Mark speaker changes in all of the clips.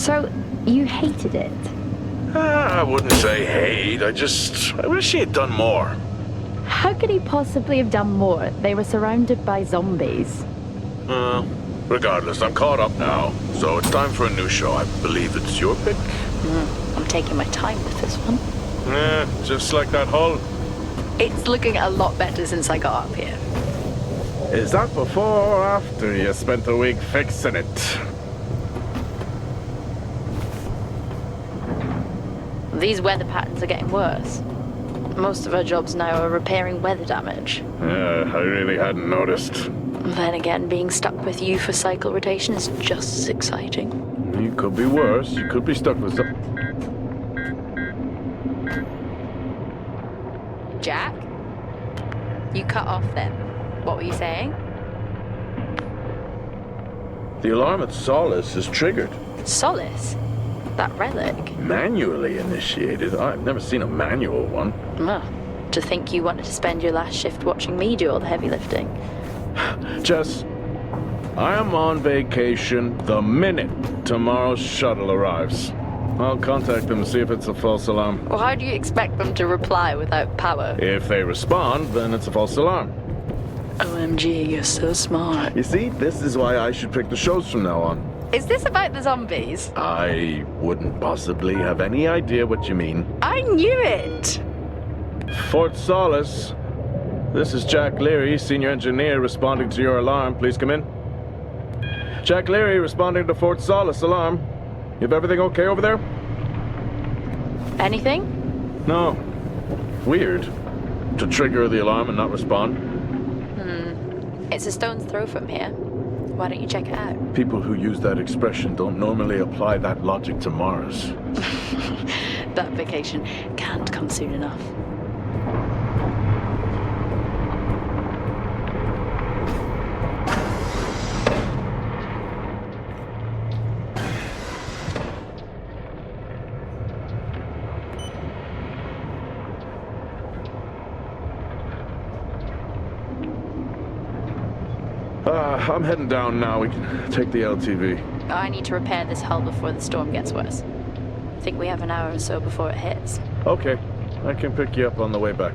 Speaker 1: So, you hated it?
Speaker 2: I wouldn't say hate, I wish he had done more.
Speaker 1: How could he possibly have done more? They were surrounded by zombies.
Speaker 2: Regardless, I'm caught up now, so it's time for a new show. I believe it's your pick?
Speaker 1: I'm taking my time with this one.
Speaker 2: Just like that hull.
Speaker 1: It's looking a lot better since I got up here.
Speaker 2: Is that before or after you spent a week fixing it?
Speaker 1: These weather patterns are getting worse. Most of our jobs now are repairing weather damage.
Speaker 2: Yeah, I really hadn't noticed.
Speaker 1: Then again, being stuck with you for cycle rotation is just as exciting.
Speaker 2: It could be worse. You could be stuck with some...
Speaker 1: Jack? You cut off then. What were you saying?
Speaker 2: The alarm at Solis is triggered.
Speaker 1: Solis? That relic?
Speaker 2: Manually initiated? I've never seen a manual one.
Speaker 1: To think you wanted to spend your last shift watching me do all the heavy lifting.
Speaker 2: Jess, I am on vacation the minute tomorrow's shuttle arrives. I'll contact them and see if it's a false alarm.
Speaker 1: Well, how do you expect them to reply without power?
Speaker 2: If they respond, then it's a false alarm.
Speaker 1: OMG, you're so smart.
Speaker 2: You see, this is why I should pick the shows from now on.
Speaker 1: Is this about the zombies?
Speaker 2: I wouldn't possibly have any idea what you mean.
Speaker 1: I knew it!
Speaker 2: Fort Solis. This is Jack Leary, senior engineer, responding to your alarm. Please come in. Jack Leary, responding to Fort Solis alarm. You have everything okay over there?
Speaker 1: Anything?
Speaker 2: No. Weird. To trigger the alarm and not respond.
Speaker 1: It's a stone's throw from here. Why don't you check it out?
Speaker 2: People who use that expression don't normally apply that logic to Mars.
Speaker 1: That vacation can't come soon enough.
Speaker 2: I'm heading down now. We can take the LTV.
Speaker 1: I need to repair this hull before the storm gets worse. I think we have an hour or so before it hits.
Speaker 2: Okay. I can pick you up on the way back.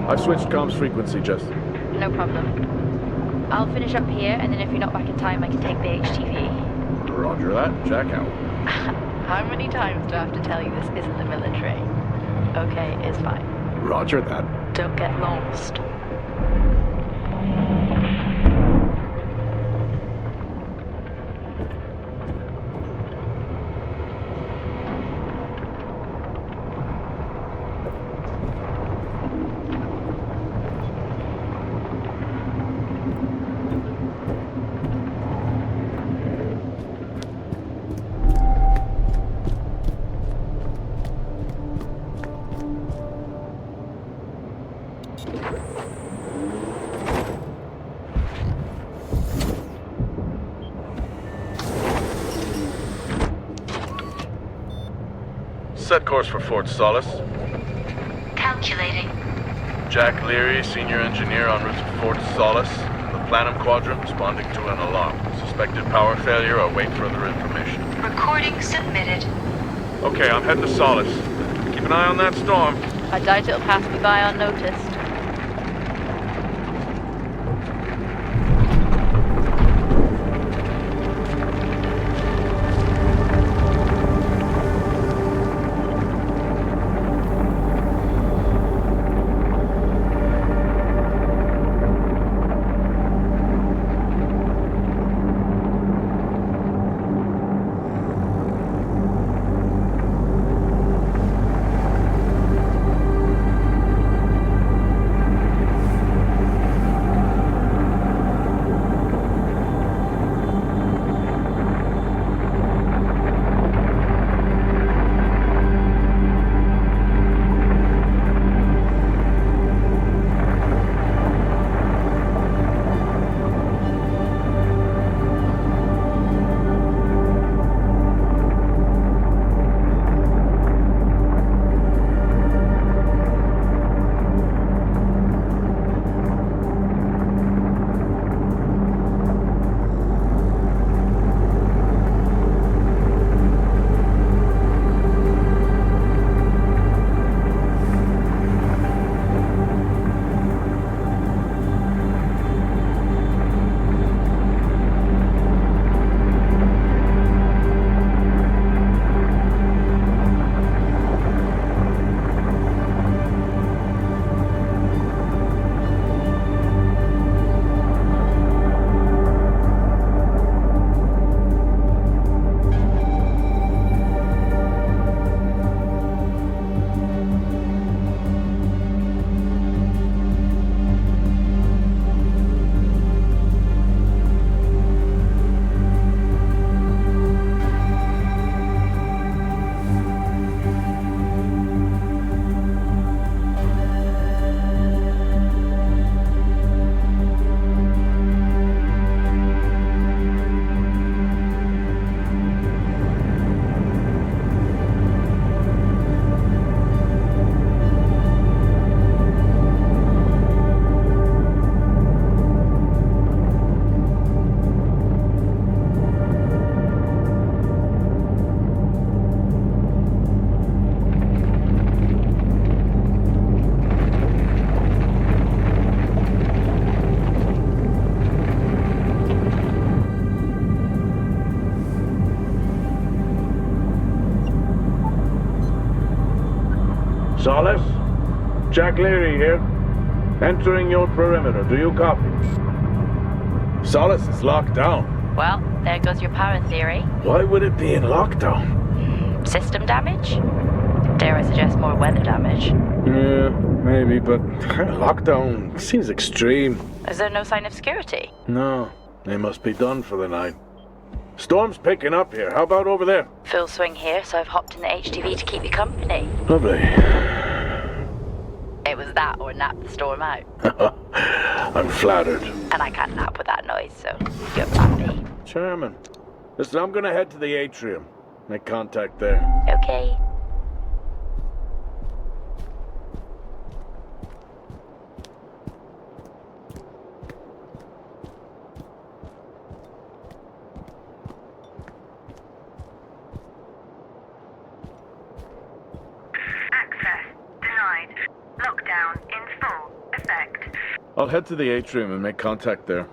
Speaker 2: I've switched comms frequency, Jess.
Speaker 1: No problem. I'll finish up here, and then if you're not back in time, I can take the HTV.
Speaker 2: Roger that. Jack out.
Speaker 1: How many times do I have to tell you this isn't the military? Okay, it's fine.
Speaker 2: Roger that.
Speaker 1: Don't get lost.
Speaker 2: Set course for Fort Solis.
Speaker 3: Calculating.
Speaker 2: Jack Leary, senior engineer en route to Fort Solis. The Planum Quadrant responding to an alarm. Suspected power failure. Await further information.
Speaker 3: Recording submitted.
Speaker 2: Okay, I'm heading to Solis. Keep an eye on that storm.
Speaker 1: I doubt it'll pass me by unnoticed.
Speaker 2: Solis? Jack Leary here. Entering your perimeter. Do you copy? Solis is locked down.
Speaker 1: Well, there goes your power theory.
Speaker 2: Why would it be in lockdown?
Speaker 1: System damage? Dare I suggest more weather damage?
Speaker 2: Yeah, maybe, but lockdown seems extreme.
Speaker 1: Is there no sign of security?
Speaker 2: No, they must be done for the night. Storm's picking up here. How about over there?
Speaker 1: Full swing here, so I've hopped in the HTV to keep you company.
Speaker 2: Lovely.
Speaker 1: It was that or nap the storm out.
Speaker 2: I'm flattered.
Speaker 1: And I can't nap with that noise, so you're happy.
Speaker 2: Charming. Listen, I'm gonna head to the atrium. Make contact there.
Speaker 1: Okay.
Speaker 2: I'll head to the atrium and make contact there.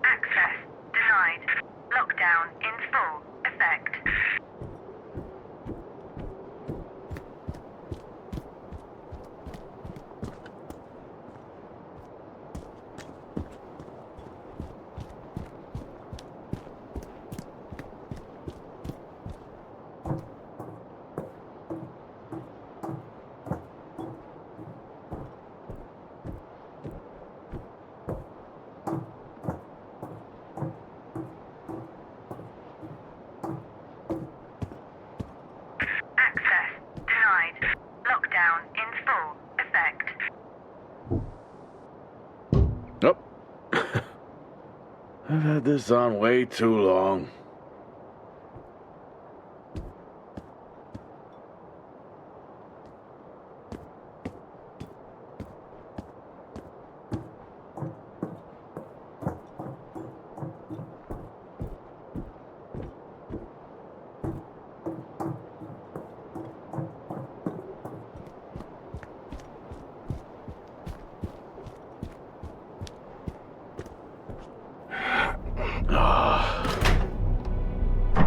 Speaker 3: Access denied. Lockdown in full effect.
Speaker 2: I've had this on way too long.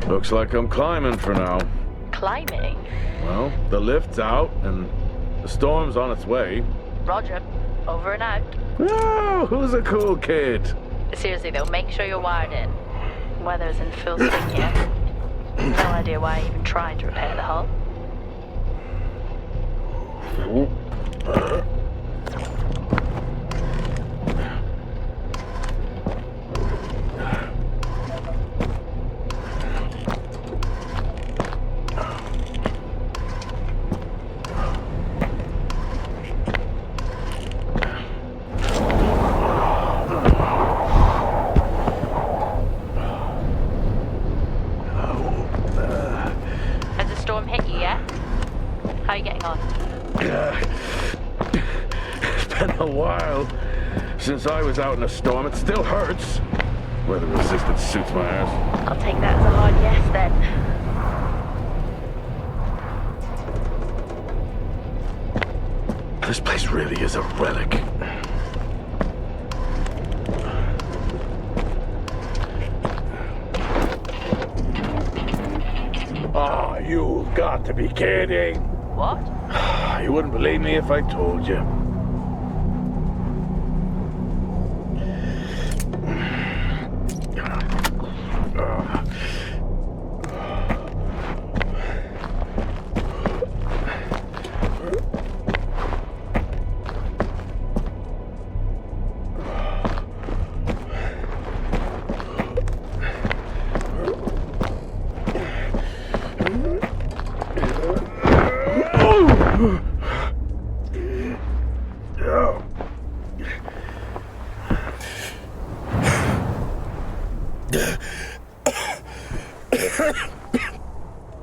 Speaker 2: Looks like I'm climbing for now.
Speaker 1: Climbing?
Speaker 2: Well, the lift's out and the storm's on its way.
Speaker 1: Roger. Over and out.
Speaker 2: Oh, who's a cool kid?
Speaker 1: Seriously though, make sure you're wired in. Weather's in full swing here. No idea why I even tried to repair the hull. How are you getting on?
Speaker 2: It's been a while since I was out in a storm. It still hurts. Weather resistance suits my ass.
Speaker 1: I'll take that as a hard yes then.
Speaker 2: This place really is a relic. Oh, you've got to be kidding.
Speaker 1: What?
Speaker 2: You wouldn't believe me if I told you.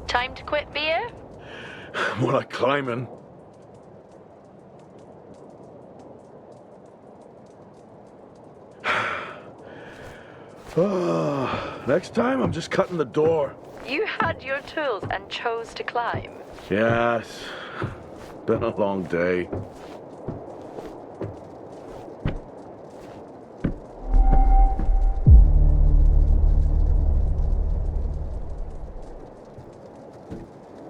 Speaker 1: Time to quit beer?
Speaker 2: More like climbing. Next time I'm just cutting the door.
Speaker 1: You had your tools and chose to climb.
Speaker 2: Yes. Been a long day.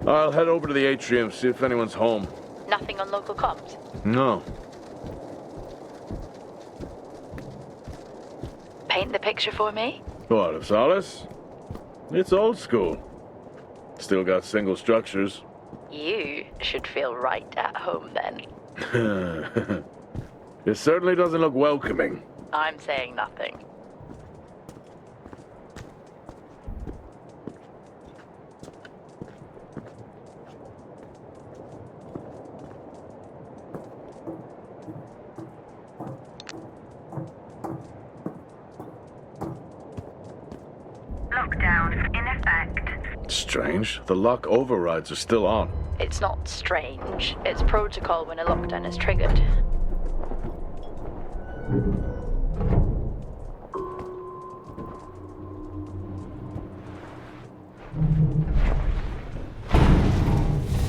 Speaker 2: I'll head over to the atrium, see if anyone's home.
Speaker 1: Nothing on local comms?
Speaker 2: No.
Speaker 1: Paint the picture for me?
Speaker 2: What, of Solis? It's old school. Still got single structures.
Speaker 1: You should feel right at home then.
Speaker 2: It certainly doesn't look welcoming.
Speaker 1: I'm saying nothing.
Speaker 3: Lockdown in effect.
Speaker 2: Strange. The lock overrides are still on.
Speaker 1: It's not strange. It's protocol when a lockdown is triggered.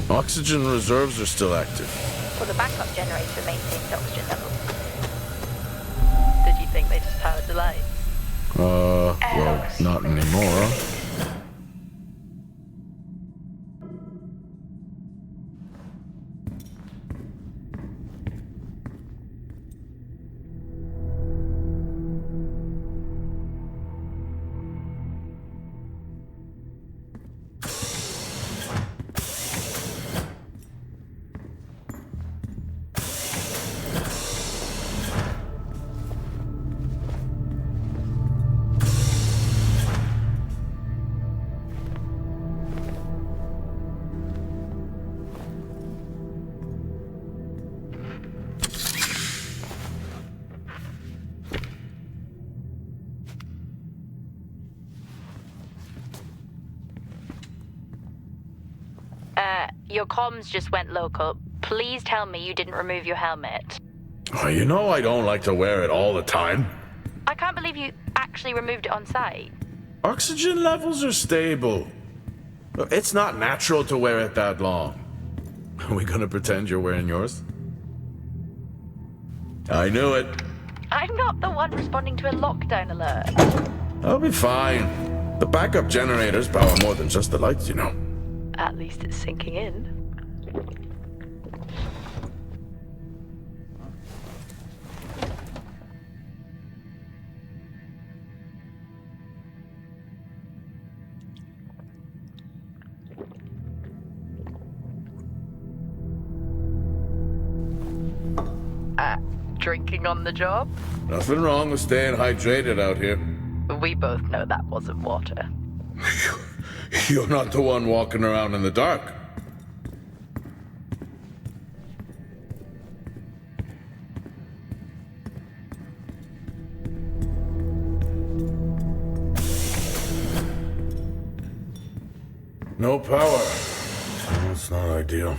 Speaker 2: Oxygen reserves are still active.
Speaker 1: Well, the backup generator maintains oxygen levels. Did you think they just powered the lights?
Speaker 2: Well, not anymore.
Speaker 1: Your comms just went local. Please tell me you didn't remove your helmet.
Speaker 2: Oh, you know I don't like to wear it all the time.
Speaker 1: I can't believe you actually removed it on site.
Speaker 2: Oxygen levels are stable. It's not natural to wear it that long. Are we gonna pretend you're wearing yours? I knew it.
Speaker 1: I'm not the one responding to a lockdown alert.
Speaker 2: I'll be fine. The backup generators power more than just the lights, you know.
Speaker 1: At least it's sinking in. Drinking on the job?
Speaker 2: Nothing wrong with staying hydrated out here.
Speaker 1: We both know that wasn't water.
Speaker 2: You're not the one walking around in the dark. No power. That's not ideal.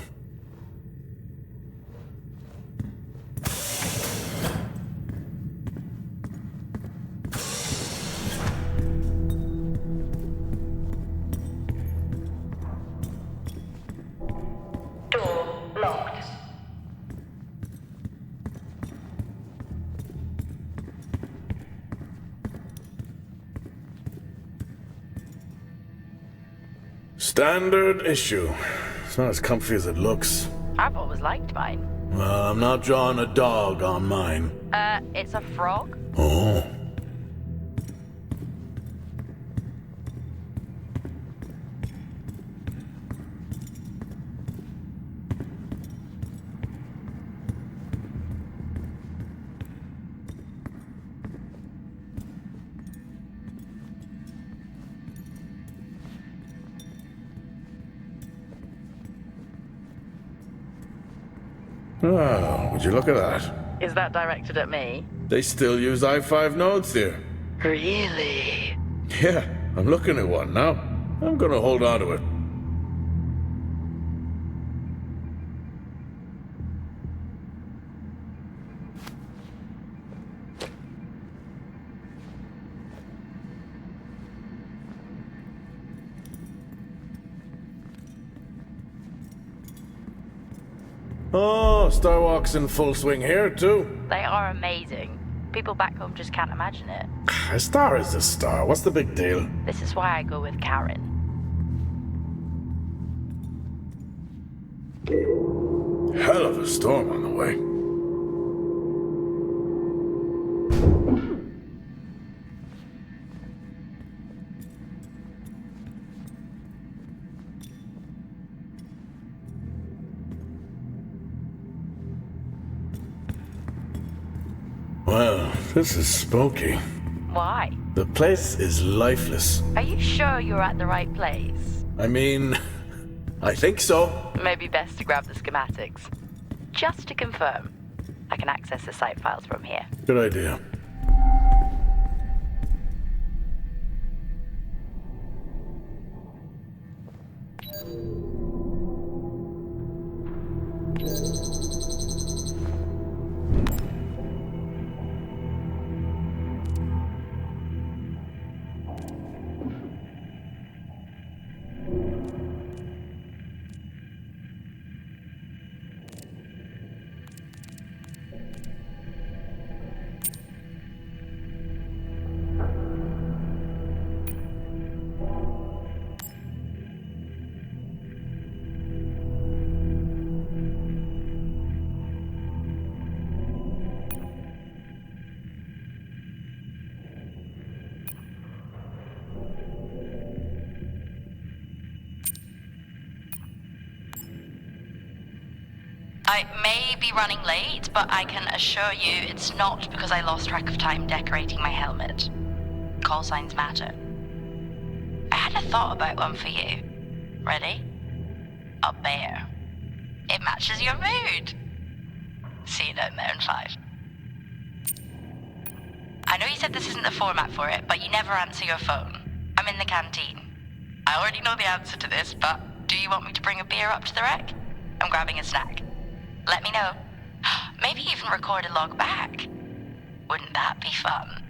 Speaker 2: Standard issue. It's not as comfy as it looks.
Speaker 1: I've always liked mine.
Speaker 2: Well, I'm not drawing a dog on mine.
Speaker 1: It's a frog?
Speaker 2: Oh. Oh, would you look at that?
Speaker 1: Is that directed at me?
Speaker 2: They still use i5 nodes here.
Speaker 1: Really?
Speaker 2: Yeah, I'm looking at one now. I'm gonna hold on to it. Oh, Star Walk's in full swing here, too.
Speaker 1: They are amazing. People back home just can't imagine it.
Speaker 2: A star is a star. What's the big deal?
Speaker 1: This is why I go with Karen.
Speaker 2: Hell of a storm on the way. Well, this is spooky.
Speaker 1: Why?
Speaker 2: The place is lifeless.
Speaker 1: Are you sure you're at the right place?
Speaker 2: I mean, I think so.
Speaker 1: Maybe best to grab the schematics. Just to confirm, I can access the site files from here.
Speaker 2: Good idea.
Speaker 1: I may be running late, but I can assure you it's not because I lost track of time decorating my helmet. Call signs matter. I had a thought about one for you. Ready? A bear. It matches your mood. See you down there in 5. I know you said this isn't the format for it, but you never answer your phone. I'm in the canteen. I already know the answer to this, but do you want me to bring a beer up to the wreck? I'm grabbing a snack. Let me know. Maybe even record a log back. Wouldn't that be fun?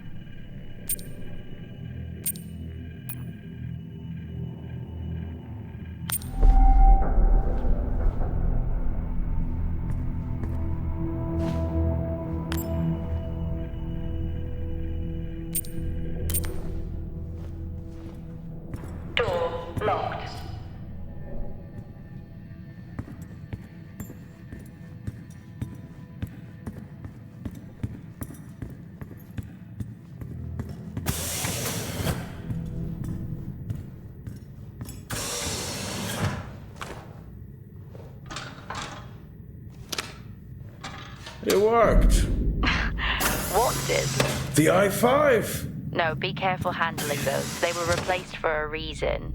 Speaker 3: Door locked.
Speaker 2: It worked.
Speaker 1: What did?
Speaker 2: The I-5.
Speaker 1: No, be careful handling those. They were replaced for a reason.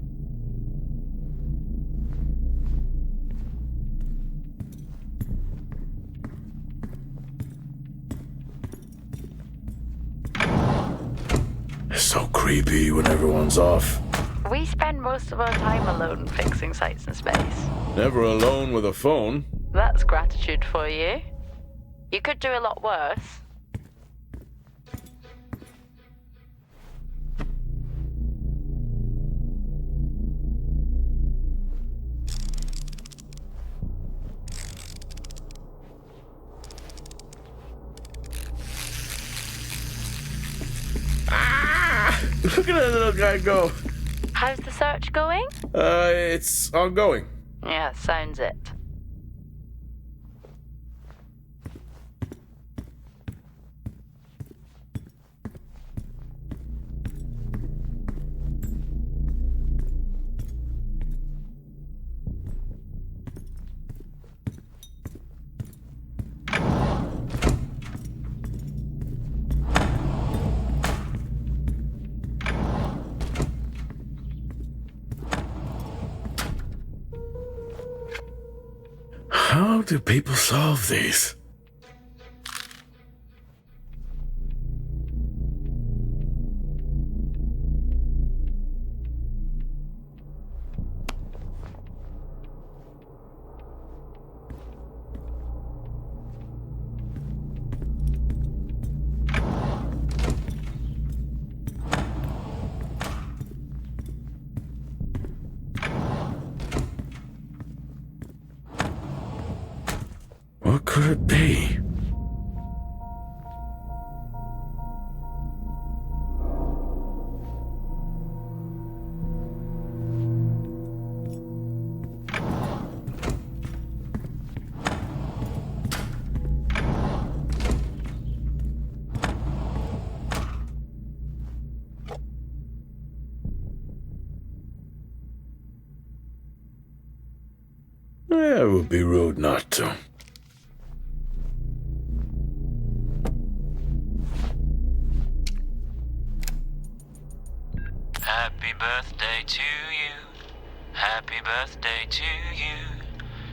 Speaker 2: It's so creepy when everyone's off.
Speaker 1: We spend most of our time alone fixing sites in space.
Speaker 2: Never alone with a phone.
Speaker 1: That's gratitude for you. You could do a lot worse.
Speaker 2: Look at that little guy go.
Speaker 1: How's the search going?
Speaker 2: It's ongoing.
Speaker 1: Yeah, sounds it.
Speaker 2: How do people solve these? What could it be? It would be rude not to.
Speaker 4: Happy birthday to you. Happy birthday to you.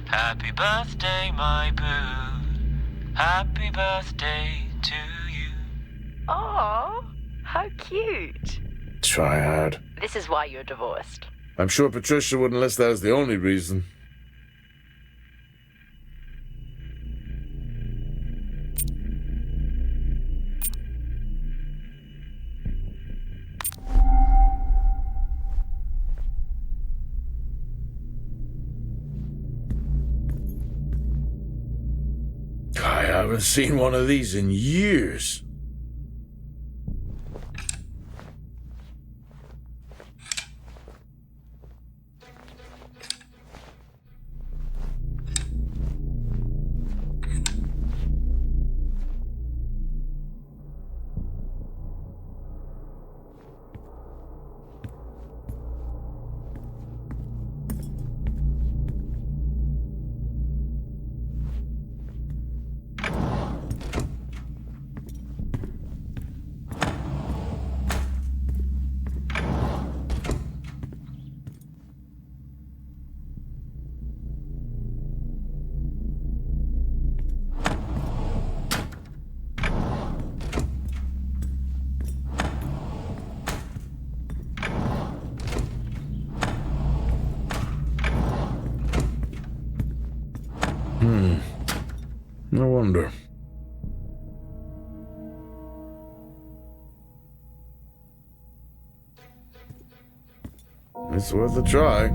Speaker 4: Happy birthday, my boo. Happy birthday to you.
Speaker 1: Oh, how cute.
Speaker 2: Try hard.
Speaker 1: This is why you're divorced.
Speaker 2: I'm sure Patricia wouldn't list that as the only reason. I haven't seen one of these in years. No wonder. It's worth a try.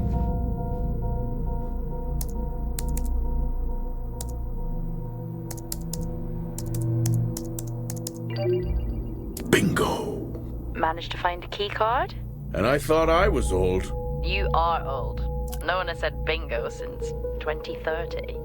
Speaker 2: Bingo!
Speaker 1: Managed to find a key card?
Speaker 2: And I thought I was old.
Speaker 1: You are old. No one has said bingo since 2030.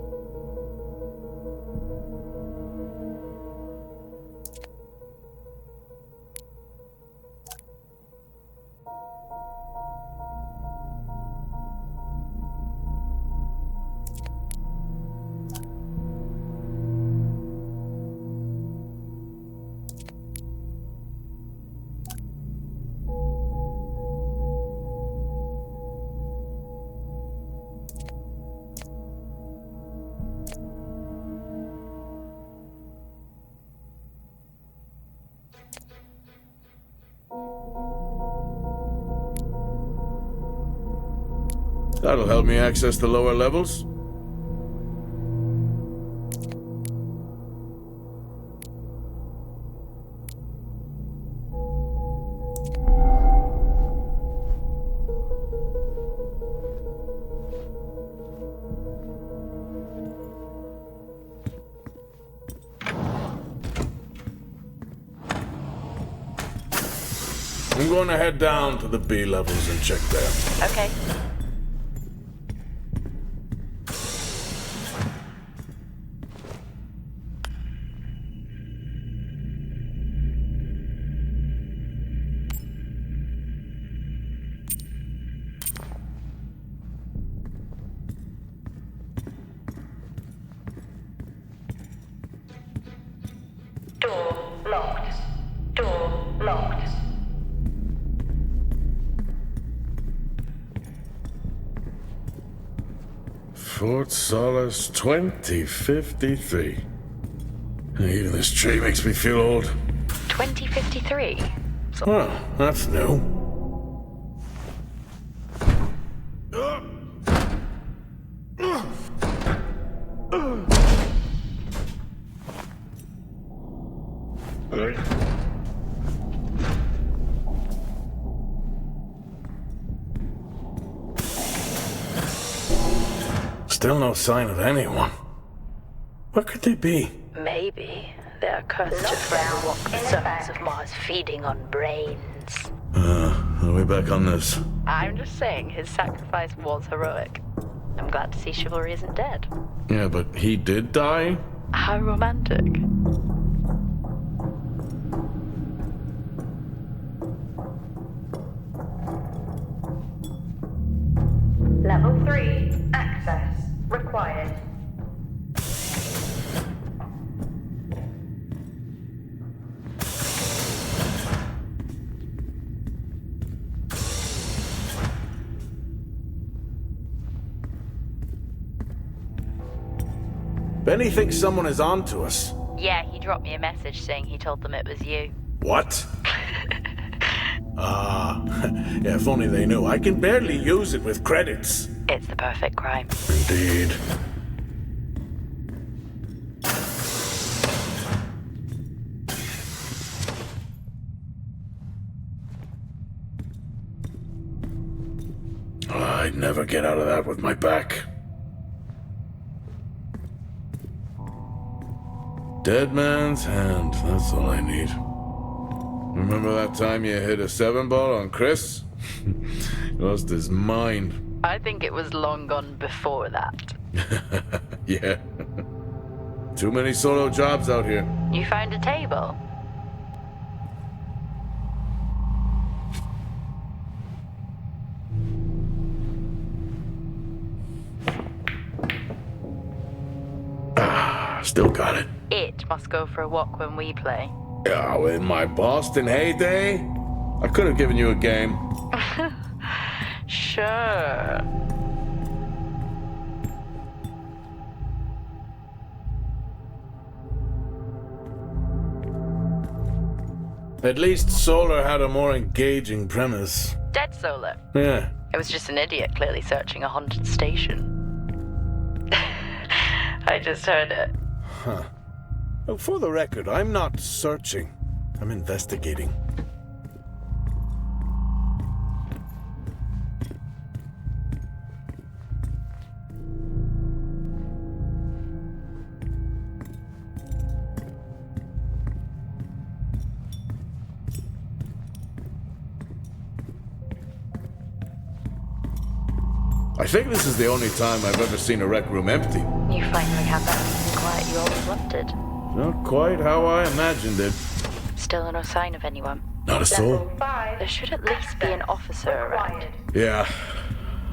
Speaker 2: That'll help me access the lower levels. I'm going to head down to the B levels and check there.
Speaker 1: Okay.
Speaker 3: Door locked. Door locked.
Speaker 2: Fort Solis 2053. Even this tree makes me feel old.
Speaker 1: 2053?
Speaker 2: Well, that's new. Still no sign of anyone. What could they be?
Speaker 5: Maybe they're cursed to forever walk the surface of Mars feeding on brains.
Speaker 2: Are we back on this?
Speaker 5: I'm just saying his sacrifice was heroic. I'm glad to see chivalry isn't dead.
Speaker 2: Yeah, but he did die?
Speaker 5: How romantic.
Speaker 3: Level 3. Access required.
Speaker 2: Benny thinks someone is on to us.
Speaker 5: Yeah, he dropped me a message saying he told them it was you.
Speaker 2: What? Yeah, if only they knew. I can barely use it with credits.
Speaker 5: It's the perfect crime.
Speaker 2: Indeed. I'd never get out of that with my back. Dead man's hand, that's all I need. Remember that time you hit a 7-ball on Chris? He lost his mind.
Speaker 5: I think it was long gone before that.
Speaker 2: Yeah. Too many solo jobs out here.
Speaker 5: You found a table?
Speaker 2: Still got it.
Speaker 5: It must go for a walk when we play.
Speaker 2: Oh, in my Boston heyday, I could have given you a game.
Speaker 5: Sure.
Speaker 2: At least Solar had a more engaging premise.
Speaker 5: Dead Solar.
Speaker 2: Yeah.
Speaker 5: It was just an idiot clearly searching a haunted station. I just heard it.
Speaker 2: Huh. Well, for the record, I'm not searching. I'm investigating. I think this is the only time I've ever seen a rec room empty.
Speaker 5: You finally have that peace and quiet you always wanted.
Speaker 2: Not quite how I imagined it.
Speaker 5: Still no sign of anyone.
Speaker 2: Not a soul.
Speaker 3: Level 5.
Speaker 5: There should at least be an officer around.
Speaker 3: required.
Speaker 2: Yeah,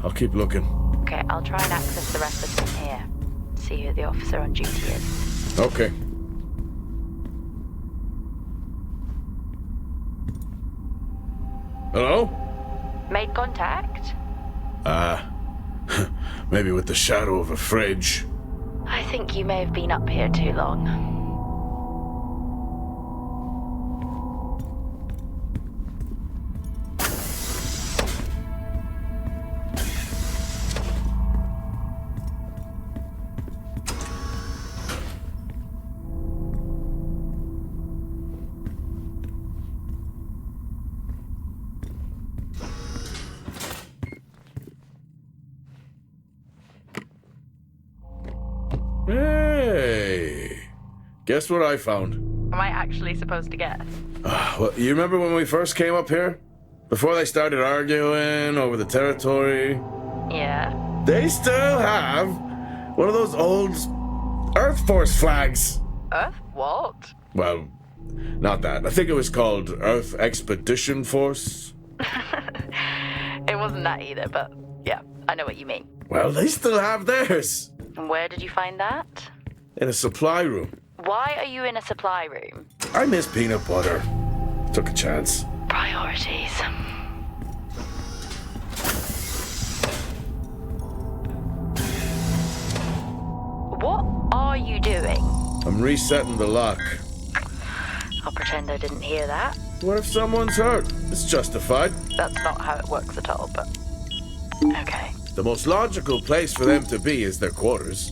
Speaker 2: I'll keep looking.
Speaker 5: Okay, I'll try and access the rest of them here. See who the officer on duty is.
Speaker 2: Okay. Hello?
Speaker 5: Made contact?
Speaker 2: Maybe with the shadow of a fridge.
Speaker 5: I think you may have been up here too long.
Speaker 2: Hey! Guess what I found?
Speaker 5: Am I actually supposed to guess?
Speaker 2: Well, you remember when we first came up here? Before they started arguing over the territory?
Speaker 5: Yeah.
Speaker 2: They still have one of those old Earth Force flags.
Speaker 5: Earth? What?
Speaker 2: Well, not that. I think it was called Earth Expedition Force.
Speaker 5: It wasn't that either, but yeah, I know what you mean.
Speaker 2: Well, they still have theirs.
Speaker 5: And where did you find that?
Speaker 2: In a supply room.
Speaker 5: Why are you in a supply room?
Speaker 2: I miss peanut butter. Took a chance.
Speaker 5: Priorities. What are you doing?
Speaker 2: I'm resetting the lock.
Speaker 5: I'll pretend I didn't hear that.
Speaker 2: What if someone's hurt? It's justified.
Speaker 5: That's not how it works at all, but... Okay.
Speaker 2: The most logical place for them to be is their quarters.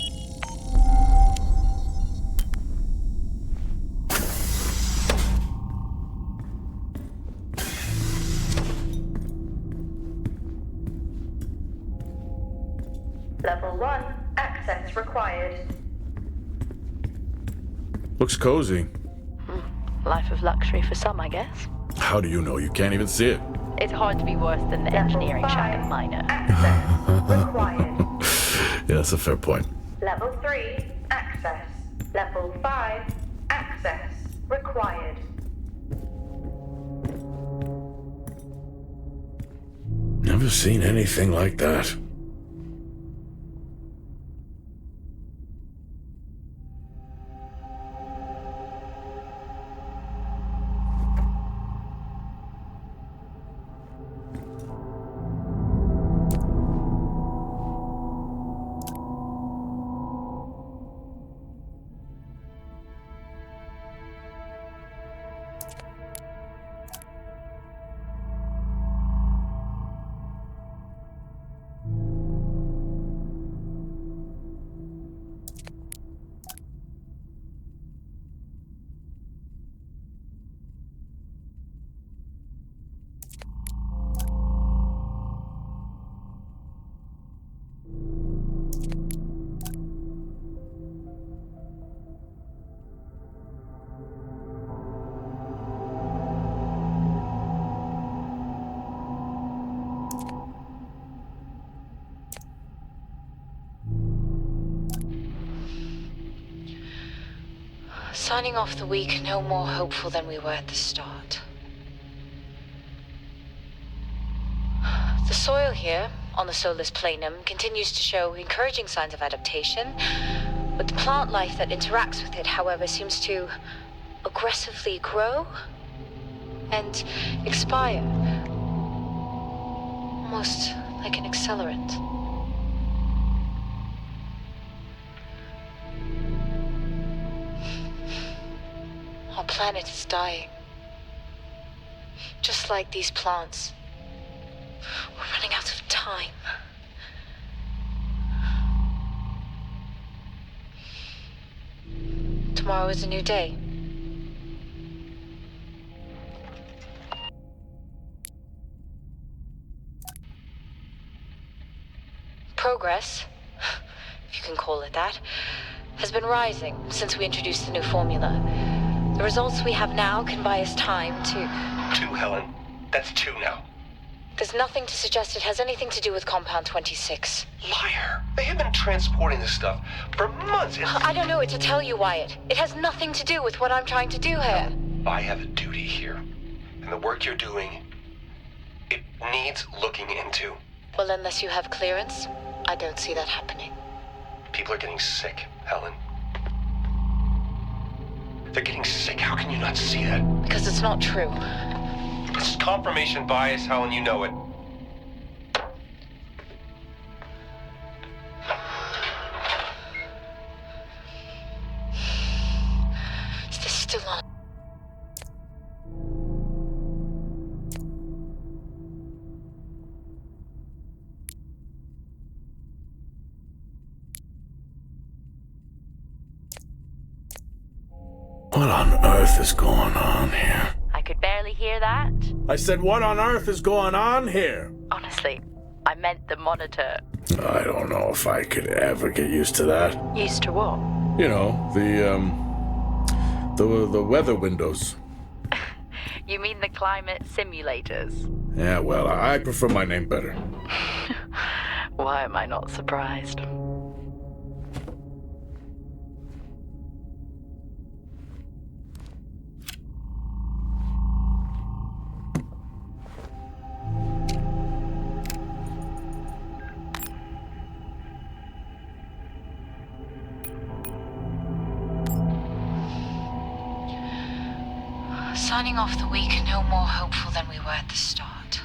Speaker 3: Level 1. Access required.
Speaker 2: Looks cozy.
Speaker 5: Life of luxury for some, I guess.
Speaker 2: How do you know? You can't even see it.
Speaker 5: It's hard to be worse than the engineering shack at Minor.
Speaker 3: Access required.
Speaker 2: Yeah, that's a fair point.
Speaker 3: Level 3, access. Level 5, access required.
Speaker 2: Never seen anything like that.
Speaker 5: Signing off the week no more hopeful than we were at the start. The soil here, on the Solis planum, continues to show encouraging signs of adaptation, but the plant life that interacts with it, however, seems to aggressively grow and expire, almost like an accelerant. Our planet is dying. Just like these plants. We're running out of time. Tomorrow is a new day. Progress, if you can call it that, has been rising since we introduced the new formula. The results we have now can buy us time to...
Speaker 6: 2, Helen. That's 2 now.
Speaker 5: There's nothing to suggest it has anything to do with Compound 26.
Speaker 6: Liar. They have been transporting this stuff for months.
Speaker 5: I don't know what to tell you, Wyatt. It has nothing to do with what I'm trying to do here.
Speaker 6: I have a duty here. And the work you're doing, it needs looking into.
Speaker 5: Well, unless you have clearance, I don't see that happening.
Speaker 6: People are getting sick, Helen. They're getting sick. How can you not see that?
Speaker 5: Because it's not true.
Speaker 6: This is confirmation bias, Helen. You know it.
Speaker 5: Is this still on?
Speaker 2: What on earth is going on here?
Speaker 5: I could barely hear that.
Speaker 2: I said, what on earth is going on here?
Speaker 5: Honestly, I meant the monitor.
Speaker 2: I don't know if I could ever get used to that.
Speaker 5: Used to what?
Speaker 2: You know, the weather windows.
Speaker 5: You mean the climate simulators?
Speaker 2: Yeah, well, I prefer my name better.
Speaker 5: Why am I not surprised? Signing off the week no more hopeful than we were at the start.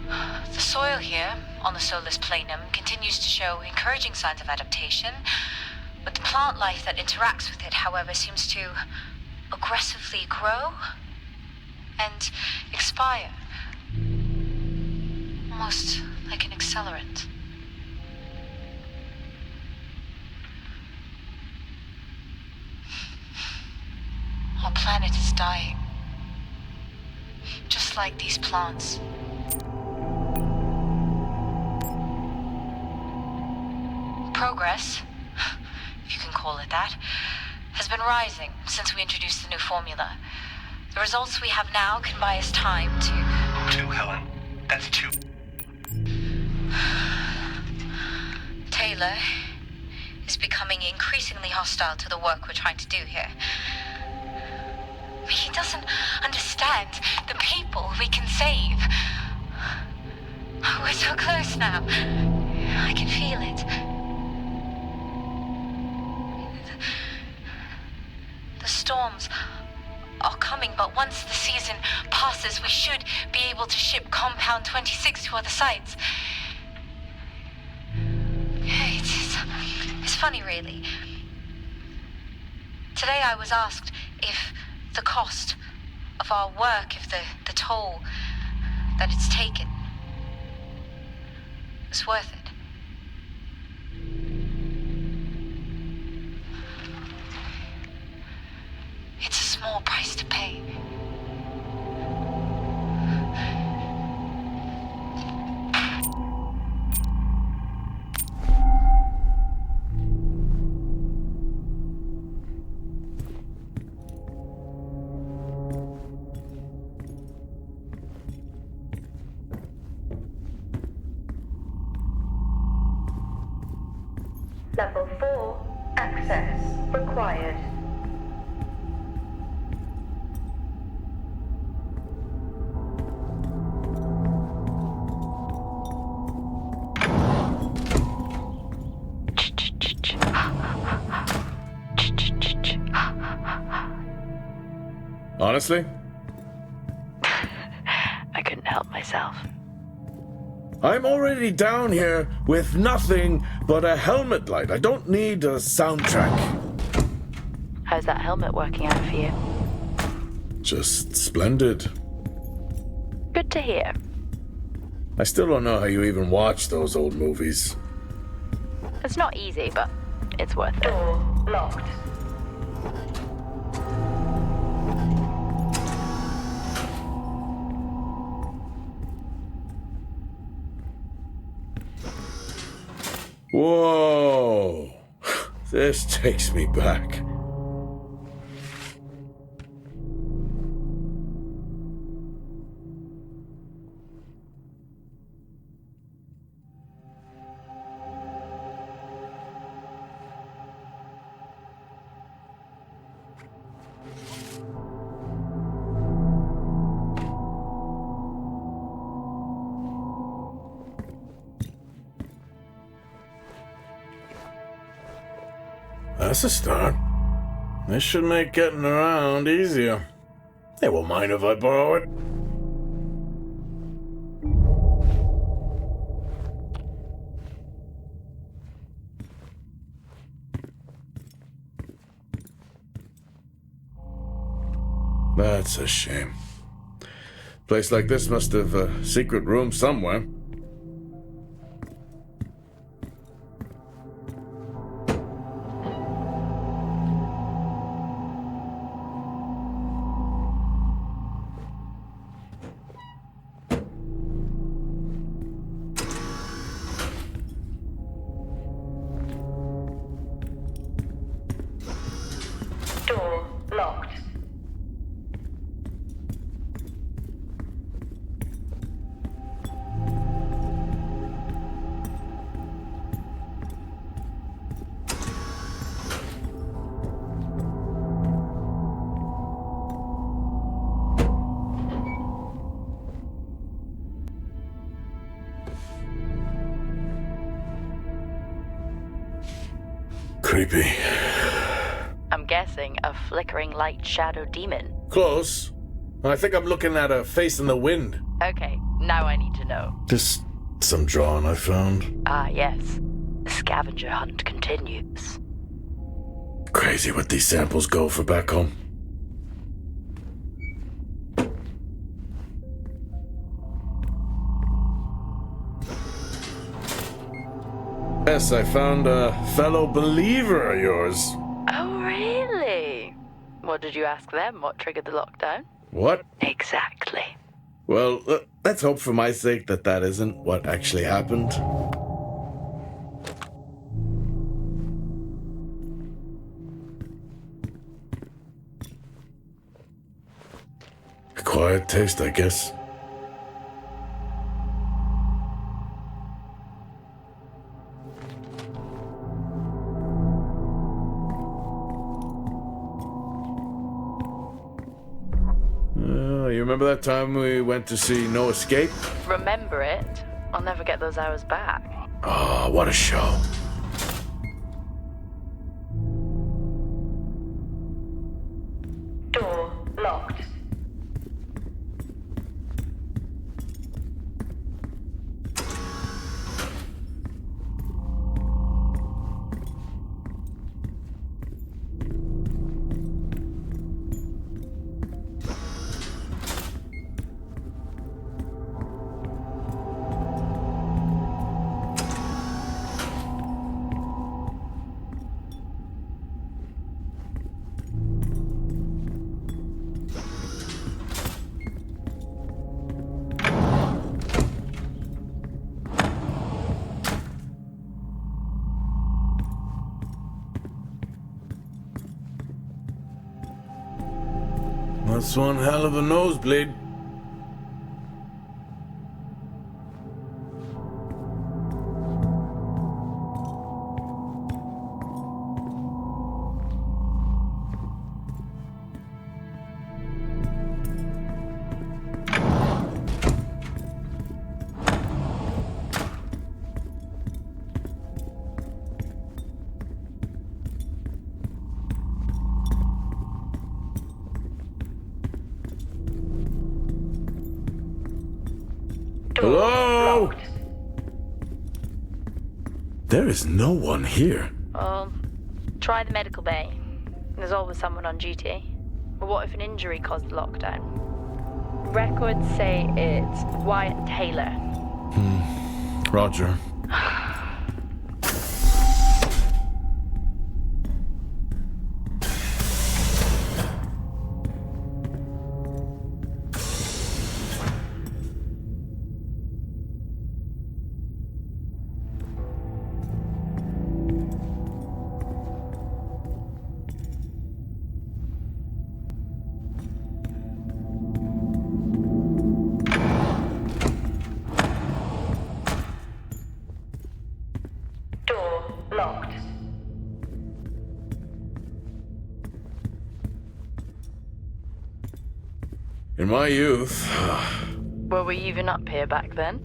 Speaker 5: The soil here, on the Solis planum, continues to show encouraging signs of adaptation, but the plant life that interacts with it, however, seems to aggressively grow and expire, almost like an accelerant. Our planet is dying. Just like these plants. Progress, if you can call it that, has been rising since we introduced the new formula. The results we have now can buy us time to...
Speaker 6: 2, Helen. That's 2.
Speaker 5: Taylor is becoming increasingly hostile to the work we're trying to do here. He doesn't understand the people we can save. We're so close now. I can feel it. The storms are coming, but once the season passes, we should be able to ship Compound 26 to other sites. It's funny, really. Today I was asked if the cost of our work, if the toll that it's taken is worth it. It's a small price to pay.
Speaker 3: Level 4, access required.
Speaker 2: Honestly?
Speaker 1: I couldn't help myself.
Speaker 2: I'm already down here with nothing but a helmet light. I don't need a soundtrack.
Speaker 1: How's that helmet working out for you?
Speaker 2: Just splendid.
Speaker 1: Good to hear.
Speaker 2: I still don't know how you even watch those old movies.
Speaker 1: It's not easy, but it's worth it.
Speaker 3: Door locked.
Speaker 2: Whoa! This takes me back. That's a start. This should make getting around easier. They won't mind if I borrow it. That's a shame. Place like this must have a secret room somewhere.
Speaker 3: Door locked.
Speaker 2: Creepy.
Speaker 1: I'm guessing a flickering light shadow demon.
Speaker 2: Close. I think I'm looking at a face in the wind.
Speaker 1: Okay, now I need to know.
Speaker 2: Just some drawing I found.
Speaker 1: Ah, yes. The scavenger hunt continues.
Speaker 2: Crazy what these samples go for back home. Yes, I found a fellow believer of yours.
Speaker 1: Oh, really? What did you ask them? What triggered the lockdown?
Speaker 2: What?
Speaker 1: Exactly.
Speaker 2: Well, let's hope for my sake that that isn't what actually happened. Acquired taste, I guess. You remember that time we went to see No Escape?
Speaker 1: Remember it? I'll never get those hours back.
Speaker 2: Oh, what a show.
Speaker 3: Door locked.
Speaker 2: That's one hell of a nosebleed. Hello?
Speaker 3: Locked.
Speaker 2: There is no one here.
Speaker 1: Try the medical bay. There's always someone on duty. But what if an injury caused the lockdown? Records say it's Wyatt Taylor.
Speaker 2: Roger.
Speaker 3: Door locked.
Speaker 2: In my youth...
Speaker 1: Were we even up here back then?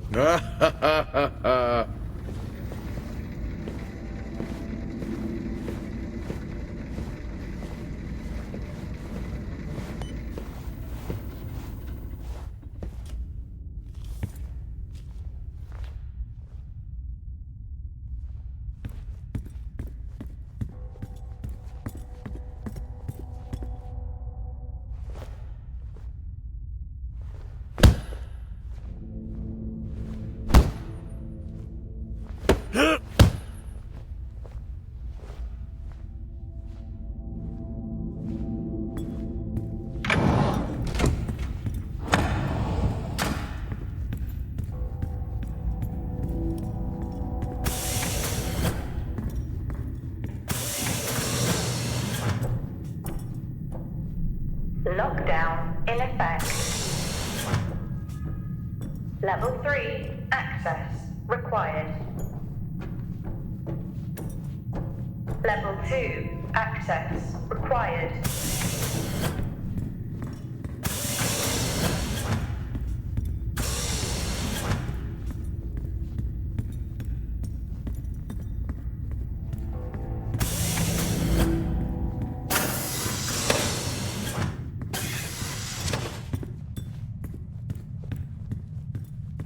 Speaker 3: Lockdown in effect. Level 3 access required. Level 2 access required.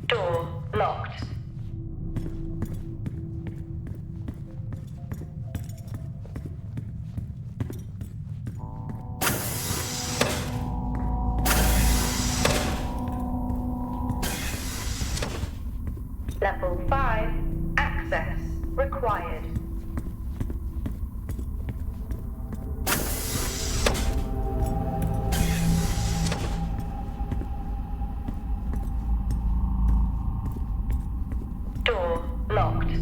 Speaker 3: Door locked. Level 5 access required. Door locked.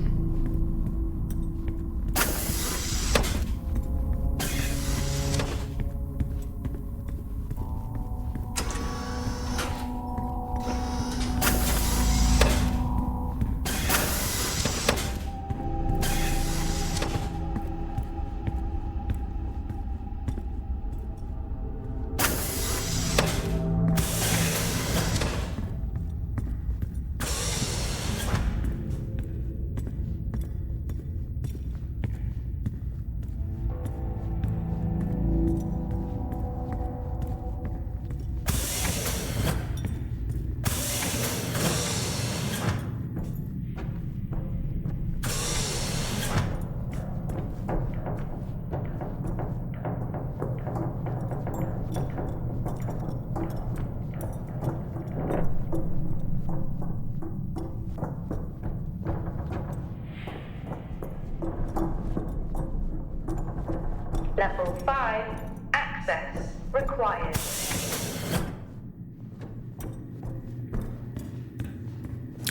Speaker 3: Level 5. Access required.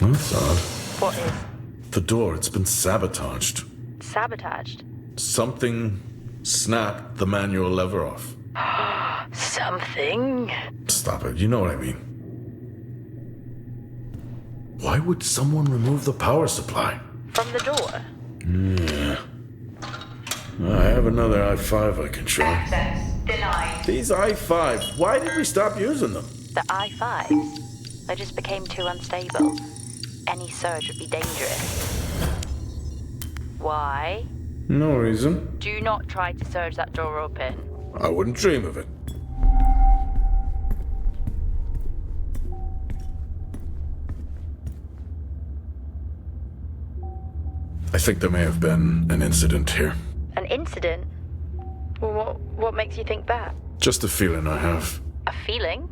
Speaker 2: That's odd.
Speaker 1: What is?
Speaker 2: The door, it's been sabotaged.
Speaker 1: Sabotaged?
Speaker 2: Something snapped the manual lever off.
Speaker 1: Something?
Speaker 2: Stop it, you know what I mean. Why would someone remove the power supply?
Speaker 1: From the door?
Speaker 2: Yeah. I have another i5 I can try.
Speaker 3: Access denied.
Speaker 2: These i5s, why did we stop using them?
Speaker 1: The i5s? They just became too unstable. Any surge would be dangerous. Why?
Speaker 2: No reason.
Speaker 1: Do not try to surge that door open.
Speaker 2: I wouldn't dream of it. I think there may have been an incident here.
Speaker 1: An incident? Well, what makes you think that?
Speaker 2: Just a feeling I have.
Speaker 1: A feeling?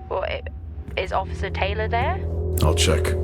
Speaker 1: What, is Officer Taylor there?
Speaker 2: I'll check.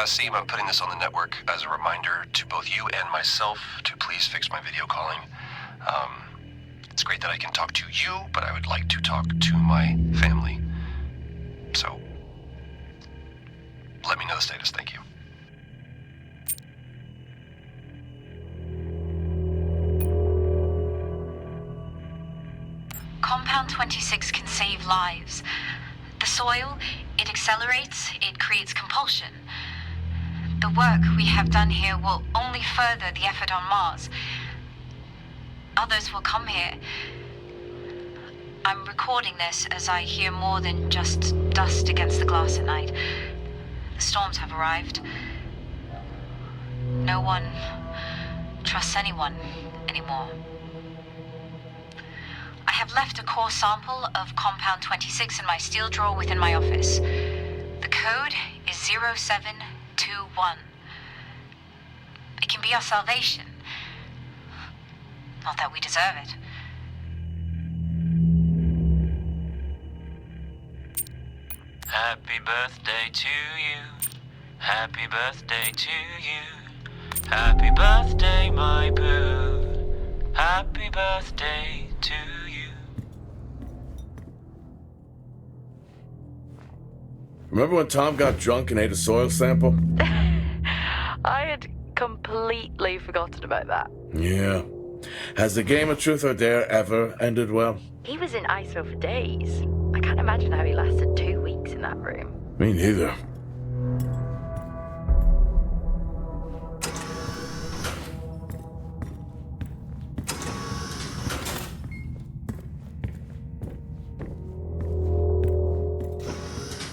Speaker 6: Asim, I'm putting this on the network as a reminder to both you and myself to please fix my video calling. It's great that I can talk to you, but I would like to talk to my family. So, let me know the status. Thank you.
Speaker 5: Compound 26 can save lives. The soil, it accelerates, it creates compulsion. The work we have done here will only further the effort on Mars. Others will come here. I'm recording this as I hear more than just dust against the glass at night. The storms have arrived. No one trusts anyone anymore. I have left a core sample of Compound 26 in my steel drawer within my office. The code is 0721. It can be our salvation. Not that we deserve it.
Speaker 4: Happy birthday to you. Happy birthday to you. Happy birthday, my boo. Happy birthday to you.
Speaker 2: Remember when Tom got drunk and ate a soil sample?
Speaker 1: I had completely forgotten about that.
Speaker 2: Yeah. Has the game of truth or dare ever ended well?
Speaker 1: He was in ISO for days. I can't imagine how he lasted 2 weeks in that room.
Speaker 2: Me neither.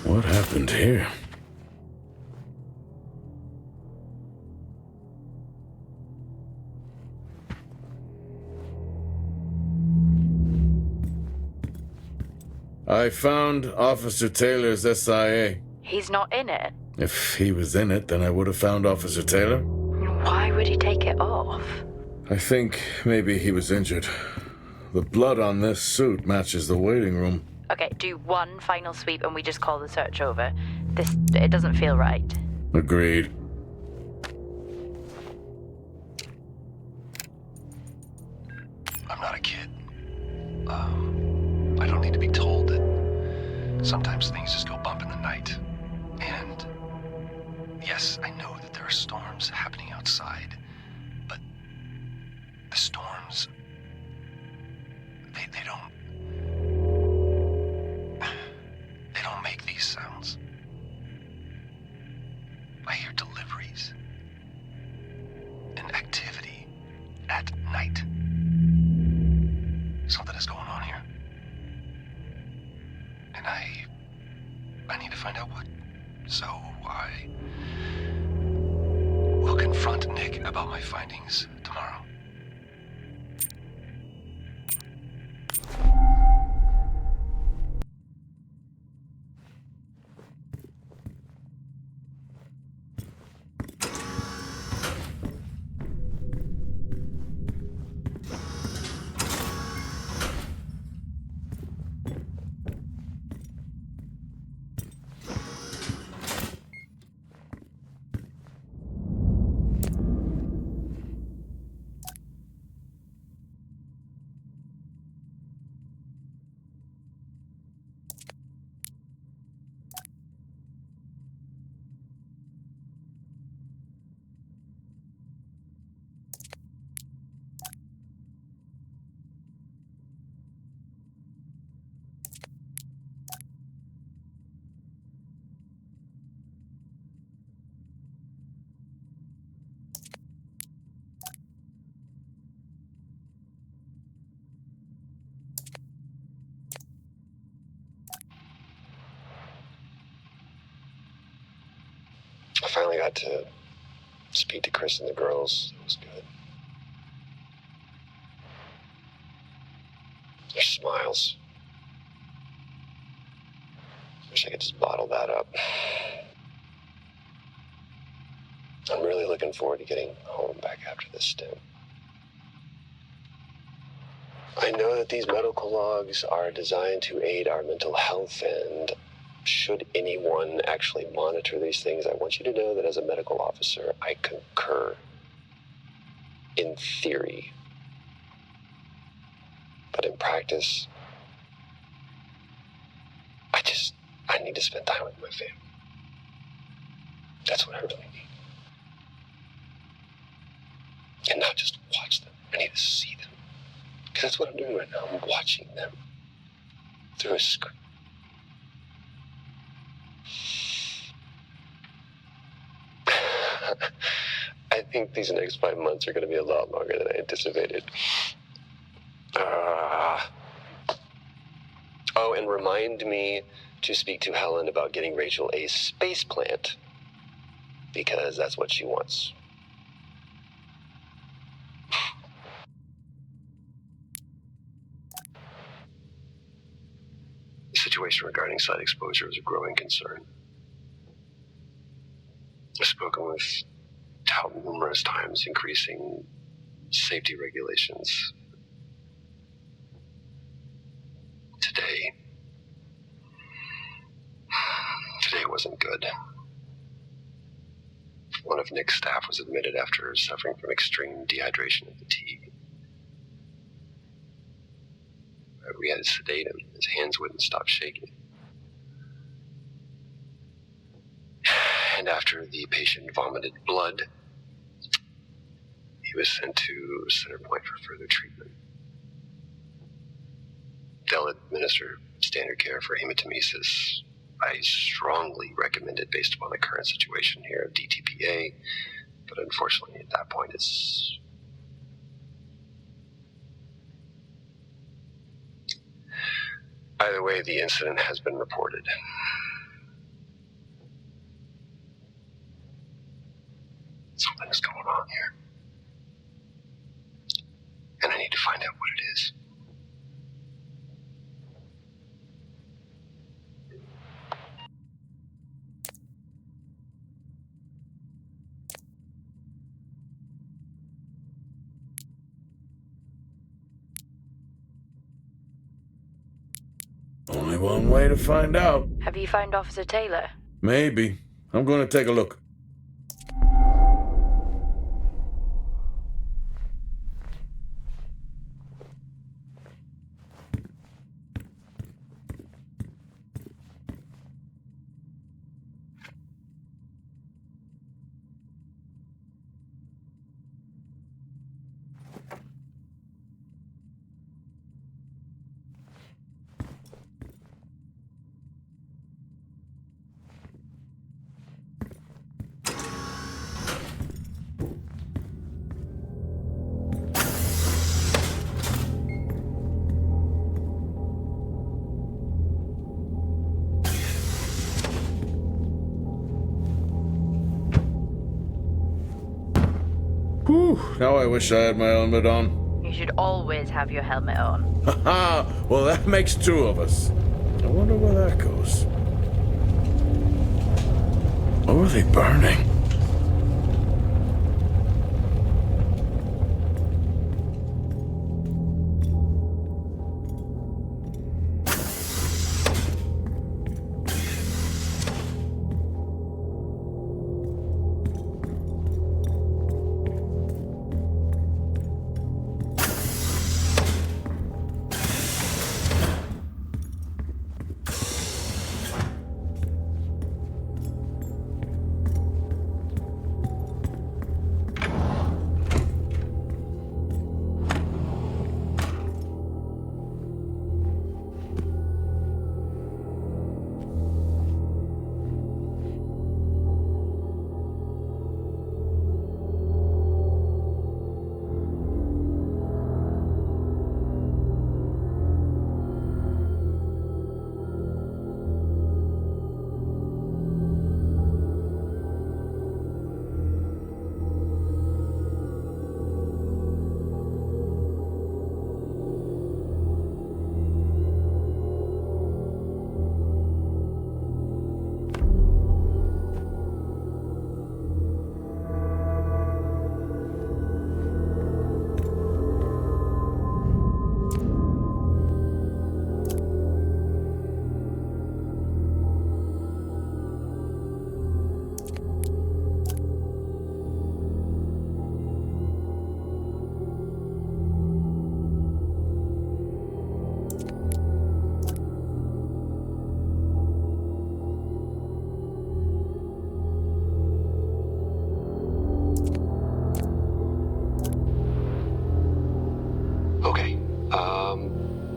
Speaker 2: What happened here? I found Officer Taylor's SIA.
Speaker 1: He's not in it.
Speaker 2: If he was in it, then I would have found Officer Taylor.
Speaker 1: Why would he take it off?
Speaker 2: I think maybe he was injured. The blood on this suit matches the waiting room.
Speaker 1: Okay, do one final sweep and we just call the search over. It doesn't feel right.
Speaker 2: Agreed.
Speaker 6: I'm not a kid. I don't need to be told that sometimes things just go bump in the night. And yes, I know that there are storms happening outside, but the storms, they don't make these sounds. I hear deliveries and activity at night. Something is going on here. And I need to find out what. so I will confront Nick about my findings tomorrow. I finally got to speak to Chris and the girls. It was good. Their smiles. Wish I could just bottle that up. I'm really looking forward to getting home back after this stint. I know that these medical logs are designed to aid our mental health, and should anyone actually monitor these things, I want you to know that as a medical officer, I concur. In theory. But in practice, I need to spend time with my family. That's what I really need. And not just watch them. I need to see them. Because that's what I'm doing right now. I'm watching them through a screen. I think these next 5 months are going to be a lot longer than I anticipated. Oh, and remind me to speak to Helen about getting Rachel a space plant, because that's what she wants. The situation regarding site exposure is a growing concern. I've spoken with Tout numerous times, increasing safety regulations. Today wasn't good. One of Nick's staff was admitted after suffering from extreme dehydration and fatigue. We had to sedate him. His hands wouldn't stop shaking. And after the patient vomited blood, he was sent to Center Point for further treatment. They'll administer standard care for hematemesis. I strongly recommend it based upon the current situation here of DTPA, but unfortunately at that point it's... Either way, the incident has been reported. Something's going on here. And I need to find out what it is.
Speaker 2: Only one way to find out.
Speaker 7: Have you found Officer Taylor?
Speaker 2: Maybe. I'm going to take a look. Whew, now I wish I had my helmet on.
Speaker 1: You should always have your helmet on.
Speaker 2: Haha, well that makes two of us. I wonder where that goes. What were they burning?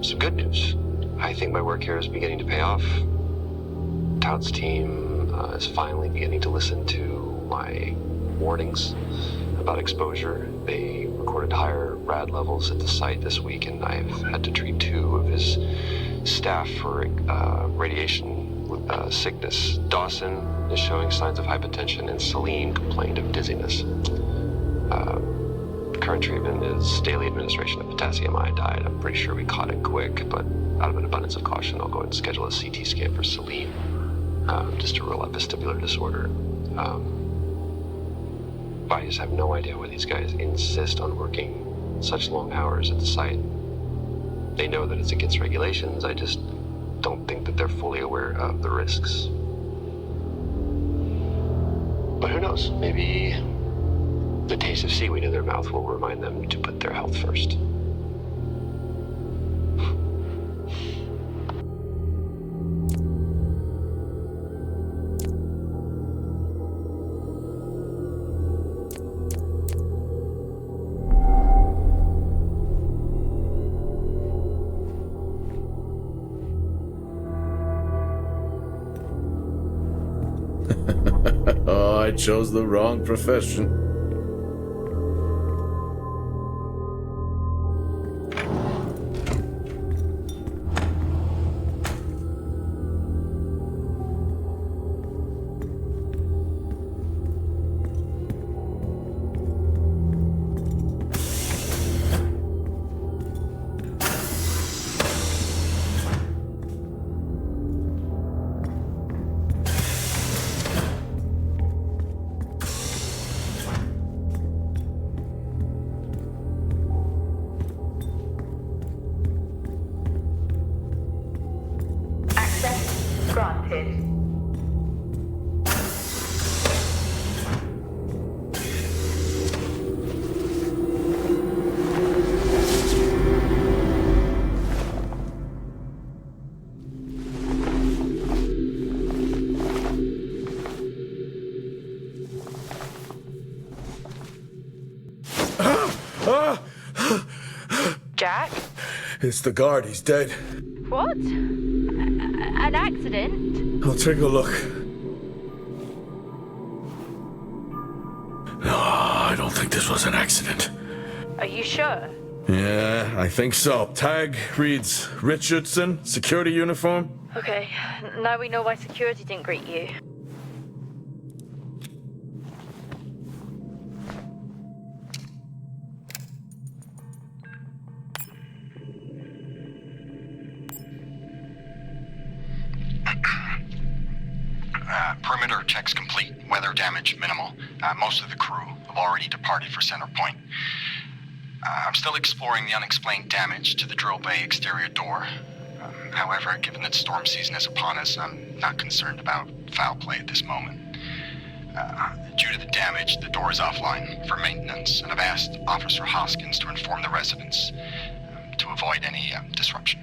Speaker 6: Some good news. I think my work here is beginning to pay off. Todd's team is finally beginning to listen to my warnings about exposure. They recorded higher rad levels at the site this week, and I've had to treat 2 of his staff for radiation sickness. Dawson is showing signs of hypotension, and Celine complained of dizziness. Current treatment is daily administration of potassium iodide. I'm pretty sure we caught it quick, but out of an abundance of caution, I'll go ahead and schedule a CT scan for Celine, just to rule out vestibular disorder. I just have no idea why these guys insist on working such long hours at the site. They know that it's against regulations. I just don't think that they're fully aware of the risks. But who knows? Maybe the taste of seaweed in their mouth will remind them to put their health first.
Speaker 2: Oh, I chose the wrong profession.
Speaker 3: Granted.
Speaker 1: Jack?
Speaker 2: It's the guard. He's dead.
Speaker 1: What? An accident?
Speaker 2: I'll take a look. No, I don't think this was an accident.
Speaker 1: Are you sure?
Speaker 2: Yeah, I think so. Tag reads Richardson, security uniform.
Speaker 1: Okay, now we know why security didn't greet you.
Speaker 7: perimeter checks complete. Weather damage minimal. Most of the crew have already departed for Center Point. I'm still exploring the unexplained damage to the drill bay exterior door. However, given that storm season is upon us, I'm not concerned about foul play at this moment. Due to the damage, the door is offline for maintenance, and I've asked Officer Hoskins to inform the residents to avoid any disruption.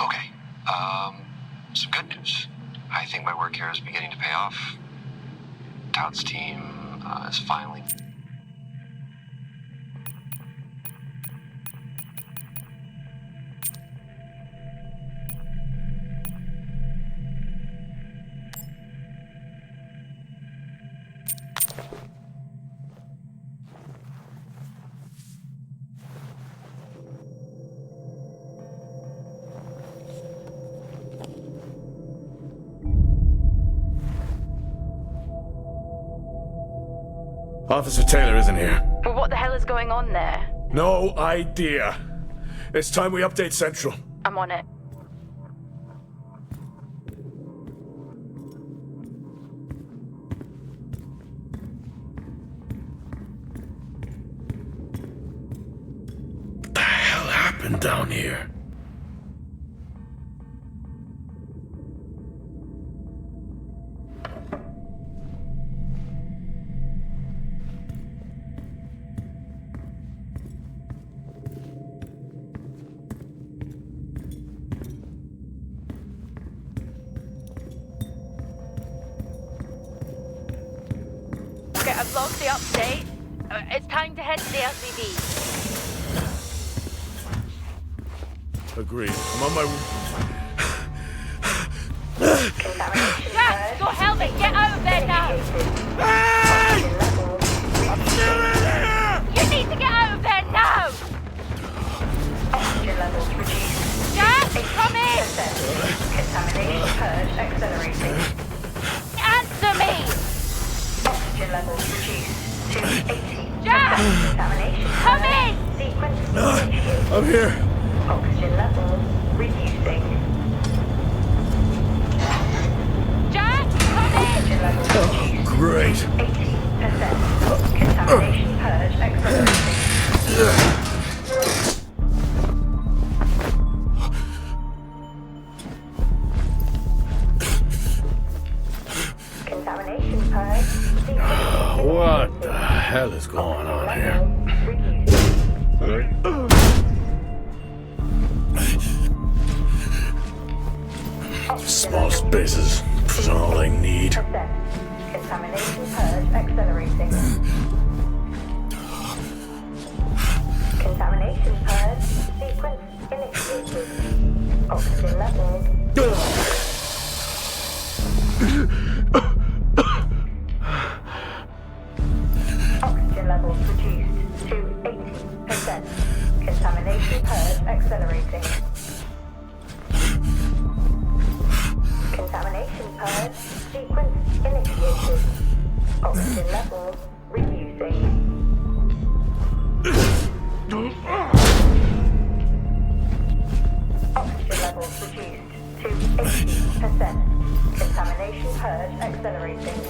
Speaker 6: Okay, some good news. I think my work here is beginning to pay off. Todd's team is finally...
Speaker 2: Officer Taylor isn't here.
Speaker 1: Well, what the hell is going on there?
Speaker 2: No idea. It's time we update Central.
Speaker 1: I'm on it.
Speaker 2: What the hell happened down here?
Speaker 1: I've logged the update. It's time to head to the LCD.
Speaker 2: Agreed. I'm on my...
Speaker 1: Jack, your helmet! Get out of there now!
Speaker 2: Hey! I'm still in here!
Speaker 1: You need to get out of there now!
Speaker 3: Oxygen levels reduced.
Speaker 1: Jack, come in!
Speaker 3: Contamination purge accelerating.
Speaker 1: Answer me!
Speaker 3: Oxygen levels reduced to 80%.
Speaker 1: Jack!
Speaker 3: Contamination
Speaker 1: Come in!
Speaker 3: sequence initiated.
Speaker 2: I'm here.
Speaker 3: Oxygen levels reducing.
Speaker 1: Jack, come in!
Speaker 3: Oxygen levels reduced
Speaker 2: Great.
Speaker 3: 80%. Contamination purge accelerating. Contamination purge sequence
Speaker 2: What the hell is going on here? Small spaces. That's all I need.
Speaker 3: Contamination purge accelerating. Contamination purge sequence initiated. Oxygen levels. Oxygen levels reduced to 80%. Contamination purge accelerating. Contamination purge sequence initiated. Oxygen levels reducing. Oxygen levels reduced to 80%. Contamination purge accelerating.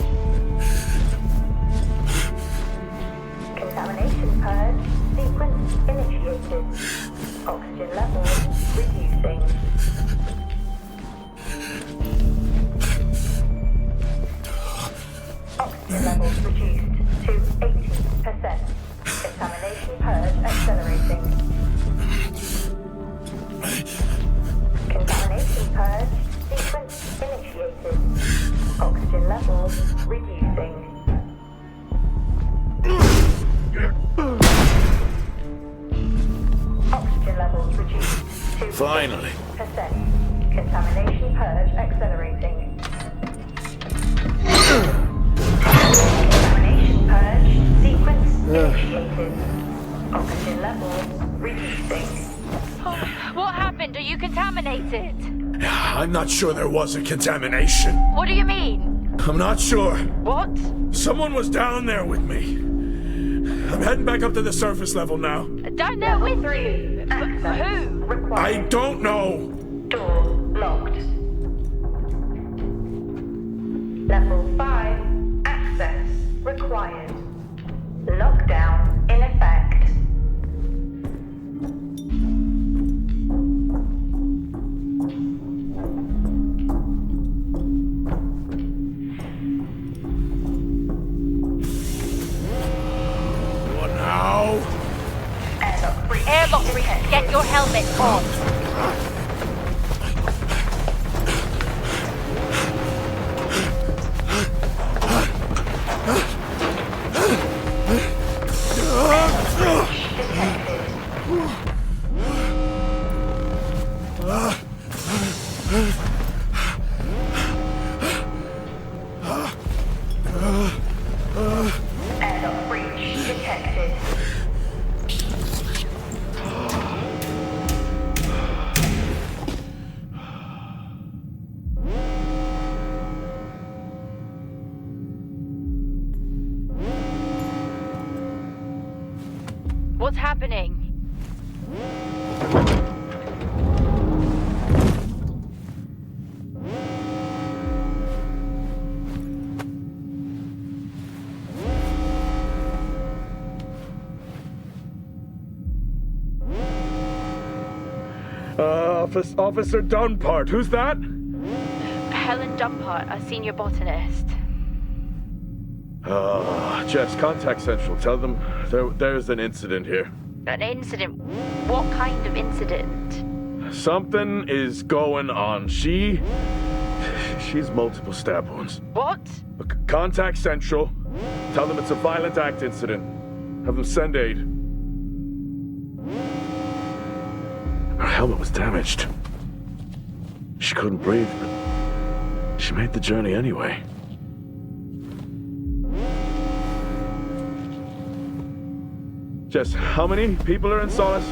Speaker 3: Contamination purge sequence initiated. Oxygen levels reducing. Oxygen levels reduced to 80%. Contamination purge accelerating. Contamination purge sequence initiated. Oxygen levels reducing. Oxygen levels reduced to
Speaker 2: Finally.
Speaker 3: 80%. Contamination purge accelerating. Contamination purge sequence initiated. Oxygen levels reducing.
Speaker 1: What happened? Are you contaminated?
Speaker 2: I'm not sure there was a contamination.
Speaker 1: What do you mean?
Speaker 2: I'm not sure.
Speaker 1: What?
Speaker 2: Someone was down there with me. I'm heading back up to the surface level now.
Speaker 1: Down there with you? Who?
Speaker 3: required.
Speaker 8: I don't know.
Speaker 3: Door locked. Level 5. Access required. Lockdown in effect.
Speaker 8: What now?
Speaker 3: Airlock breach.
Speaker 5: Airlock breach. Get your helmet on.
Speaker 3: Airlock breach detected.
Speaker 5: What's happening?
Speaker 2: Officer Dunpart, who's that?
Speaker 5: Helen Dumpart, a senior botanist.
Speaker 2: Jess, contact Central. Tell them there's an incident here.
Speaker 5: An incident? What kind of incident?
Speaker 2: Something is going on. She's multiple stab wounds.
Speaker 5: What?
Speaker 2: Contact Central. Tell them it's a violent act incident. Have them send aid. Her helmet was damaged. She couldn't breathe, but she made the journey anyway. Jess, how many people are in Solis?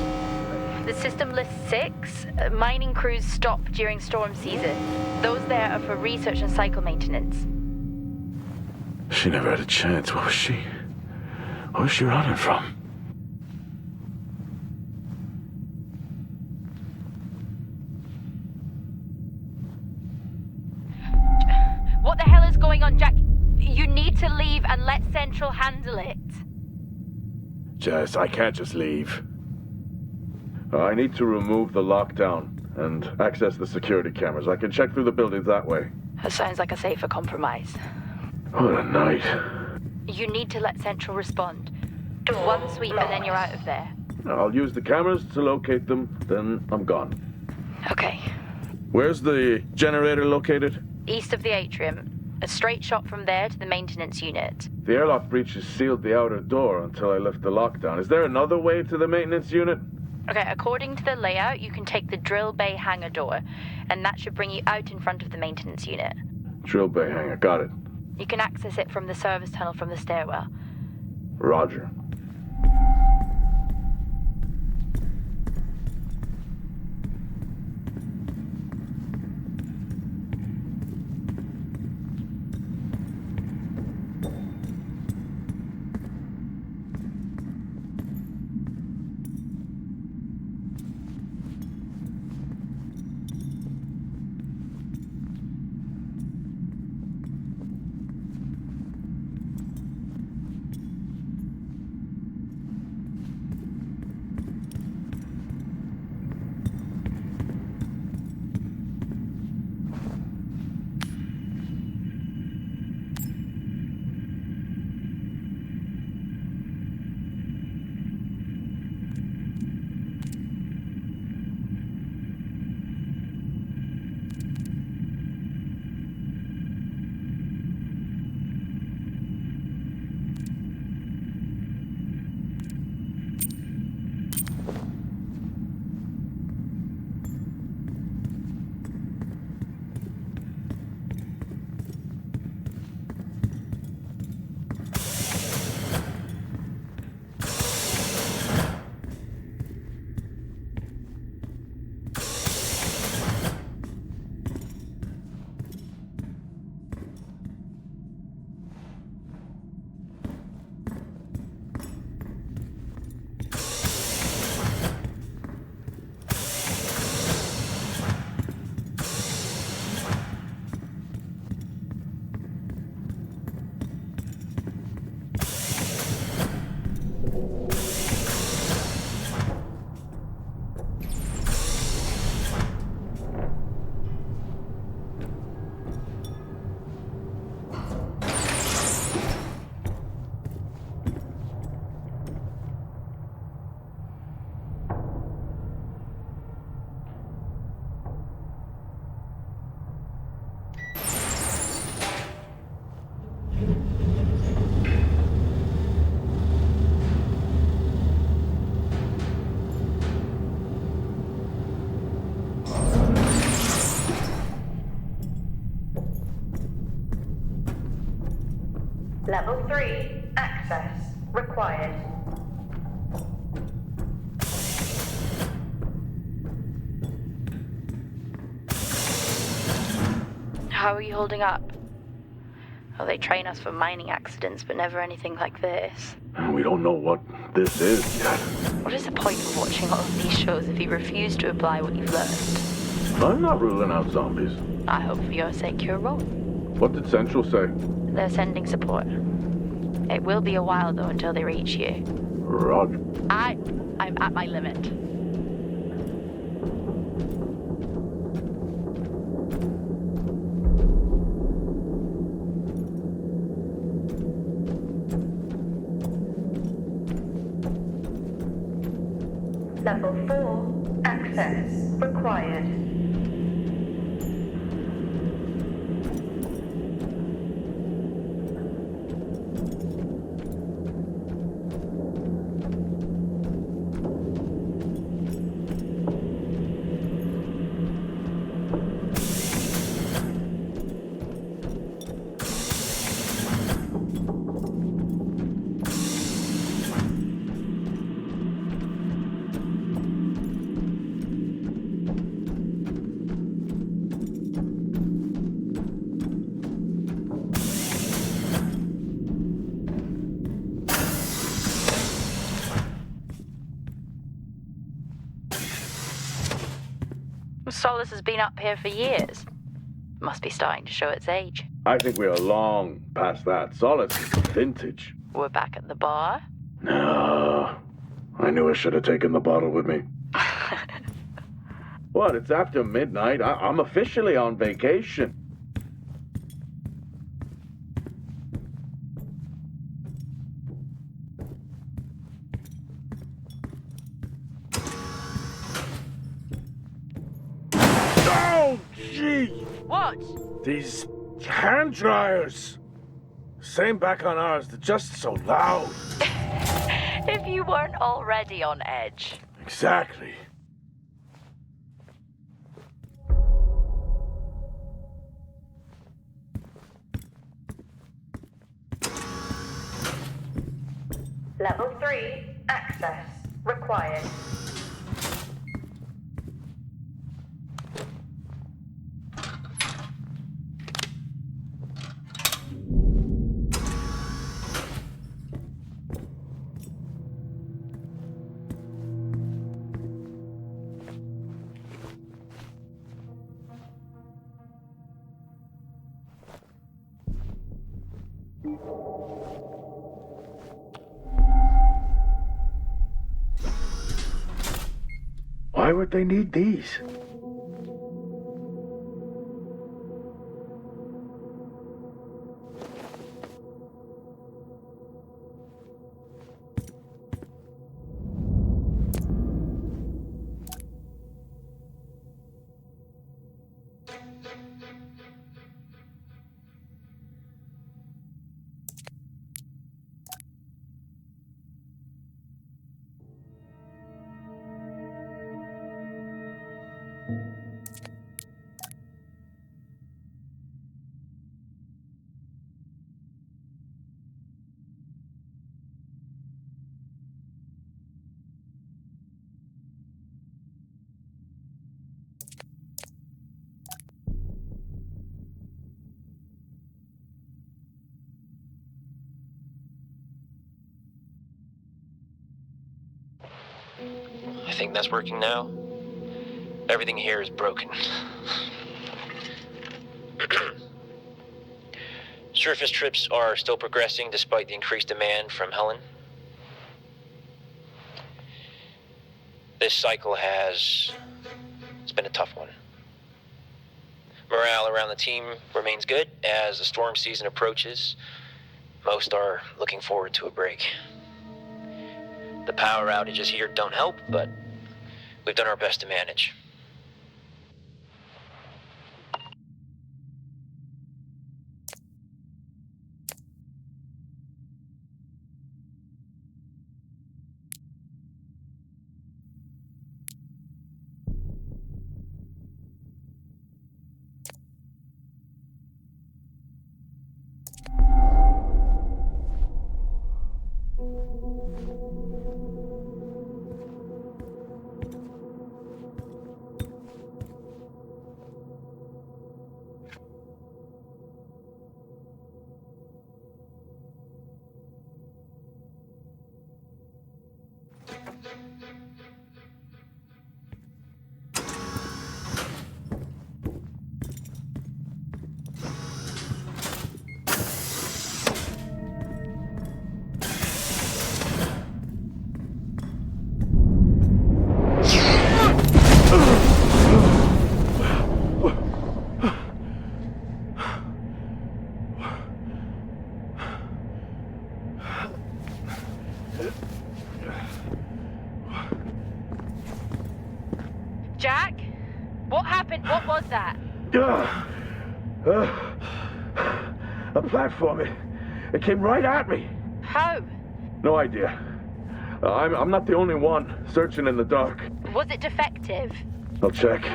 Speaker 5: The system lists 6. Mining crews stop during storm season. Those there are for research and cycle maintenance.
Speaker 2: She never had a chance. What was she running from?
Speaker 5: What the hell is going on, Jack? You need to leave and let Central handle it.
Speaker 2: Jess, I can't just leave. I need to remove the lockdown and access the security cameras. I can check through the buildings that way.
Speaker 5: That sounds like a safer compromise.
Speaker 2: What a night.
Speaker 5: You need to let Central respond. One sweep and then you're out of there.
Speaker 2: I'll use the cameras to locate them, then I'm gone.
Speaker 5: Okay.
Speaker 2: Where's the generator located?
Speaker 5: East of the atrium. A straight shot from there to the maintenance unit.
Speaker 2: The airlock breaches sealed the outer door until I lift the lockdown. Is there another way to the maintenance unit?
Speaker 5: Okay, according to the layout, you can take the drill bay hangar door, and that should bring you out in front of the maintenance unit.
Speaker 2: Drill bay hangar, got it.
Speaker 5: You can access it from the service tunnel from the stairwell.
Speaker 2: Roger.
Speaker 3: Level 3, access required.
Speaker 1: How are you holding up? Oh, they train us for mining accidents, but never anything like this.
Speaker 2: We don't know what this is yet.
Speaker 1: What is the point of watching all of these shows if you refuse to apply what you've learned?
Speaker 2: I'm not ruling out zombies.
Speaker 1: I hope for your sake you're wrong.
Speaker 2: What did Central say?
Speaker 1: They're sending support. It will be a while, though, until they reach you.
Speaker 2: Roger.
Speaker 1: I'm at my limit.
Speaker 3: Level 4, access required.
Speaker 1: Solis has been up here for years. Must be starting to show its age.
Speaker 2: I think we are long past that. Solid vintage.
Speaker 1: We're back at the bar.
Speaker 2: No. I knew I should have taken the bottle with me. What? It's after midnight. I'm officially on vacation. Oh, gee!
Speaker 1: What?
Speaker 2: These hand dryers. Same back on ours. They're just so loud.
Speaker 1: If you weren't already on edge.
Speaker 2: Exactly.
Speaker 3: Level 3, access required.
Speaker 2: Why would they need these?
Speaker 4: I think that's working now. Everything here is broken. Surface trips are still progressing despite the increased demand from Helen. This cycle it's been a tough one. Morale around the team remains good as the storm season approaches. Most are looking forward to a break. The power outages here don't help, but we've done our best to manage.
Speaker 5: Jack? What happened? What was that?
Speaker 2: A platform. It came right at me.
Speaker 5: How?
Speaker 2: No idea. I'm not the only one searching in the dark.
Speaker 5: Was it defective?
Speaker 2: I'll check.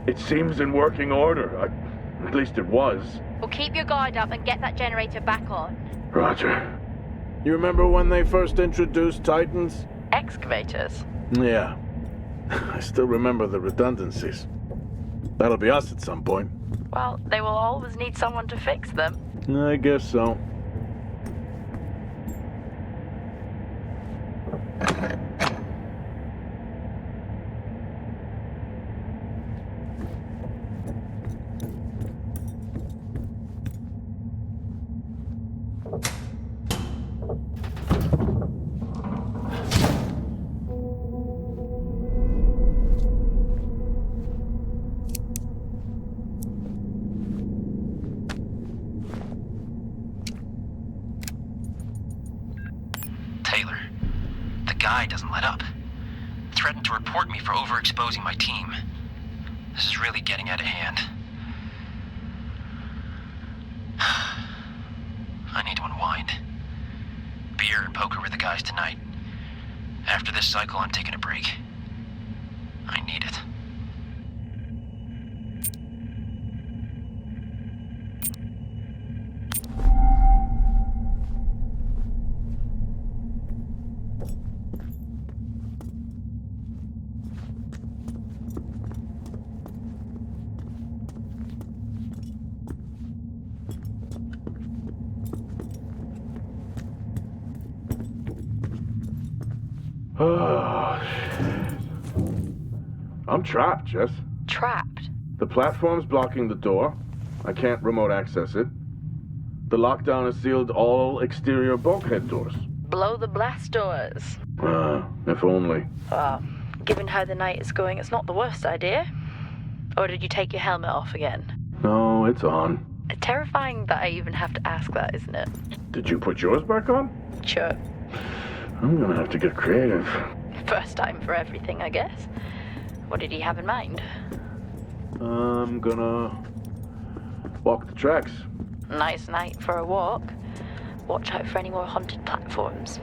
Speaker 2: It seems in working order. At least it was.
Speaker 5: Well, keep your guard up and get that generator back on.
Speaker 2: Roger. You remember when they first introduced Titans?
Speaker 1: Excavators?
Speaker 2: Yeah. I still remember the redundancies. That'll be us at some point.
Speaker 1: Well, they will always need someone to fix them.
Speaker 2: I guess so.
Speaker 4: Taylor, the guy doesn't let up. Threatened to report me for overexposing my team. This is really getting out of hand. I need to unwind. Beer and poker with the guys tonight. After this cycle, I'm taking a break. I need it.
Speaker 2: I'm trapped, Jess.
Speaker 1: Trapped?
Speaker 2: The platform's blocking the door. I can't remote access it. The lockdown has sealed all exterior bulkhead doors.
Speaker 1: Blow the blast doors.
Speaker 2: If only.
Speaker 1: Well, given how the night is going, it's not the worst idea. Or did you take your helmet off again?
Speaker 2: No, it's on.
Speaker 1: Terrifying that I even have to ask that, isn't it?
Speaker 2: Did you put yours back on?
Speaker 1: Sure.
Speaker 2: I'm gonna have to get creative.
Speaker 1: First time for everything, I guess. What did he have in mind?
Speaker 2: I'm gonna walk the tracks.
Speaker 1: Nice night for a walk. Watch out for any more haunted platforms.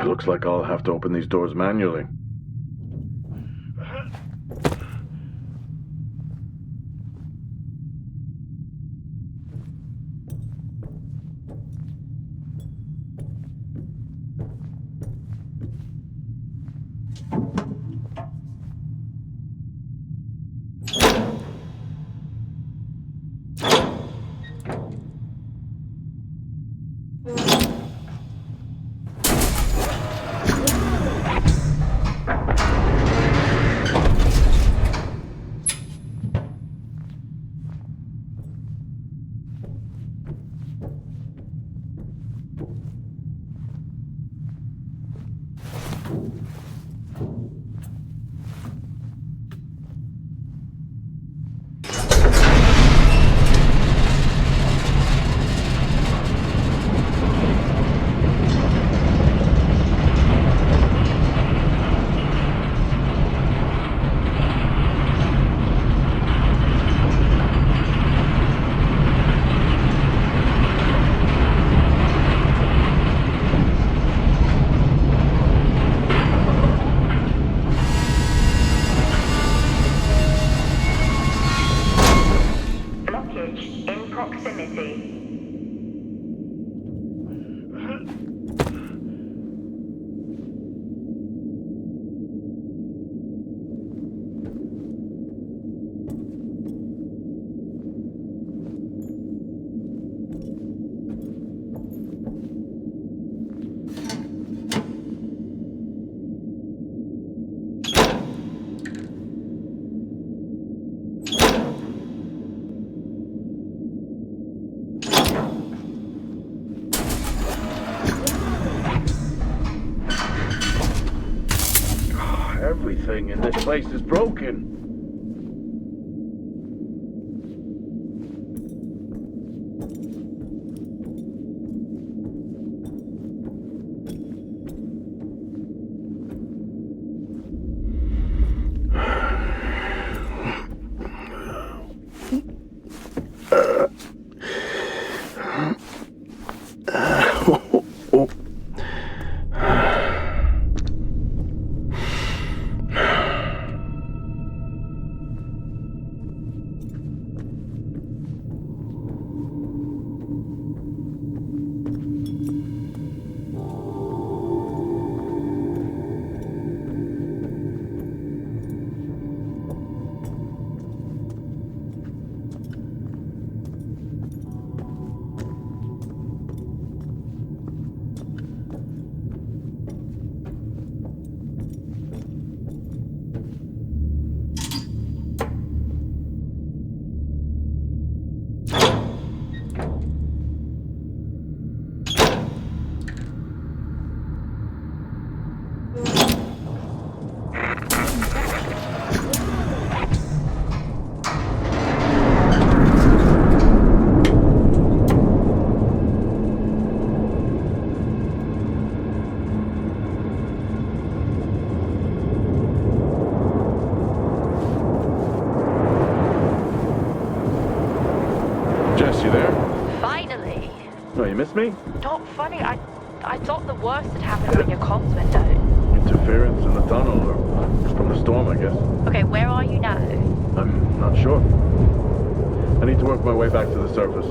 Speaker 2: Looks like I'll have to open these doors manually.
Speaker 3: package in proximity.
Speaker 2: Everything in this place is broken. Miss me?
Speaker 1: Not funny. I thought the worst had happened when your comms went out.
Speaker 2: Interference in the tunnel, or from the storm, I guess.
Speaker 1: Okay, where are you now?
Speaker 2: I'm not sure. I need to work my way back to the surface.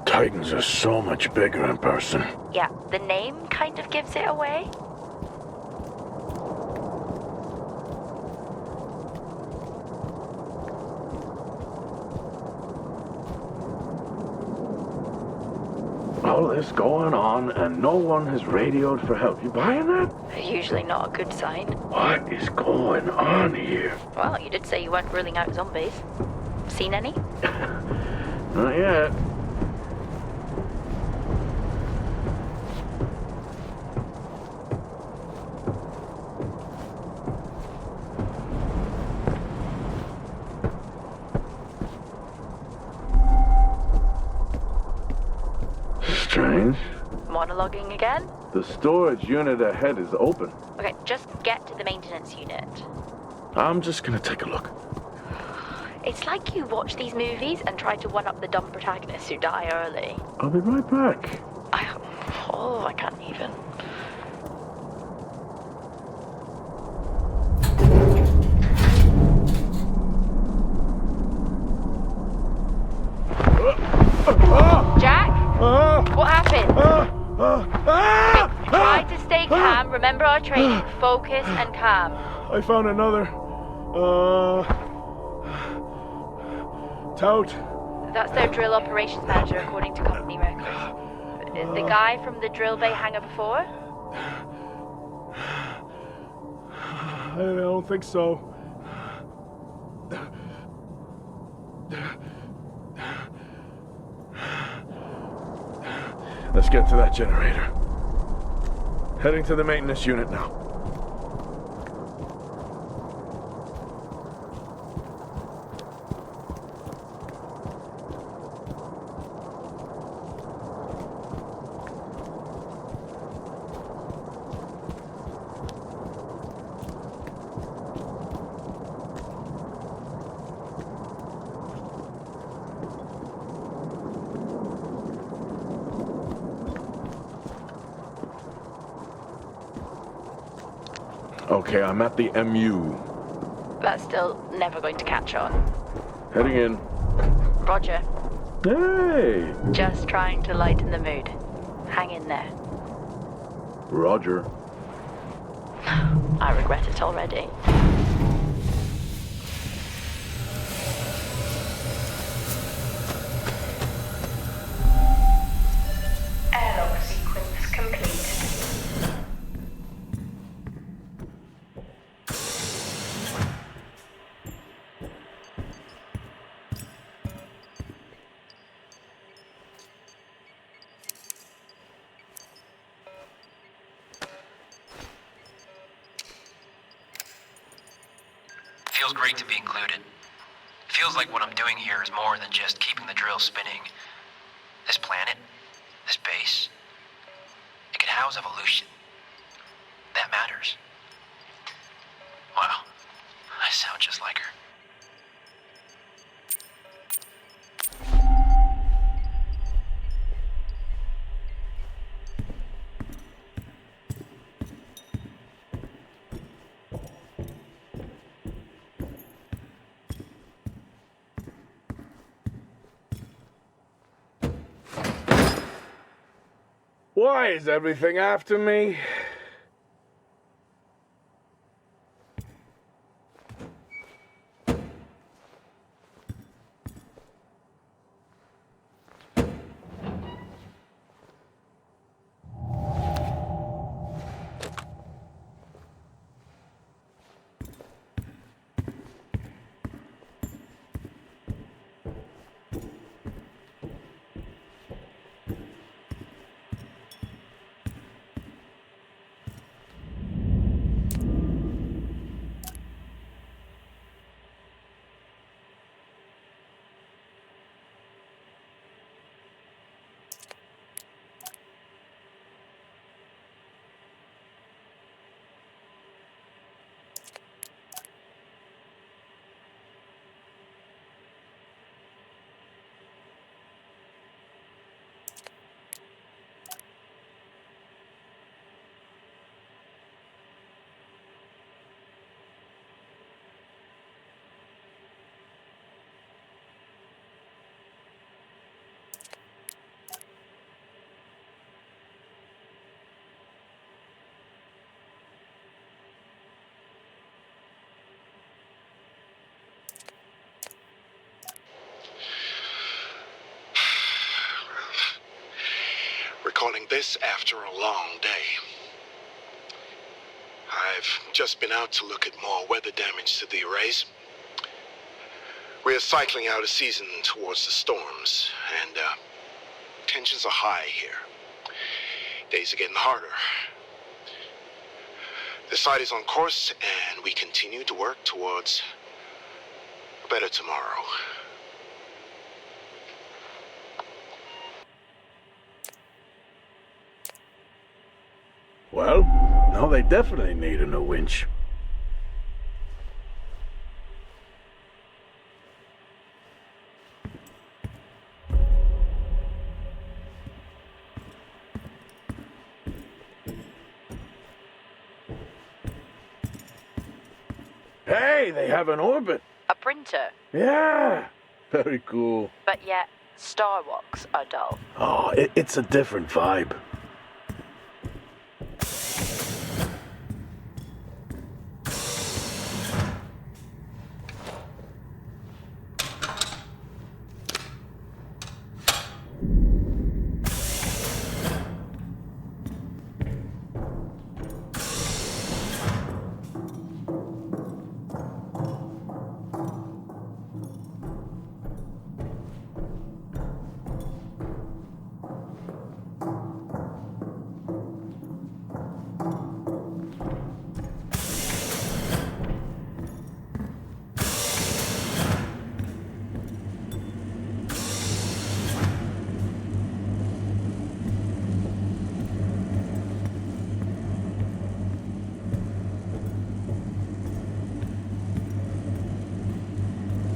Speaker 2: Titans are so much bigger in person.
Speaker 1: Yeah, the name kind of gives it away.
Speaker 2: All this going on and no one has radioed for help. You buying that?
Speaker 1: Usually not a good sign.
Speaker 2: What is going on here?
Speaker 1: Well, you did say you weren't ruling out zombies. Seen any?
Speaker 2: Not yet. Strange.
Speaker 1: Monologuing again?
Speaker 2: The storage unit ahead is open.
Speaker 1: Okay, just get to the maintenance unit.
Speaker 2: I'm just gonna take a look.
Speaker 1: It's like you watch these movies and try to one-up the dumb protagonists who die early.
Speaker 2: I'll be right back.
Speaker 1: I can't even. Jack? What happened? Okay, try to stay calm. Remember our training. Focus and calm.
Speaker 2: I found another, tout.
Speaker 1: That's their drill operations manager, according to company records. The guy from the drill bay hangar before?
Speaker 2: I don't think so. Let's get to that generator. Heading to the maintenance unit now. Okay, I'm at the MU.
Speaker 1: That's still never going to catch on.
Speaker 2: Heading in.
Speaker 1: Roger.
Speaker 2: Hey!
Speaker 1: Just trying to lighten the mood. Hang in there.
Speaker 2: Roger.
Speaker 1: I regret it already.
Speaker 3: Airlock sequence complete.
Speaker 4: Feels great to be included. Feels like what I'm doing here is more than just keeping the drill spinning. This planet, this base, it can house evolution. That matters. Wow, I sound just like her.
Speaker 2: Why is everything after me?
Speaker 9: Recording this after a long day. I've just been out to look at more weather damage to the arrays. We're cycling out of season towards the storms, and tensions are high here. Days are getting harder. The site is on course, and we continue to work towards a better tomorrow.
Speaker 2: Well, now they definitely need a new winch. Hey, they have an orbit.
Speaker 1: A printer,
Speaker 2: Yeah, very cool.
Speaker 1: but yet Star Walks are dull.
Speaker 2: Oh, it's a different vibe.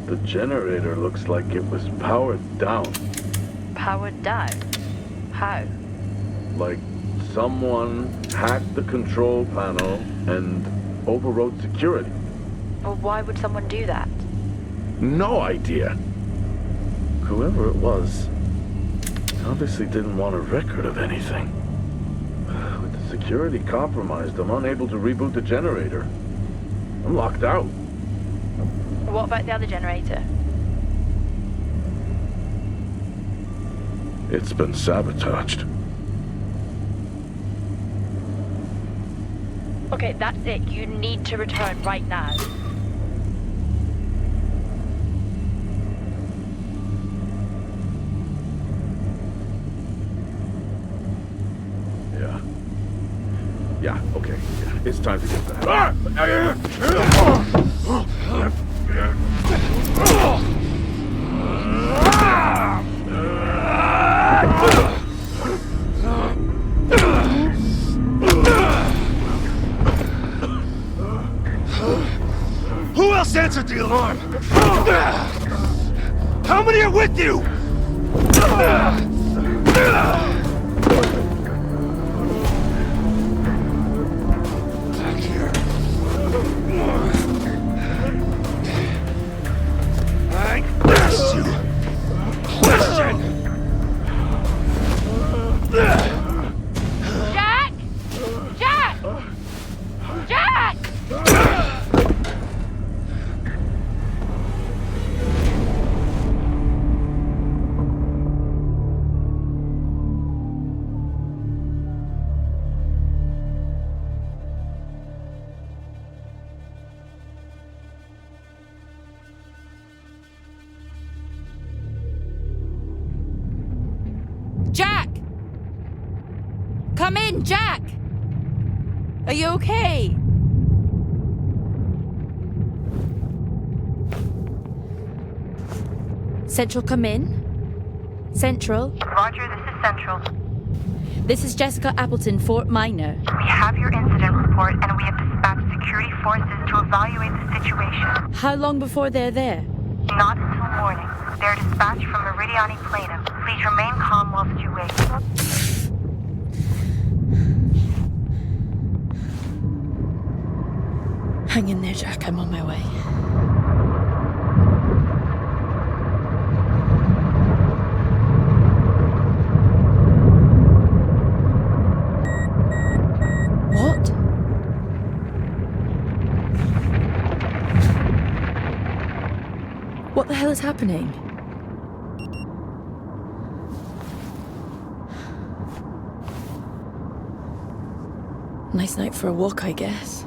Speaker 2: The generator looks like it was powered down.
Speaker 1: Powered down? How?
Speaker 2: Like someone hacked the control panel and overrode security.
Speaker 1: Well, why would someone do that?
Speaker 2: No idea. Whoever it was obviously didn't want a record of anything. With the security compromised, I'm unable to reboot the generator. I'm locked out.
Speaker 1: What about the other generator?
Speaker 2: It's been sabotaged.
Speaker 1: Okay, that's it. You need to return right now.
Speaker 2: Yeah, okay. Yeah, it's time to get back.
Speaker 8: Who else answered the alarm? How many are with you? Back here. I asked you a question.
Speaker 1: Jack! Jack! Jack!
Speaker 10: Jack! Come in, Jack! Are you okay? Central, come in. Central.
Speaker 3: Roger, this is Central.
Speaker 10: This is Jessica Appleton, Fort Minor.
Speaker 3: We have your incident report and we have dispatched security forces to evaluate the situation.
Speaker 10: How long before they're there?
Speaker 3: Not until morning. They're dispatched from Meridiani Planum. Please remain calm whilst you wait.
Speaker 10: Hang in there, Jack. I'm on my way. What? What the hell is happening? Nice night for a walk, I guess.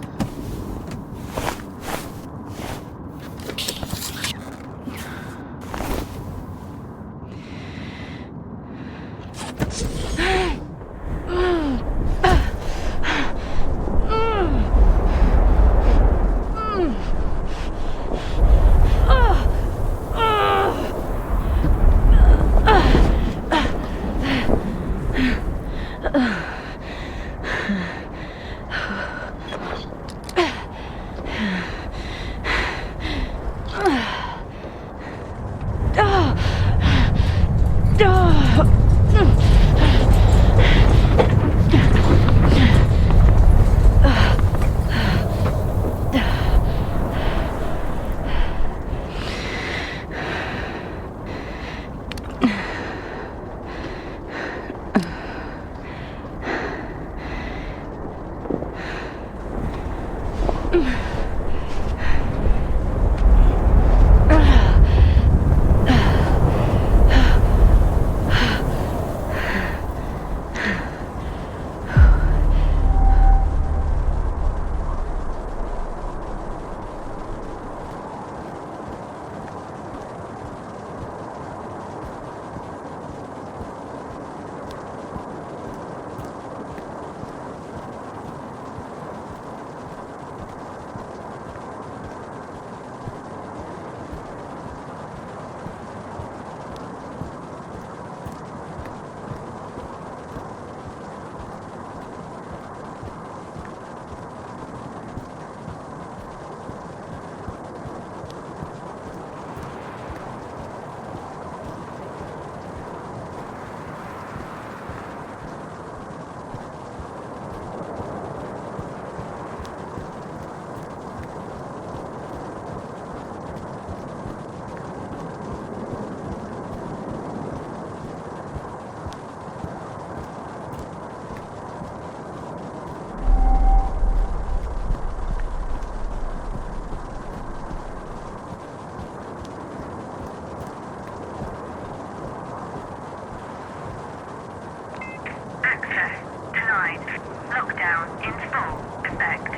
Speaker 3: Lockdown in full effect.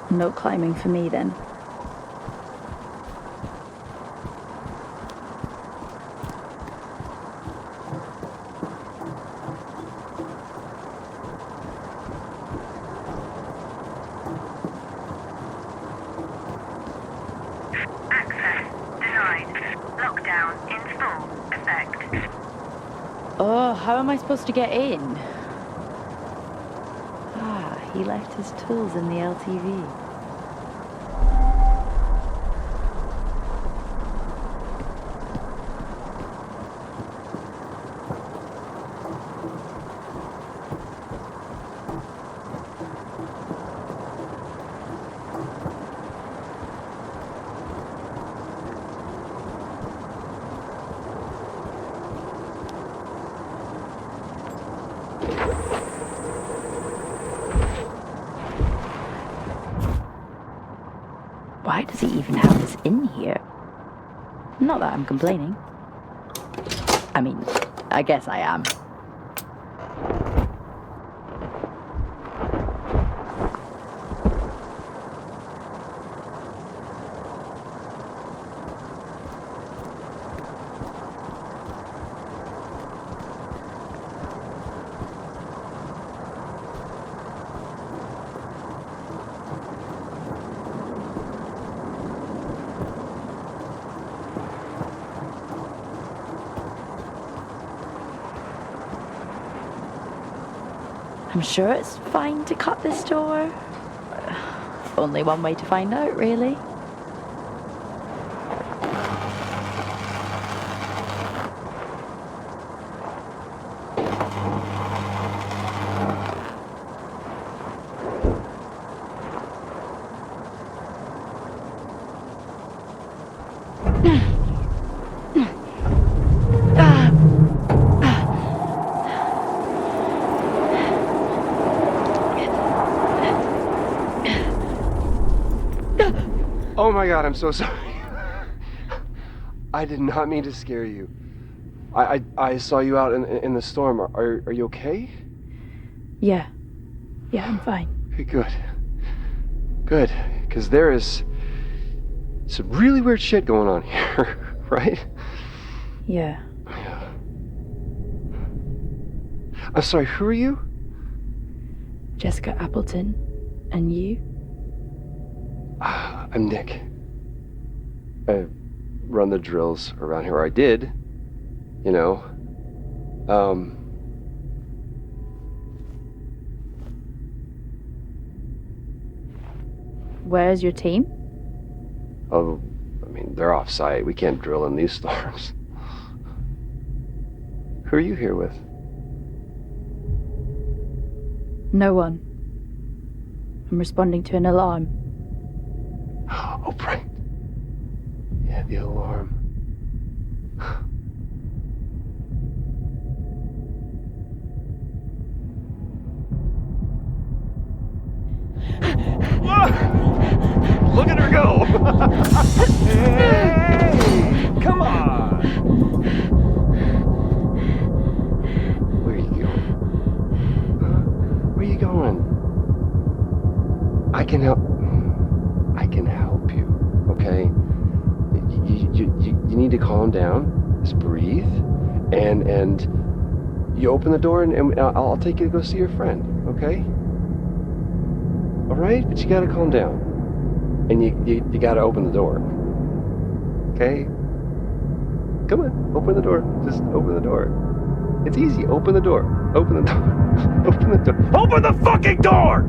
Speaker 10: No climbing for me then.
Speaker 3: Access denied. Lockdown in full effect.
Speaker 10: Oh, how am I supposed to get in? Ah, he left his tools in the LTV. Why does he even have this in here? Not that I'm complaining. I mean, I guess I am. I'm sure it's fine to cut this door. Only one way to find out, really.
Speaker 11: Oh my god, I'm so sorry. I did not mean to scare you. I saw you out in the storm. Are you okay?
Speaker 10: Yeah, I'm fine.
Speaker 11: Okay, good. Good, because there is some really weird shit going on here, right?
Speaker 10: Yeah.
Speaker 11: I'm sorry, who are you?
Speaker 10: Jessica Appleton. And you?
Speaker 11: I'm Nick. I run the drills around here, or I did, you know.
Speaker 10: Where's your team?
Speaker 11: Oh, I mean, they're off-site. We can't drill in these storms. Who are you here with?
Speaker 10: No one. I'm responding to an alarm.
Speaker 11: Oh, right. Yeah, the alarm. Look at her go! Hey! Come on! Where are you going? Huh? Where are you going? I can help you, okay? You need to calm down, just breathe, and you open the door and I'll take you to go see your friend, okay? All right, but you gotta calm down, and you gotta open the door, okay? Come on, open the door. Just open the door. It's easy. Open the door. Open the door. Open the door. Open the fucking door!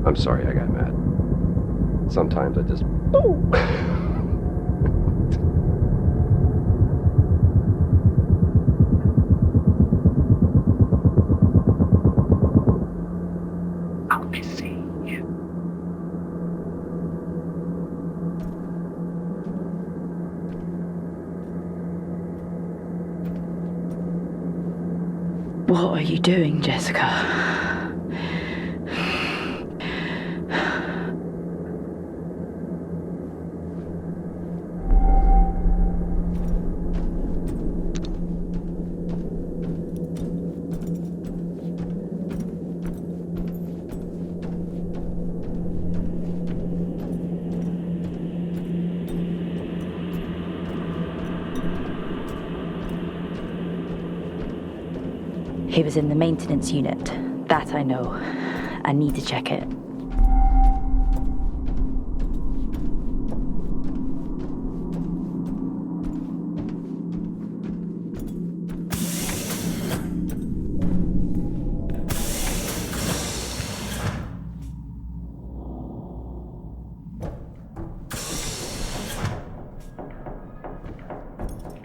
Speaker 11: I'm sorry I got mad. Sometimes I just... Boom!
Speaker 8: I see you.
Speaker 10: What are you doing, Jessica? He was in the maintenance unit. That I know. I need to check it.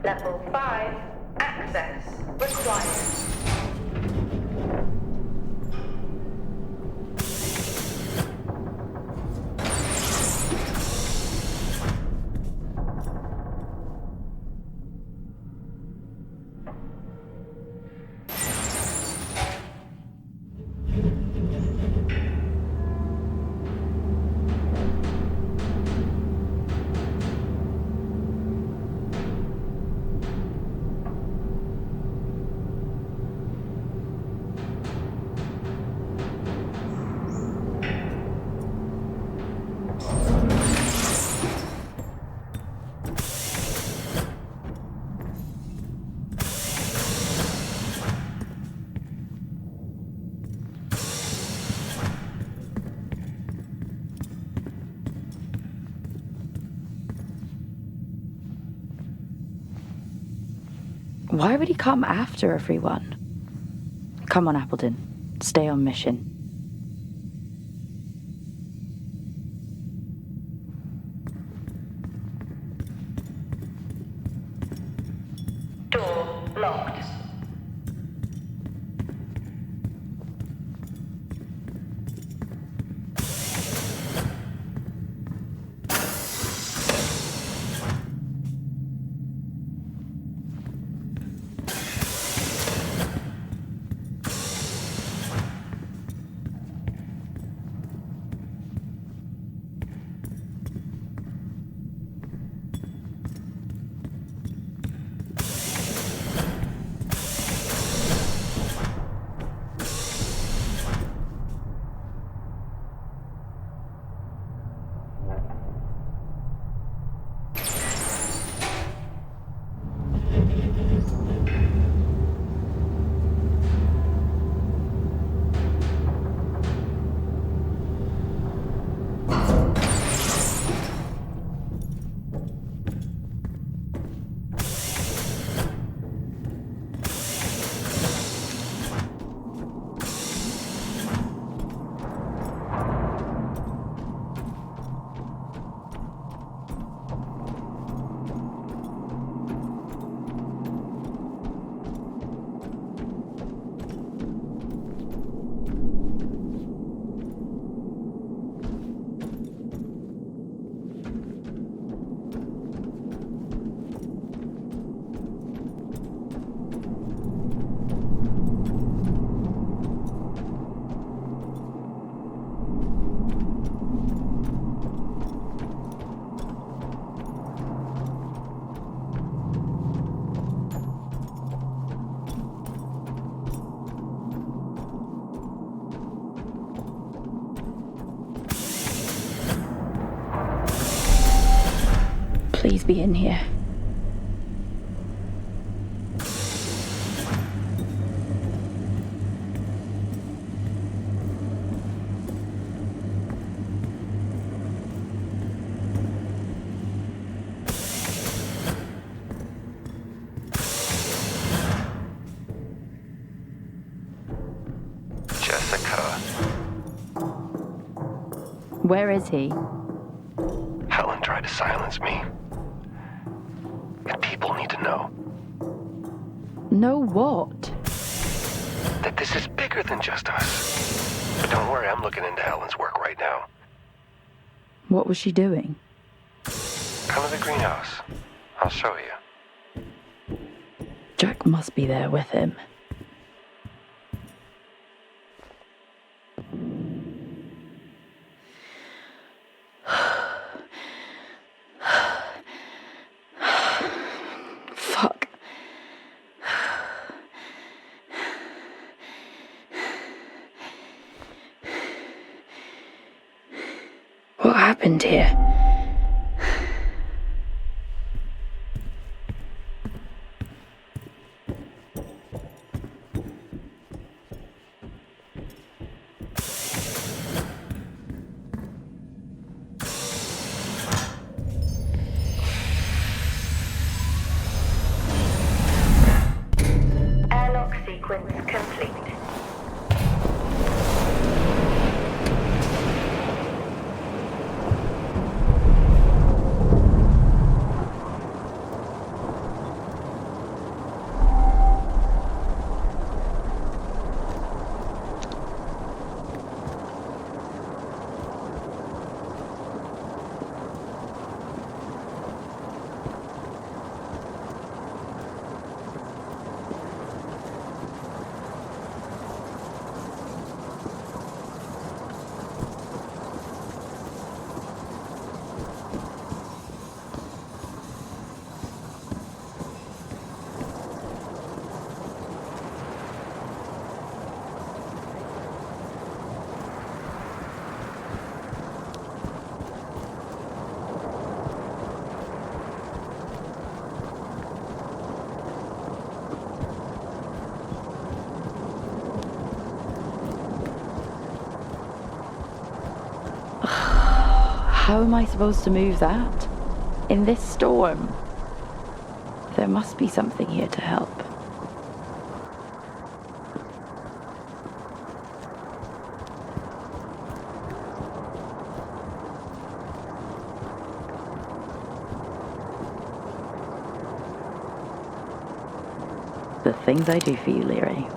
Speaker 3: Level 5, access required.
Speaker 10: Why would he come after everyone? Come on, Appleton. Stay on mission.
Speaker 3: Door locked.
Speaker 10: Please be in here.
Speaker 6: Jessica.
Speaker 10: Where is he?
Speaker 6: Helen tried to silence me. And people need to know
Speaker 10: Know what?
Speaker 6: that this is bigger than just us. But don't worry, I'm looking into Helen's work right now.
Speaker 10: What was she doing?
Speaker 6: Come to the greenhouse. I'll show you.
Speaker 10: Jack must be there with him. Fuck. What happened here? How am I supposed to move that? In this storm? There must be something here to help. The things I do for you, Leary.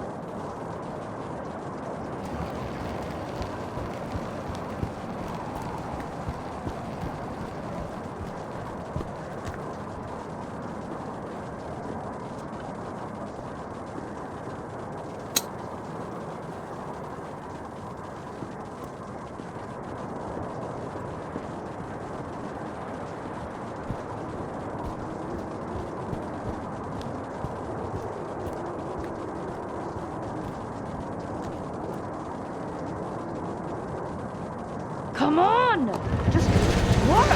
Speaker 10: Come on! Just work!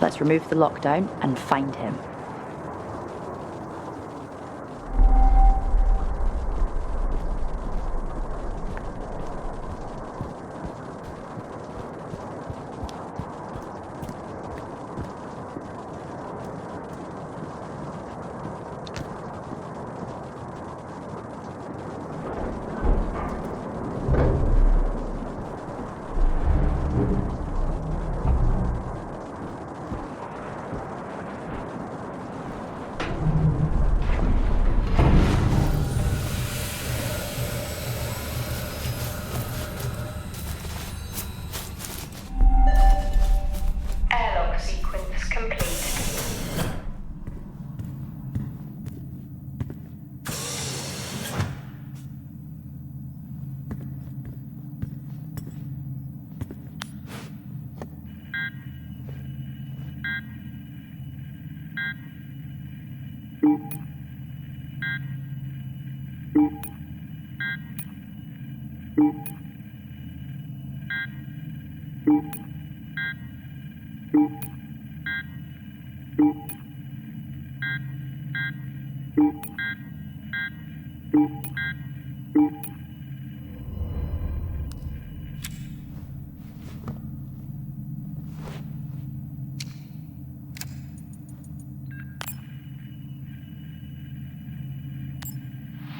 Speaker 10: Let's remove the lockdown and find him.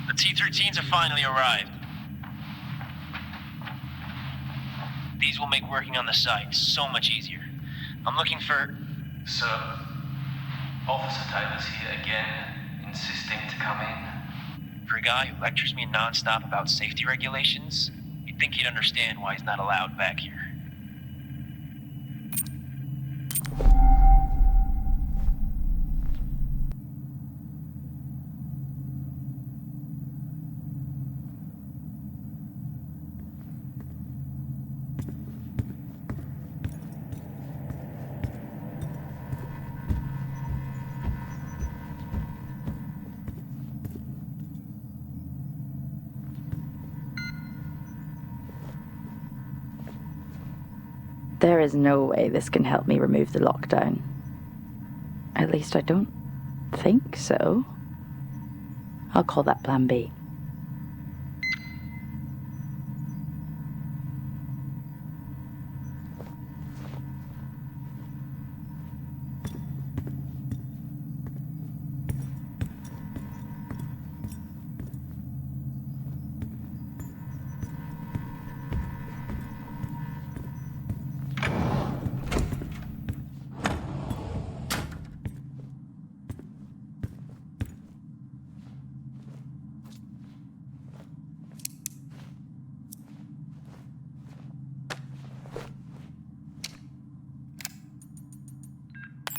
Speaker 4: The T-13s have finally arrived. These will make working on the site so much easier. I'm looking for...
Speaker 12: Sir, Officer Taylor's here again, insisting to come in.
Speaker 4: For a guy who lectures me non-stop about safety regulations, you'd think he'd understand why he's not allowed back here.
Speaker 10: There is no way this can help me remove the lockdown. At least I don't think so. I'll call that Plan B.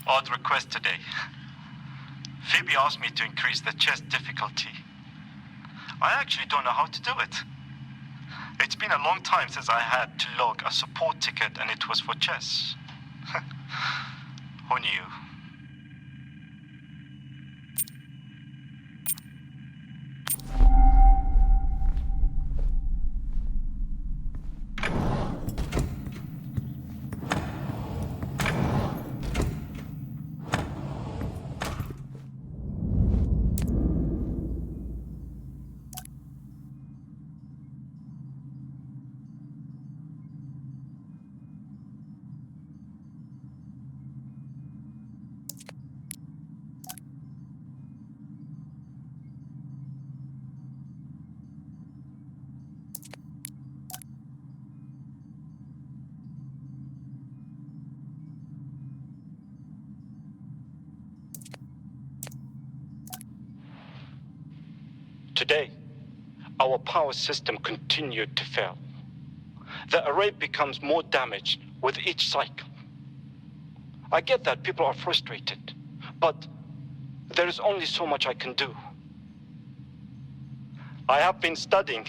Speaker 13: Odd request today. Phoebe asked me to increase the chess difficulty. I actually don't know how to do it. It's been a long time since I had to log a support ticket and it was for chess. Who knew? Today, our power system continued to fail. The array becomes more damaged with each cycle. I get that people are frustrated, but there is only so much I can do. I have been studying.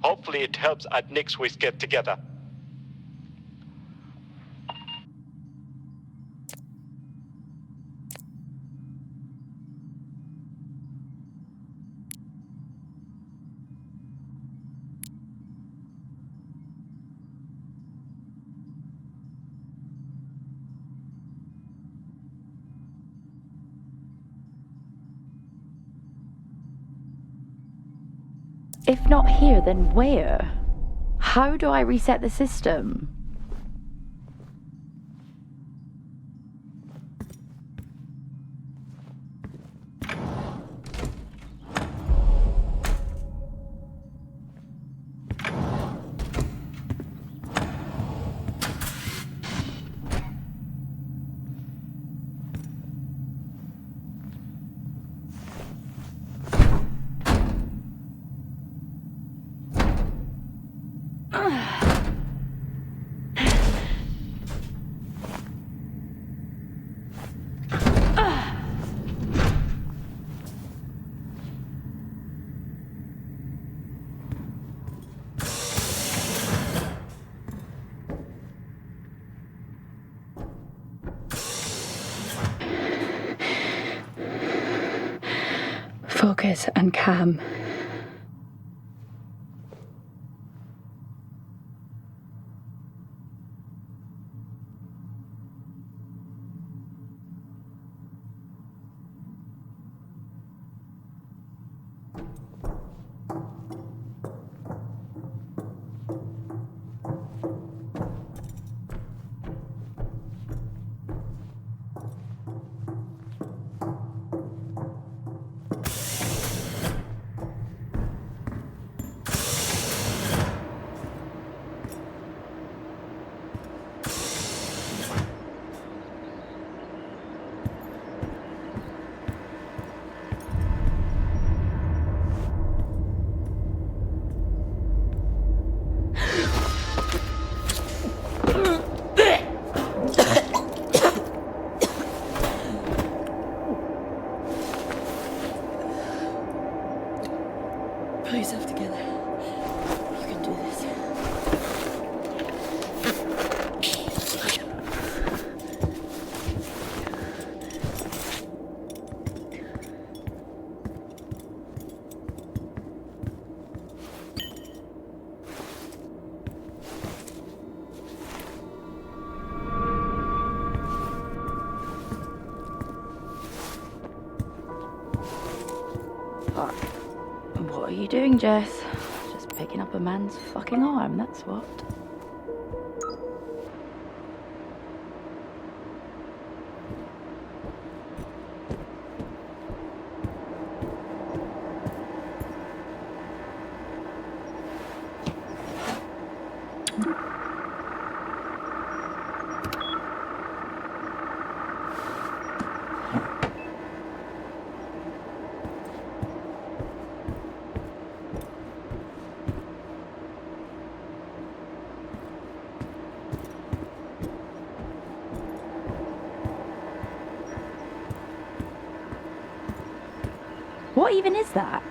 Speaker 13: Hopefully it helps at next week's get together.
Speaker 10: If not here, then where? How do I reset the system? Focus and calm. Pull yourself together. You can do this. Fuck. What are you doing, Jess? Just picking up a man's fucking arm, that's what. What even is that?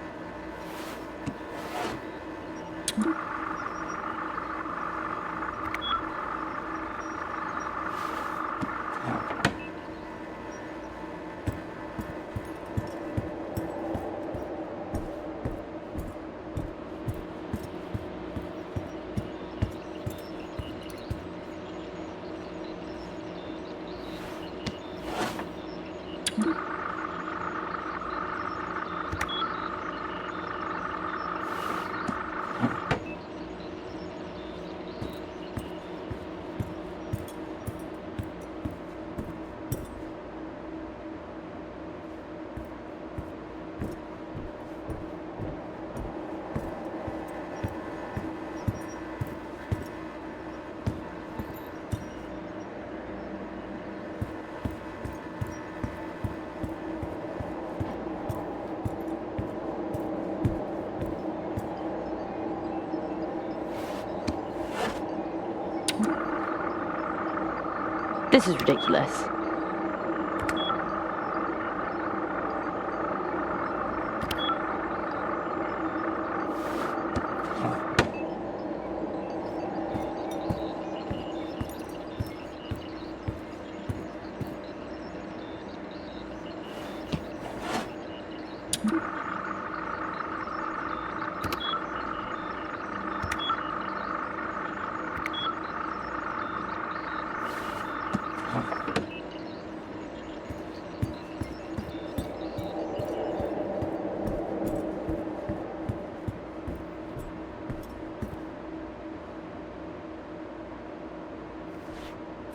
Speaker 10: This is ridiculous.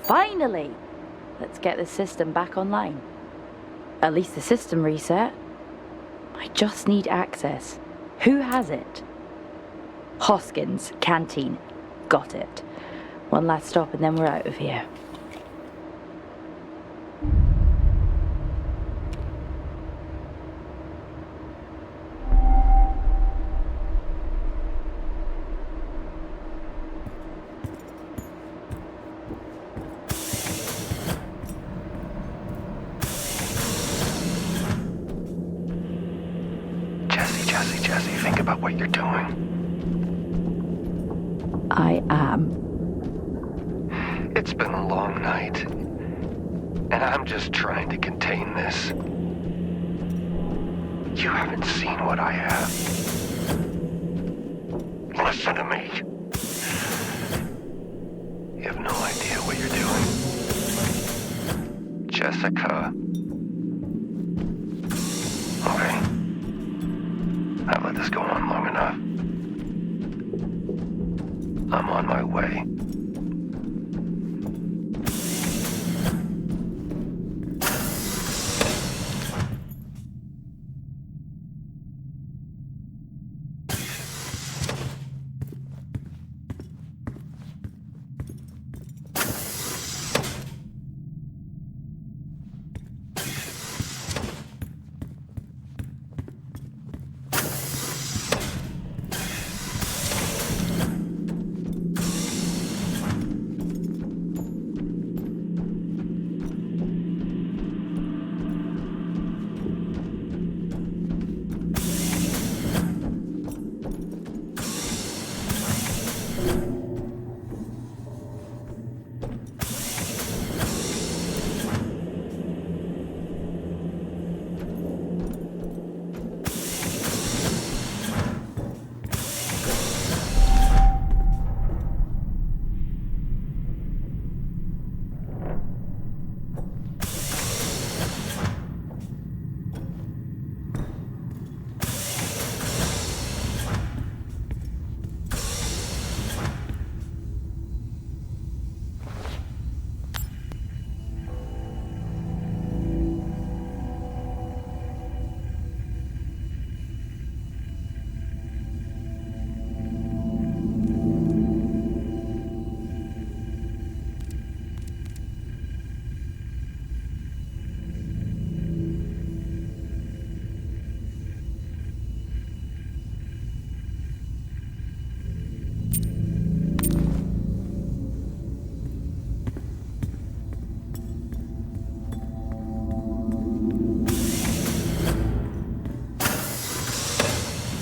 Speaker 10: Finally! Let's get the system back online. At least the system reset. I just need access. Who has it? Hoskins, canteen. Got it. One last stop and then we're out of here.
Speaker 6: Jesse, think about what you're doing.
Speaker 10: I am.
Speaker 6: It's been a long night, and I'm just trying to contain this. You haven't seen what I have. Listen to me. You have no idea what you're doing. Jessica. Okay. I've let this go on long enough. I'm on my way.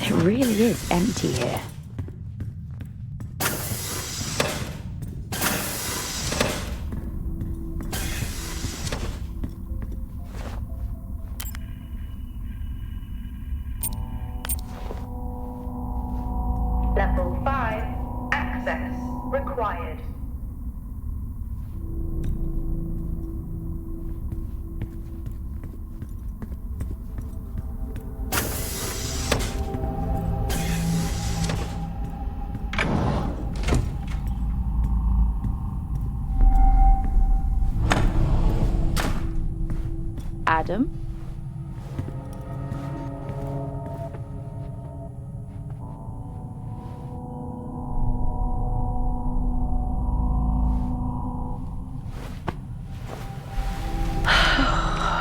Speaker 10: It really is empty here.
Speaker 3: Level 5, access required.
Speaker 10: Adam?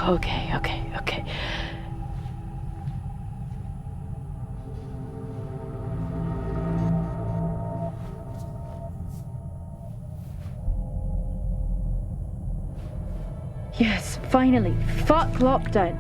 Speaker 10: Okay. Yes, finally. Fuck lockdown.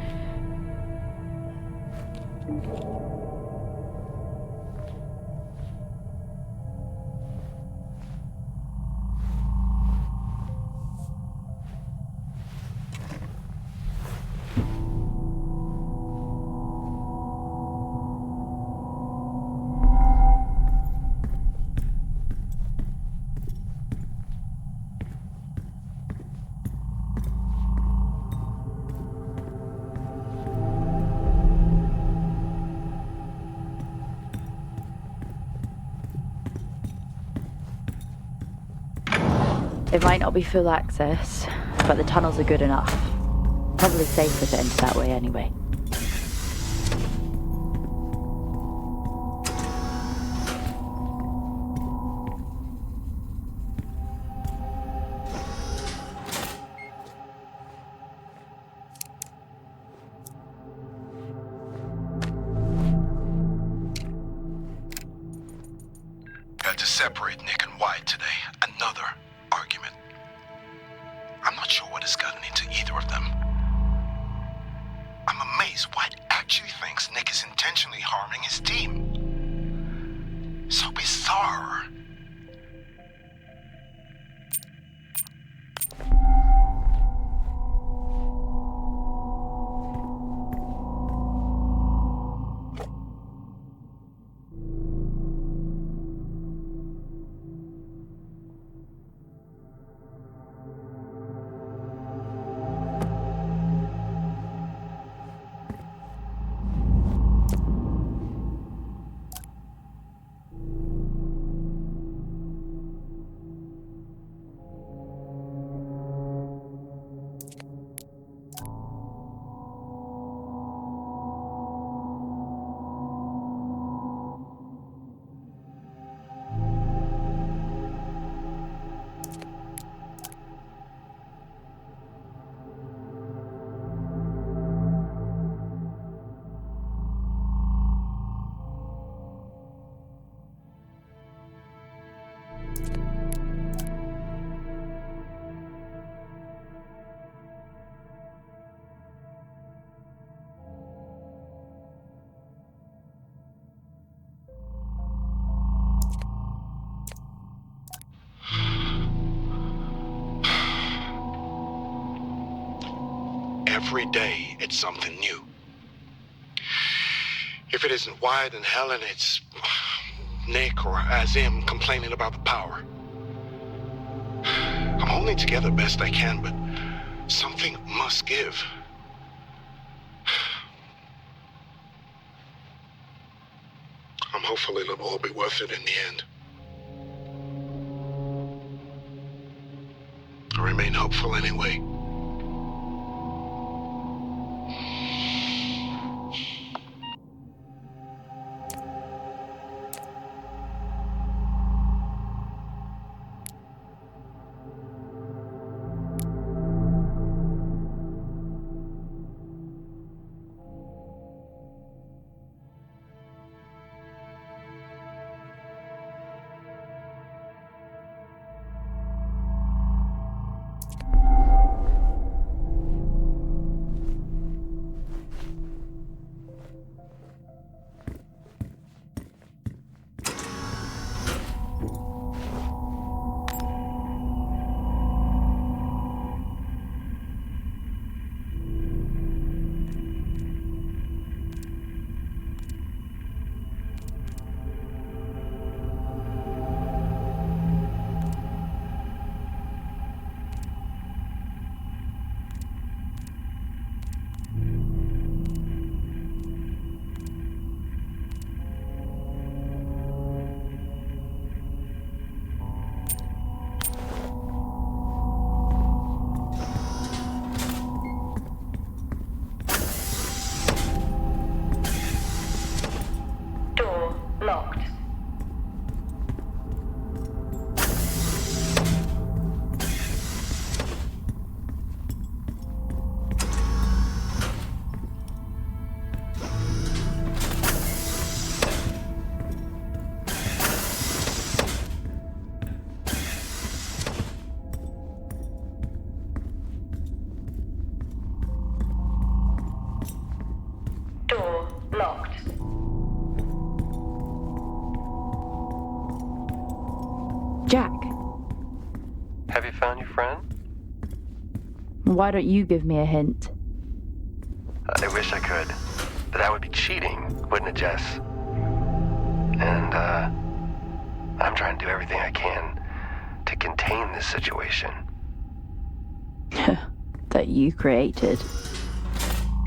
Speaker 10: It might not be full access, but the tunnels are good enough. Probably safer to enter that way anyway.
Speaker 9: Had to separate Nick and Wyatt today. Another argument. I'm not sure what has gotten into either of them. I'm amazed Wyatt actually thinks Nick is intentionally harming his team. So bizarre. Every day, it's something new. If it isn't Wyatt and Helen, it's Nick or Azim complaining about the power. I'm holding together best I can, but something must give. I'm hopeful it'll all be worth it in the end. I remain hopeful anyway.
Speaker 10: Jack,
Speaker 11: Have you found your friend?
Speaker 10: why don't you give me a hint?
Speaker 11: I wish I could. But that would be cheating, wouldn't it, Jess? And, I'm trying to do everything I can to contain this situation.
Speaker 10: That you created.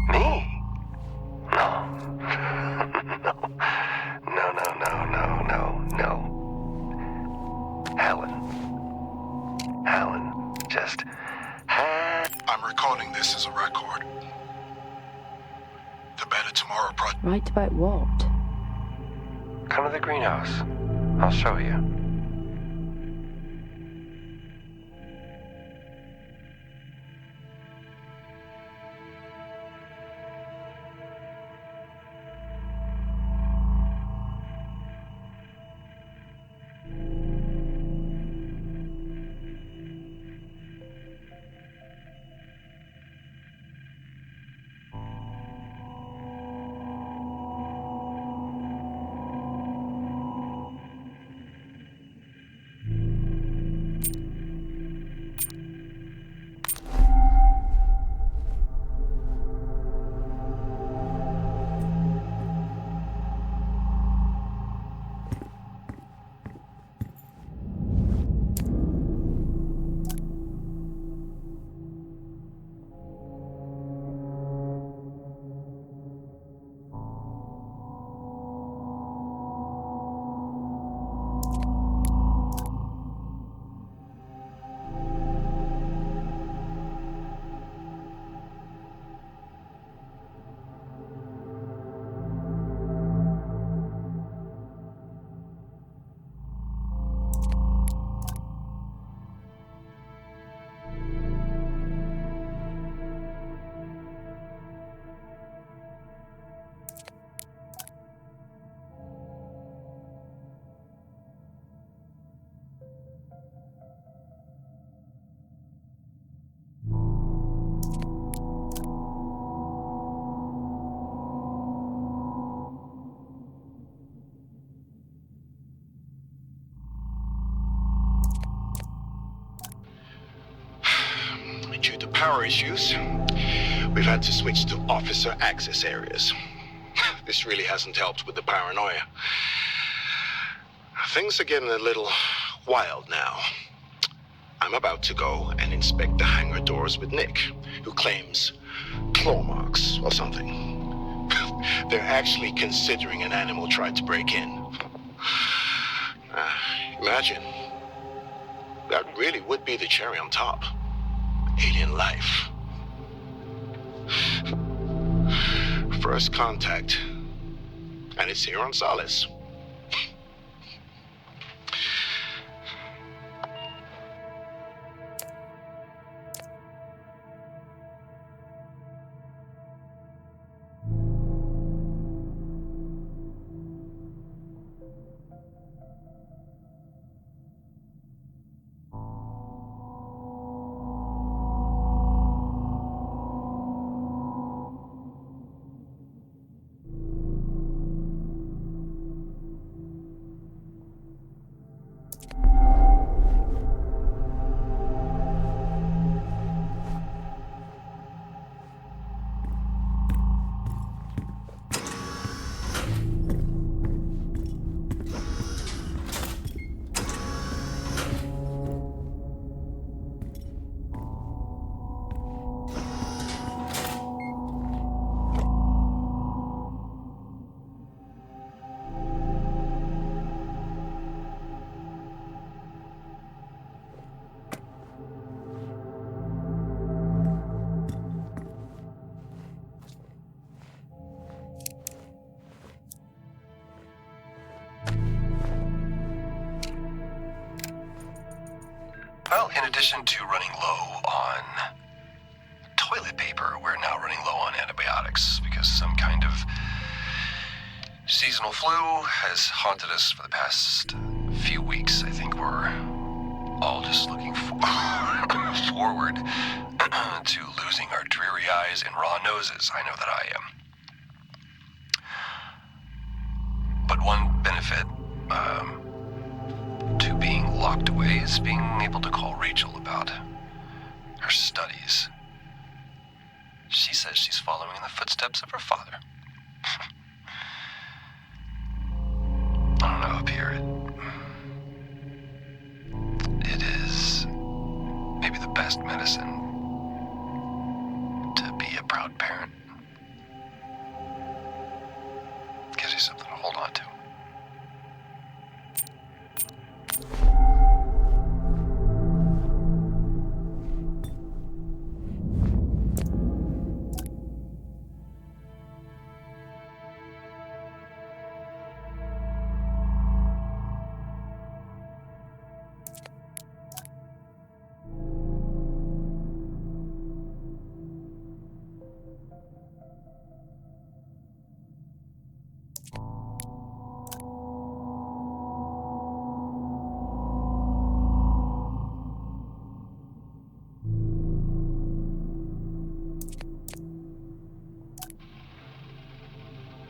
Speaker 11: Me? No. No. Helen just had...
Speaker 9: I'm recording this as a record. The Better Tomorrow project.
Speaker 10: Right about what?
Speaker 11: Come to the greenhouse. I'll show you.
Speaker 9: Due to power issues, we've had to switch to officer access areas. This really hasn't helped with the paranoia. Things are getting a little wild now. I'm about to go and inspect the hangar doors with Nick, who claims claw marks or something. They're actually considering an animal tried to break in. Imagine. That really would be the cherry on top. Alien life. First contact. And it's here on Solis.
Speaker 6: Well, in addition to running low on toilet paper, we're now running low on antibiotics because some kind of seasonal flu has haunted us for the past few weeks. I think we're all just looking forward to losing our dreary eyes and raw noses. I know that I am. But one benefit to being locked away is being able to call Rachel about her studies. She says she's following in the footsteps of her father. I don't know, up here it is maybe the best medicine to be a proud parent. Gives you something to hold on to.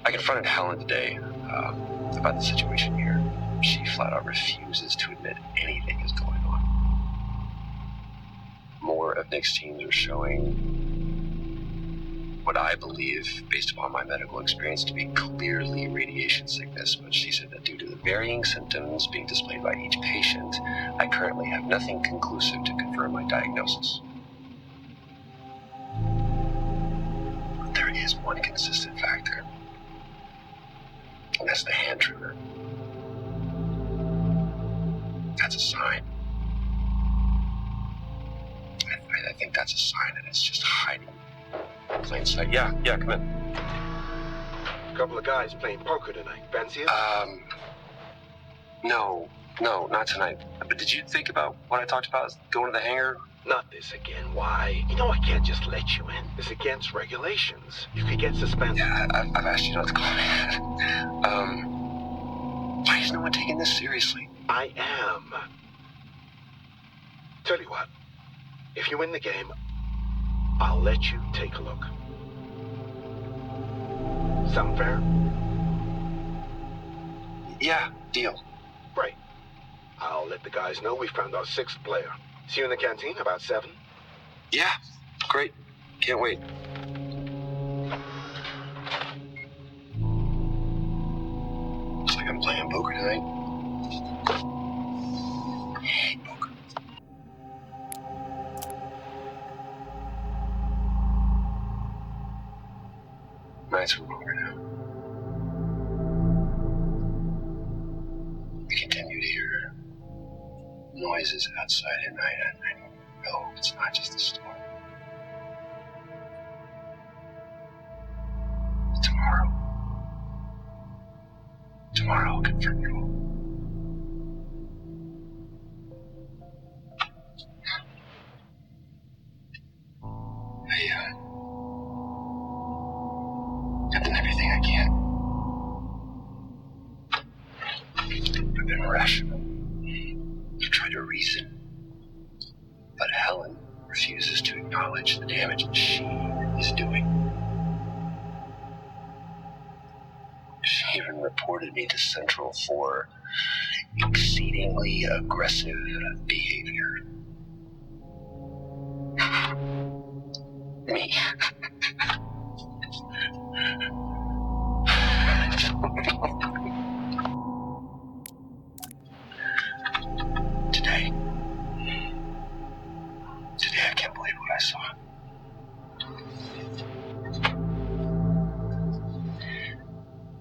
Speaker 6: I confronted Helen today about the situation here. She flat out refuses to admit anything is going on. More of Nick's teams are showing what I believe, based upon my medical experience, to be clearly radiation sickness, but she said that due to the varying symptoms being displayed by each patient, I currently have nothing conclusive to confirm my diagnosis. But there is one consistent factor. And that's the hand trigger. That's a sign. I think that's a sign that it's just hiding in plain sight. Yeah, come in.
Speaker 9: A couple of guys playing poker tonight. Fancy it?
Speaker 6: No, not tonight. But did you think about what I talked about, going to the hangar?
Speaker 9: Not this again. Why? You know I can't just let you in. It's against regulations. You could get suspended.
Speaker 6: Yeah, I've asked you not to call me. Why is no one taking this seriously?
Speaker 9: I am. Tell you what. If you win the game, I'll let you take a look. Sound fair?
Speaker 6: Yeah, deal.
Speaker 9: Great. I'll let the guys know we found our 6th player. See you in the canteen about 7?
Speaker 6: Yeah, great. Can't wait. Looks like I'm playing poker tonight. I hate poker. Nights are longer now. We continue to hear noises outside at night, and I know it's not just a storm. Tomorrow I'll confirm you all. I've done everything I can. I've been rational. I've tried to reason. But Helen refuses to acknowledge the damage that she is doing. She even reported me to Central for exceedingly aggressive behavior. Me. Today I can't believe what I saw.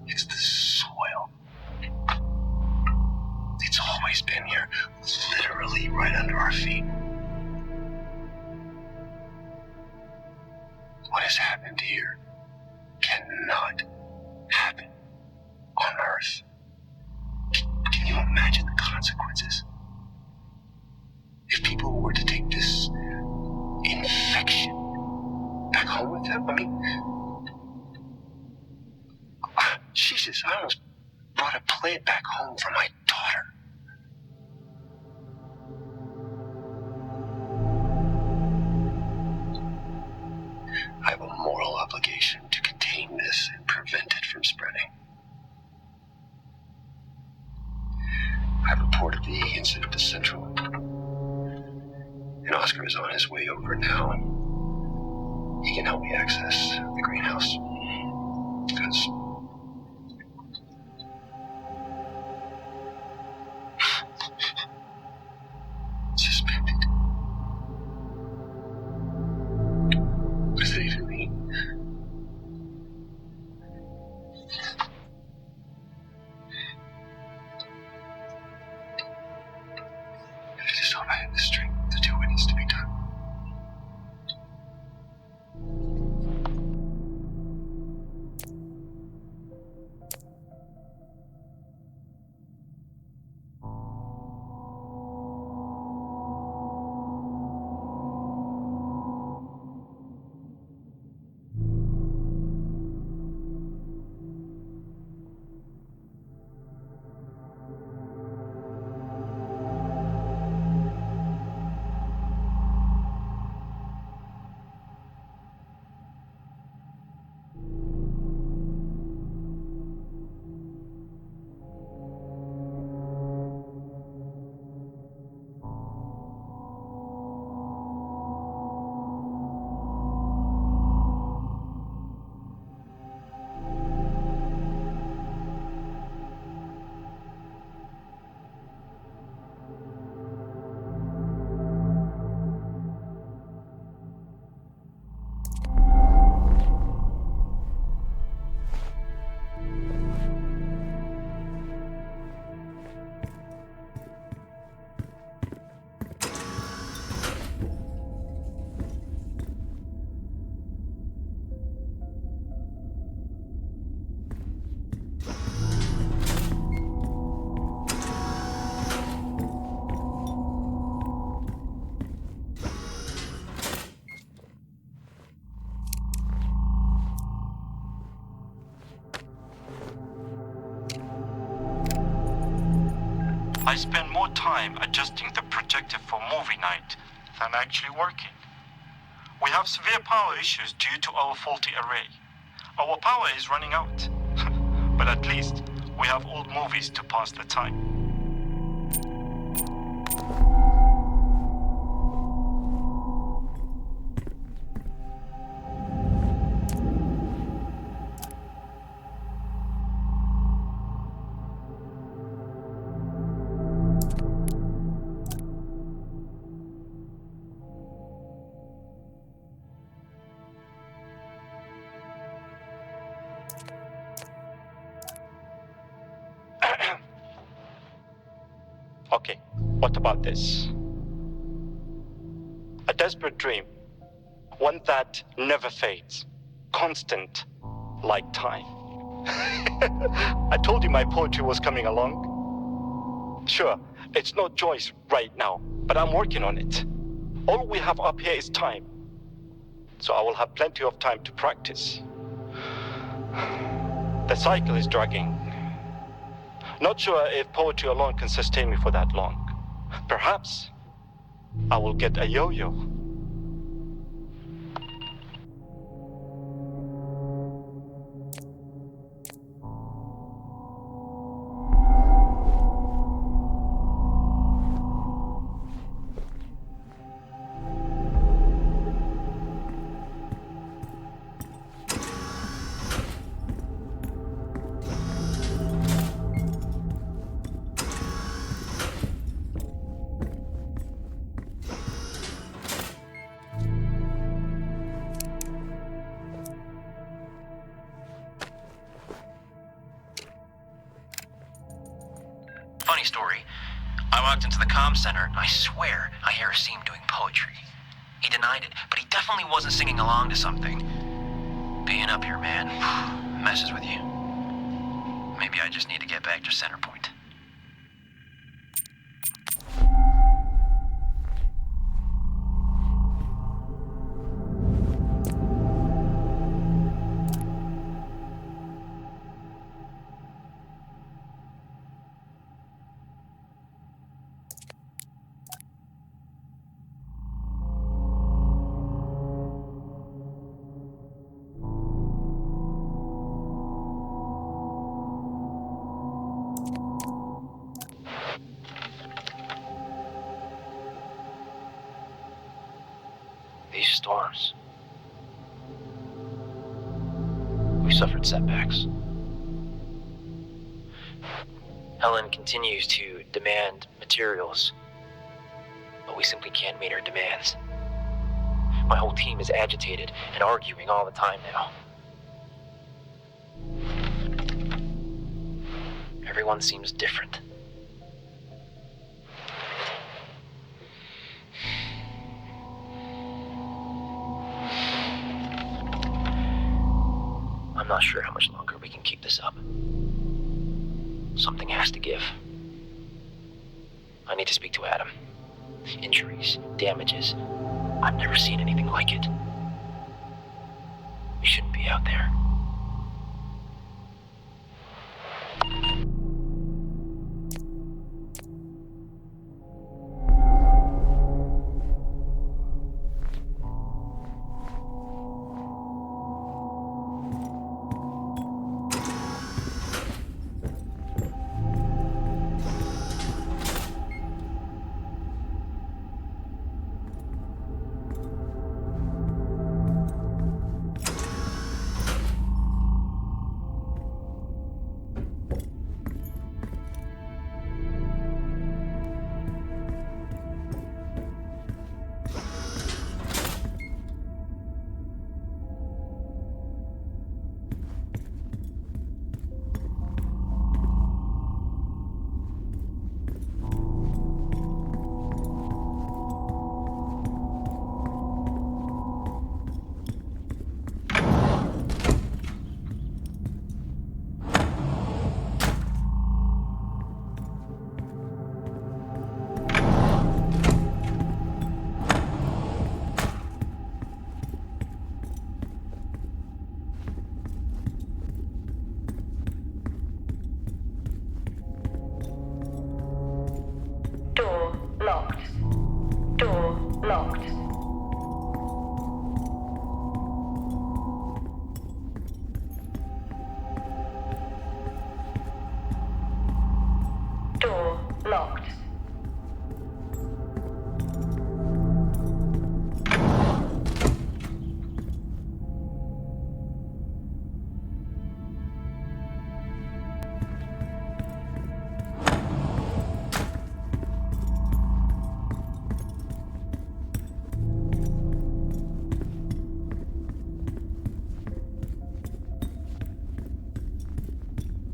Speaker 6: It's the soil. It's always been here, literally right under our feet. What has happened here cannot happen on Earth. Can you imagine the consequences? If people were to take this infection back home with them, I mean, Jesus, I almost brought a plant back home for my daughter. I have a moral obligation to contain this and prevent it from spreading. I've reported the incident to Central Oscar is on his way over now, and he can help me access the greenhouse. Because suspended. What does that even mean? I just hope I have the strength to do what needs to be done.
Speaker 13: I spend more time adjusting the projector for movie night than actually working. We have severe power issues due to our faulty array. Our power is running out. But at least we have old movies to pass the time. Okay, what about this? A desperate dream. One that never fades. Constant, like time. I told you my poetry was coming along. Sure, it's not Joyce right now, but I'm working on it. All we have up here is time. So I will have plenty of time to practice. The cycle is dragging. Not sure if poetry alone can sustain me for that long. Perhaps I will get a yo-yo.
Speaker 4: Funny story. I walked into the comm center, and I swear I hear Asim doing poetry. He denied it, but he definitely wasn't singing along to something. Being up here, man, messes with you. Maybe I just need to get back to center point. these storms. We suffered setbacks. Helen continues to demand materials, but we simply can't meet her demands. My whole team is agitated and arguing all the time now. Everyone seems different. I'm not sure how much longer we can keep this up. Something has to give. I need to speak to Adam. Injuries, damages. I've never seen anything like it. We shouldn't be out there.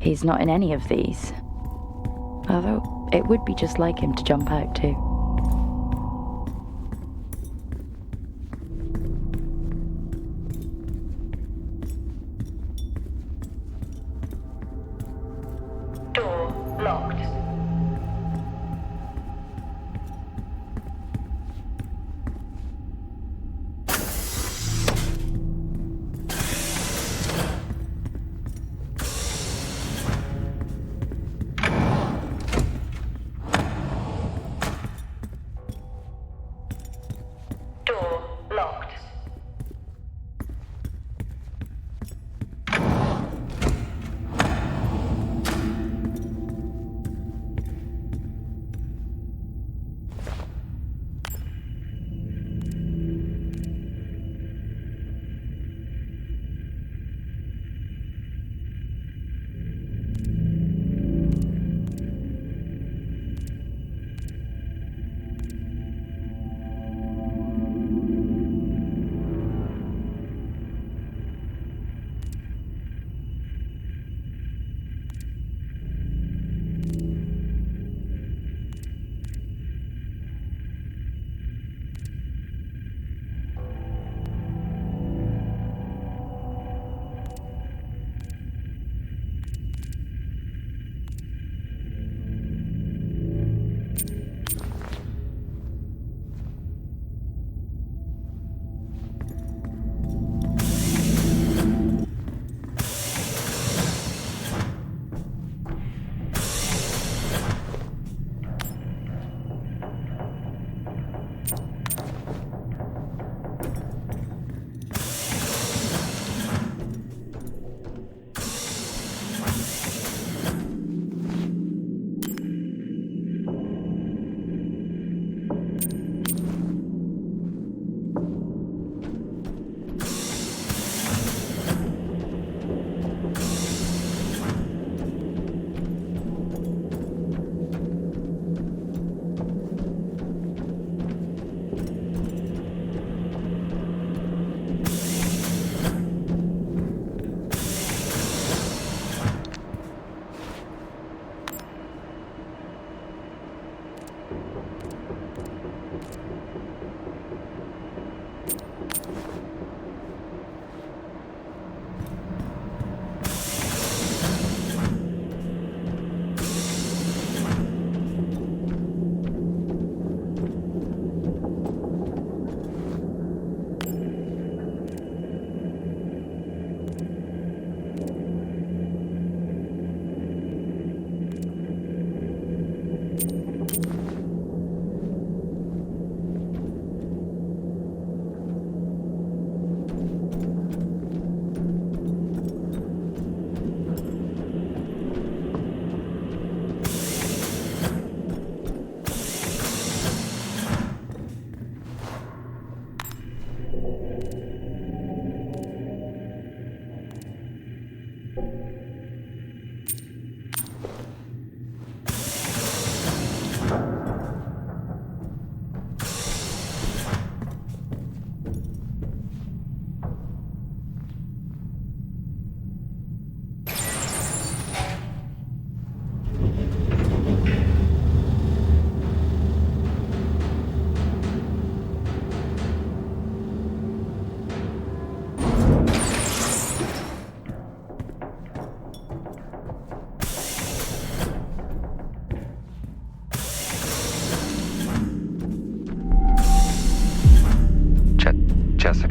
Speaker 10: He's not in any of these. Although, it would be just like him to jump out too.
Speaker 3: Door locked.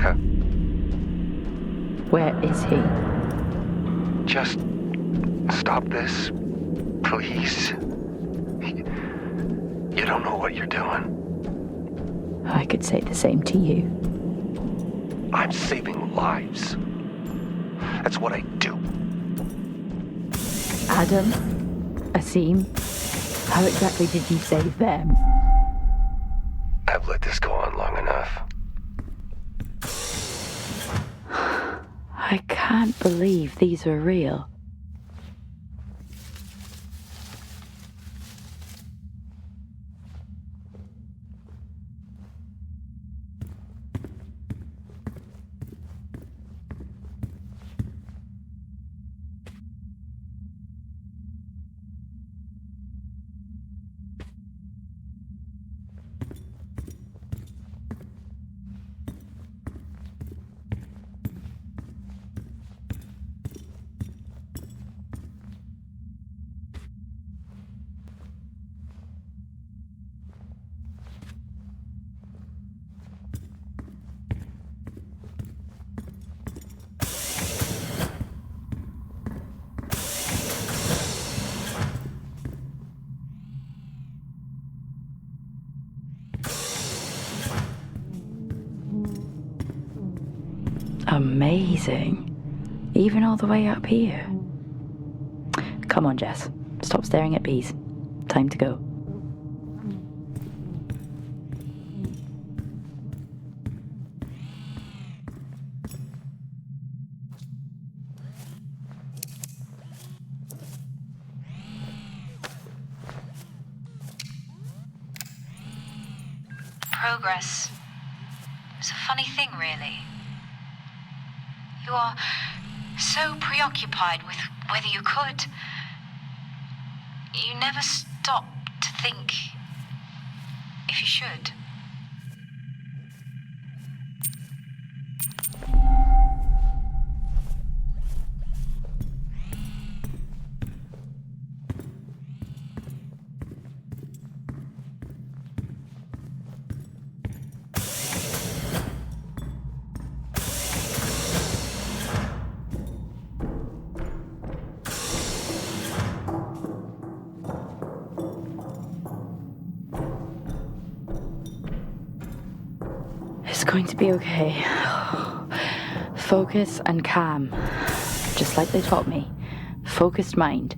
Speaker 11: America.
Speaker 10: Where is he?
Speaker 11: Just stop this, please. You don't know what you're doing.
Speaker 10: I could say the same to you.
Speaker 11: I'm saving lives. That's what I do.
Speaker 10: Adam? Asim? How exactly did you save them?
Speaker 11: I've let this go on long enough.
Speaker 10: I can't believe these are real. Amazing. Even all the way up here. Come on, Jess. Stop staring at bees. Time to go.
Speaker 5: Progress. It's a funny thing, really. You are so preoccupied with whether you could. You never stop to think if you should.
Speaker 10: It's going to be okay. Focus and calm. Just like they taught me. Focused mind.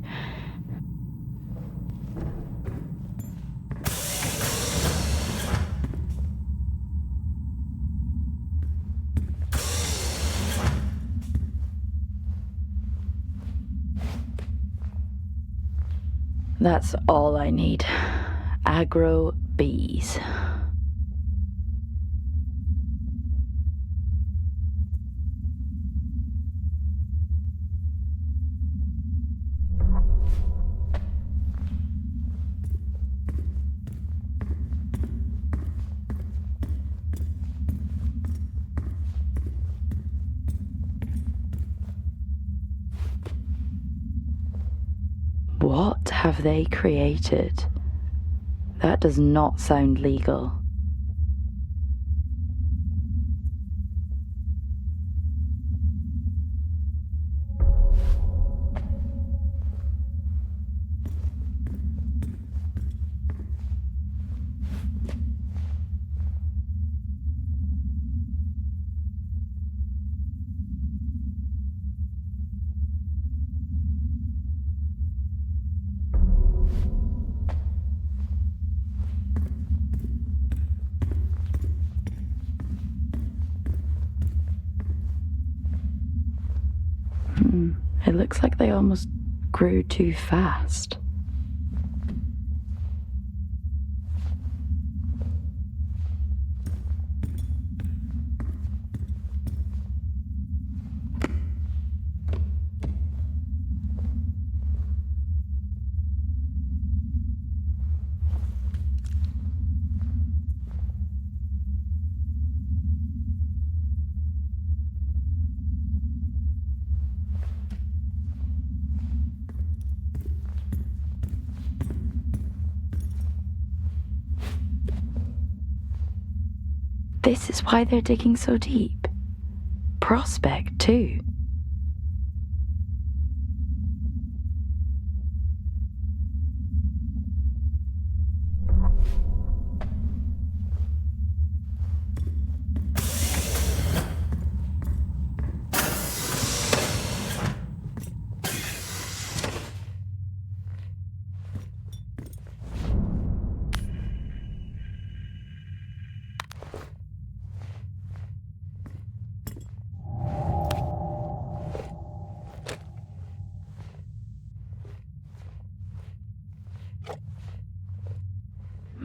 Speaker 10: That's all I need. Aggro bees. What have they created? That does not sound legal. It looks like they almost grew too fast. This is why they're digging so deep. prospect, too.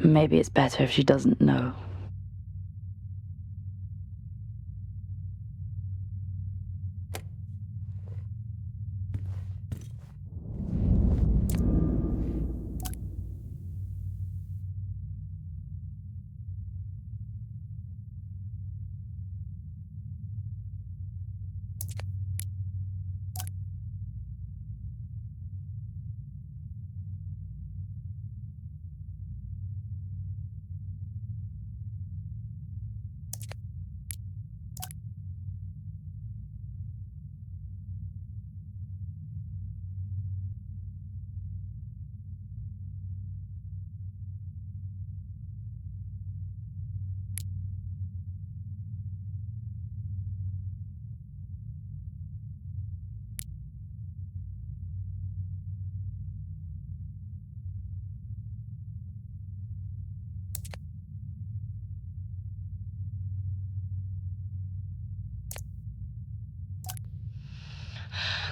Speaker 10: Maybe it's better if she doesn't know.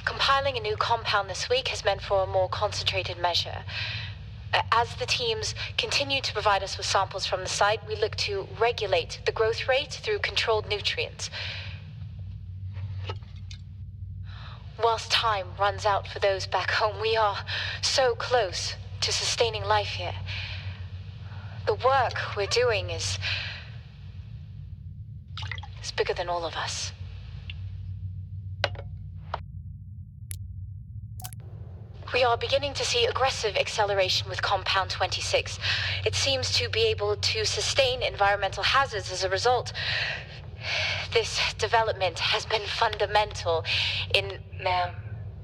Speaker 5: Compiling a new compound this week has meant for a more concentrated measure. As the teams continue to provide us with samples from the site, we look to regulate the growth rate through controlled nutrients. Whilst time runs out for those back home, we are so close to sustaining life here. The work we're doing is bigger than all of us. We are beginning to see aggressive acceleration with Compound 26. It seems to be able to sustain environmental hazards as a result. This development has been fundamental in...
Speaker 14: Ma'am,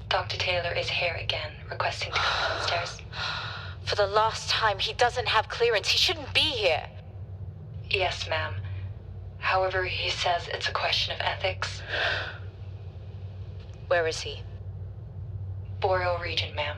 Speaker 14: Dr. Taylor is here again, requesting to come downstairs.
Speaker 5: For the last time, he doesn't have clearance. He shouldn't be here.
Speaker 14: Yes, ma'am. However, he says it's a question of ethics.
Speaker 5: Where is he?
Speaker 14: Boreal region, ma'am.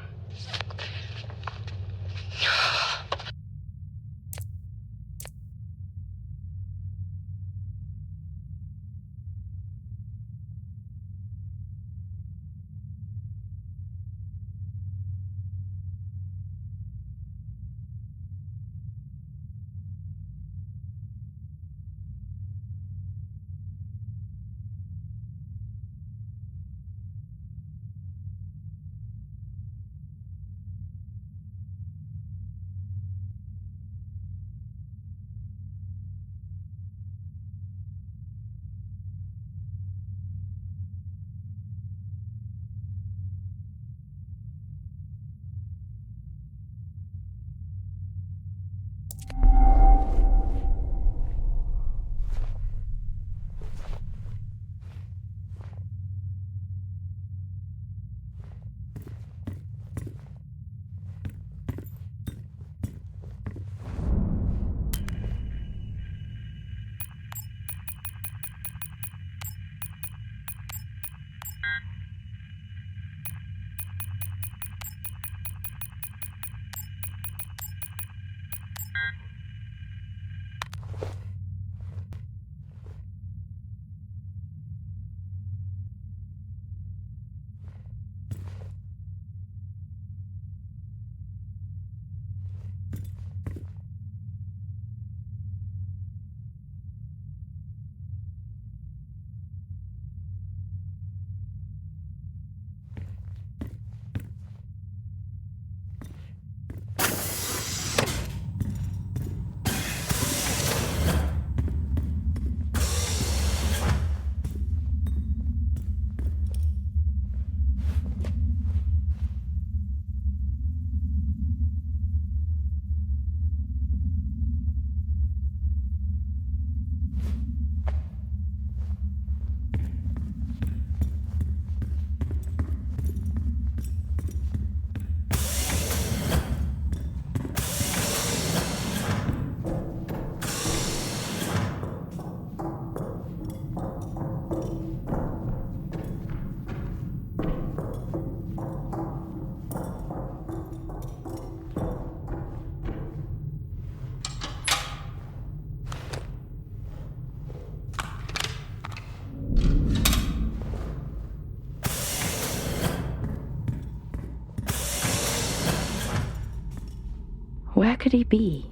Speaker 10: could he be?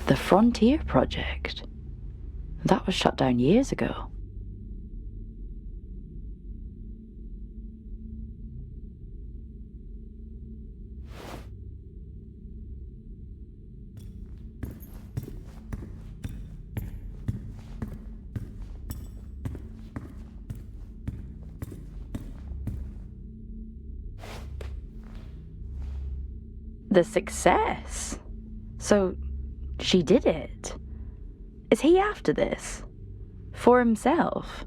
Speaker 10: The Frontier Project. That was shut down years ago. The success? So, she did it. Is he after this? For himself?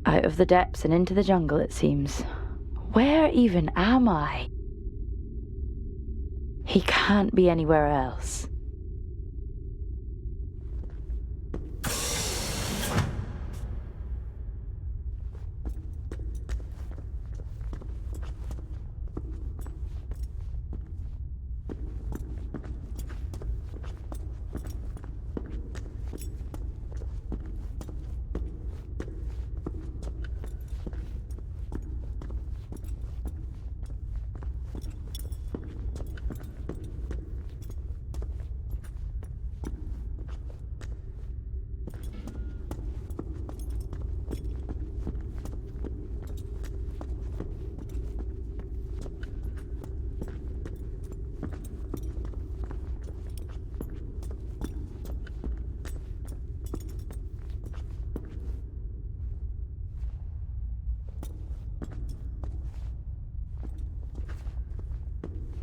Speaker 10: Out of the depths and into the jungle, it seems. Where even am I? He can't be anywhere else.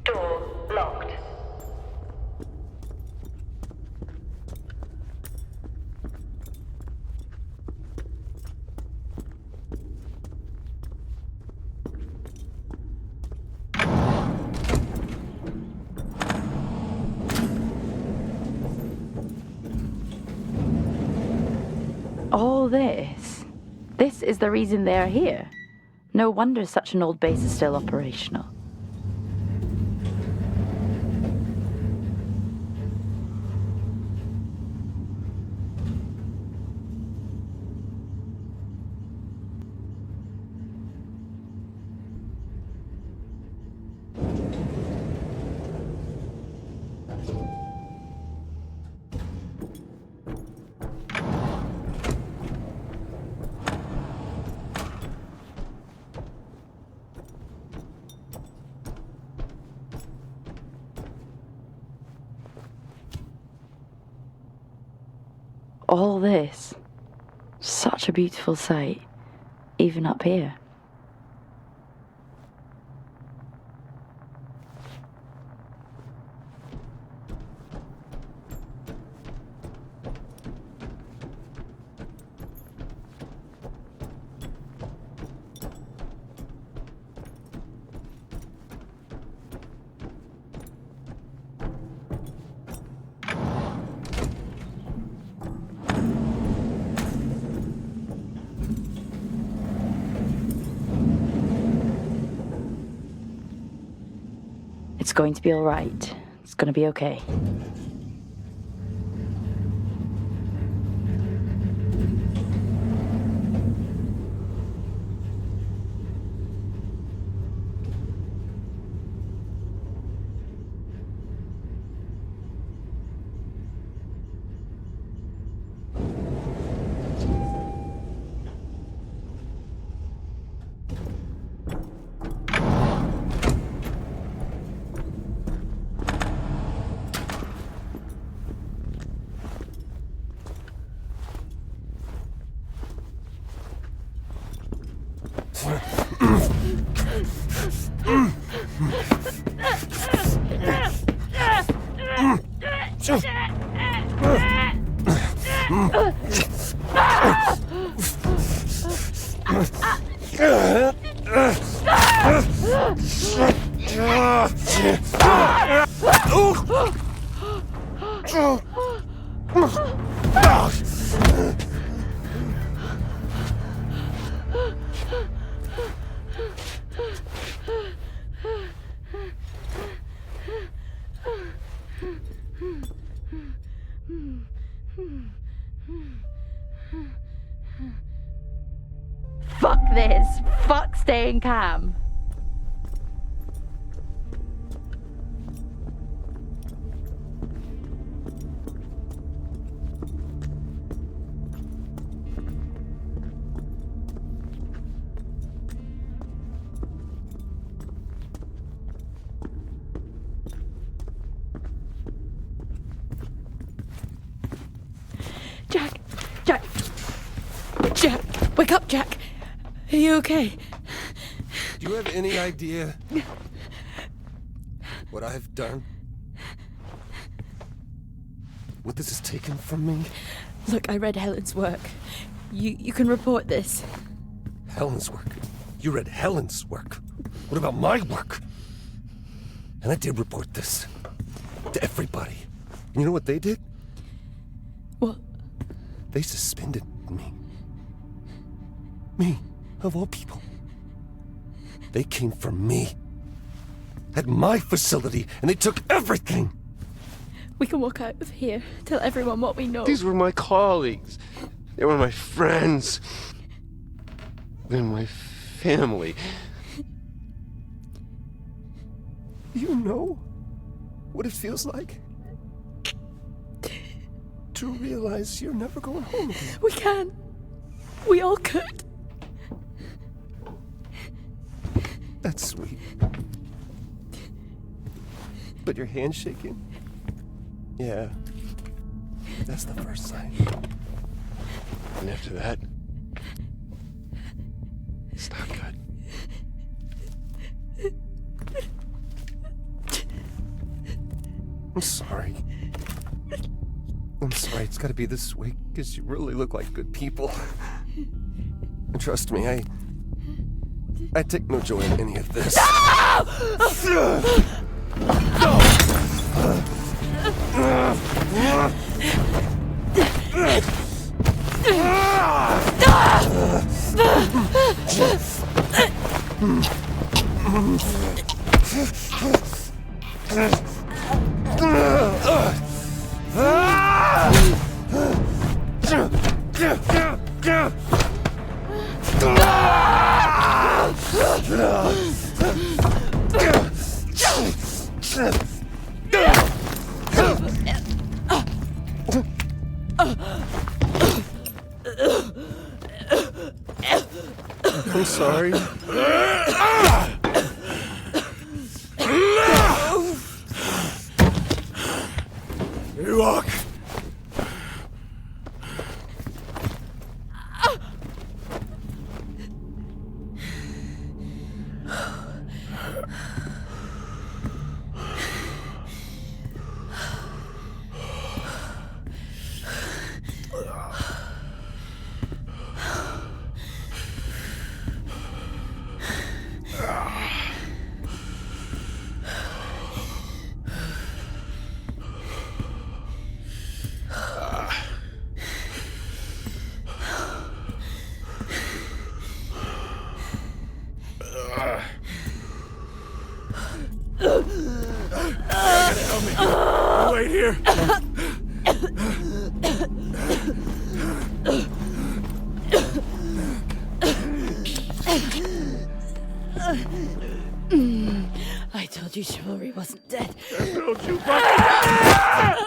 Speaker 3: Door locked.
Speaker 10: All this? This is the reason they're here. No wonder such an old base is still operational. All this. Such a beautiful sight, even up here. It's going to be all right. It's going to be okay. Fuck this. Fuck staying calm.
Speaker 15: Jack, wake up, Jack. Are you okay?
Speaker 11: Do you have any idea what I've done? What this has taken from me?
Speaker 15: Look, I read Helen's work. You can report this.
Speaker 11: Helen's work? You read Helen's work? What about my work? And I did report this to everybody. And you know what they did?
Speaker 15: What?
Speaker 11: They suspended me. Me, of all people. They came for me. At my facility, and they took everything.
Speaker 15: We can walk out of here, tell everyone what we know.
Speaker 11: These were my colleagues. They were my friends. They're my family. You know what it feels like? To realize you're never going home again.
Speaker 15: We can. We all could.
Speaker 11: That's sweet. But your hand's shaking? Yeah. That's the first sign. And after that, it's not good. I'm sorry. I'm sorry it's gotta be this way, because you really look like good people. And trust me, I take no joy in any of this. I'm sorry. You walk. Wait here.
Speaker 15: I told you chivalry wasn't dead.
Speaker 11: Don't you fucking...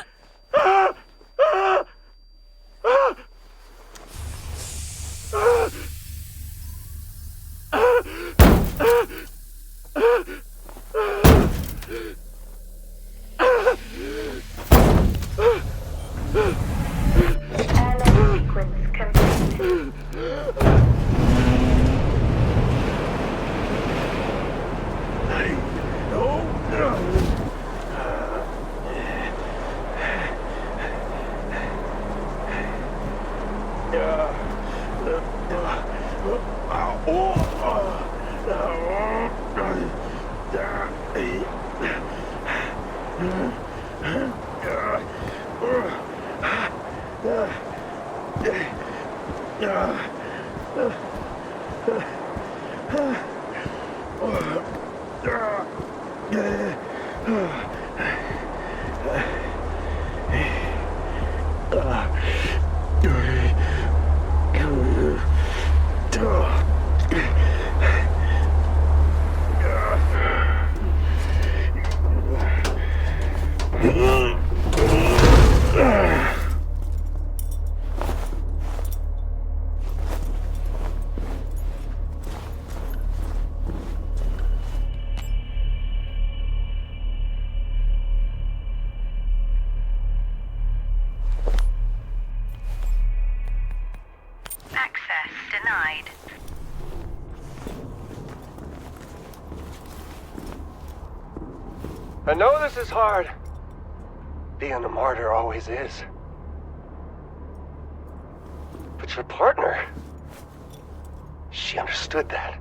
Speaker 3: Access denied.
Speaker 11: I know this is hard. Being a martyr always is. But your partner, she understood that.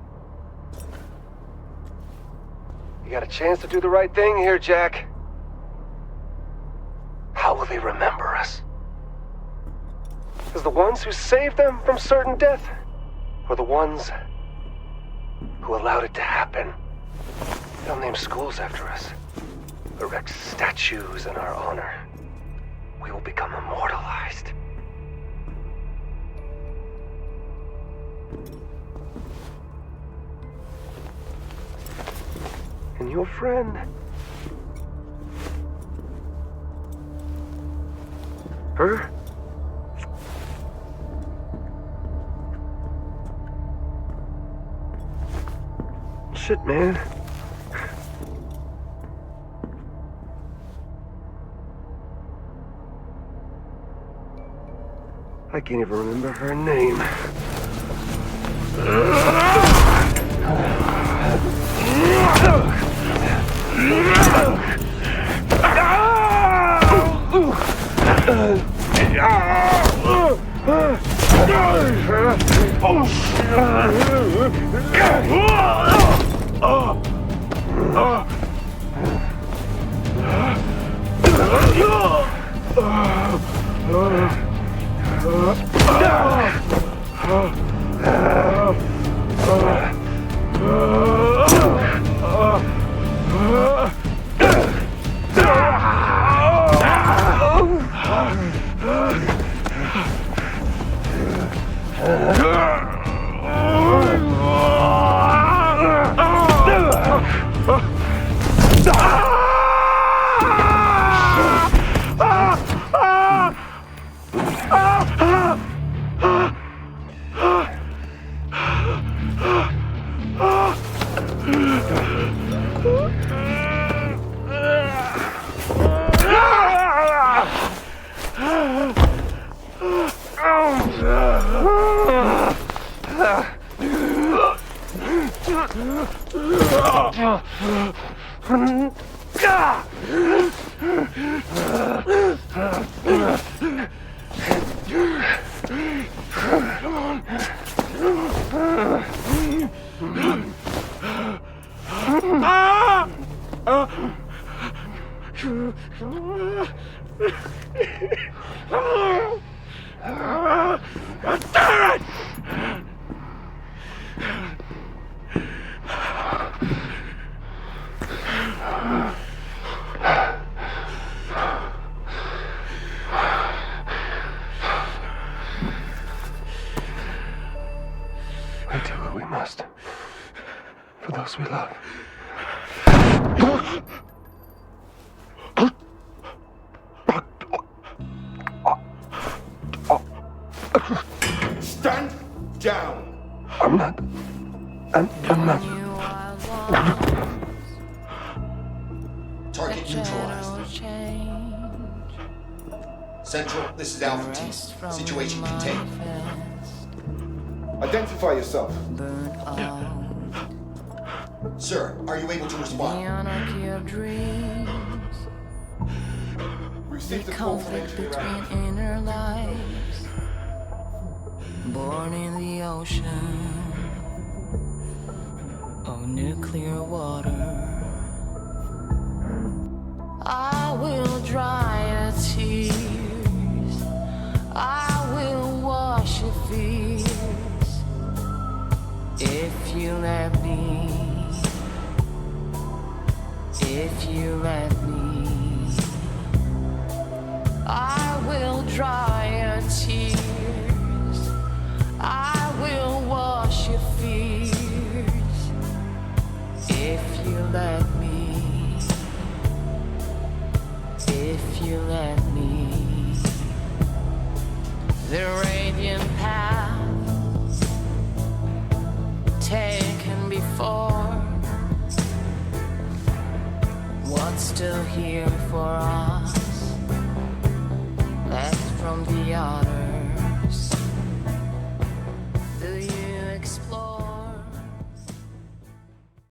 Speaker 11: You got a chance to do the right thing here, Jack. How will they remember us? As the ones who saved them from certain death? Or the ones who allowed it to happen? They'll name schools after us. Erect statues in our honor. We will become immortalized. And your friend... her? Shit, man. I can't even remember her name. We do what we must for those we love.
Speaker 9: Stand down.
Speaker 11: I'm not.
Speaker 16: Target neutralized. Central, this is Alpha Team. Situation contained.
Speaker 9: Identify yourself.
Speaker 16: Sir, are you able to respond?
Speaker 9: Received a call from entry around.
Speaker 17: Inner lives, born in the ocean of nuclear water. I will dry your tears, I will wash your fears, if you let me. If you let me, I will dry your tears. I will wash your fears. If you let me, if you let me, the radiant path taken before. What's still here for us, left from the other?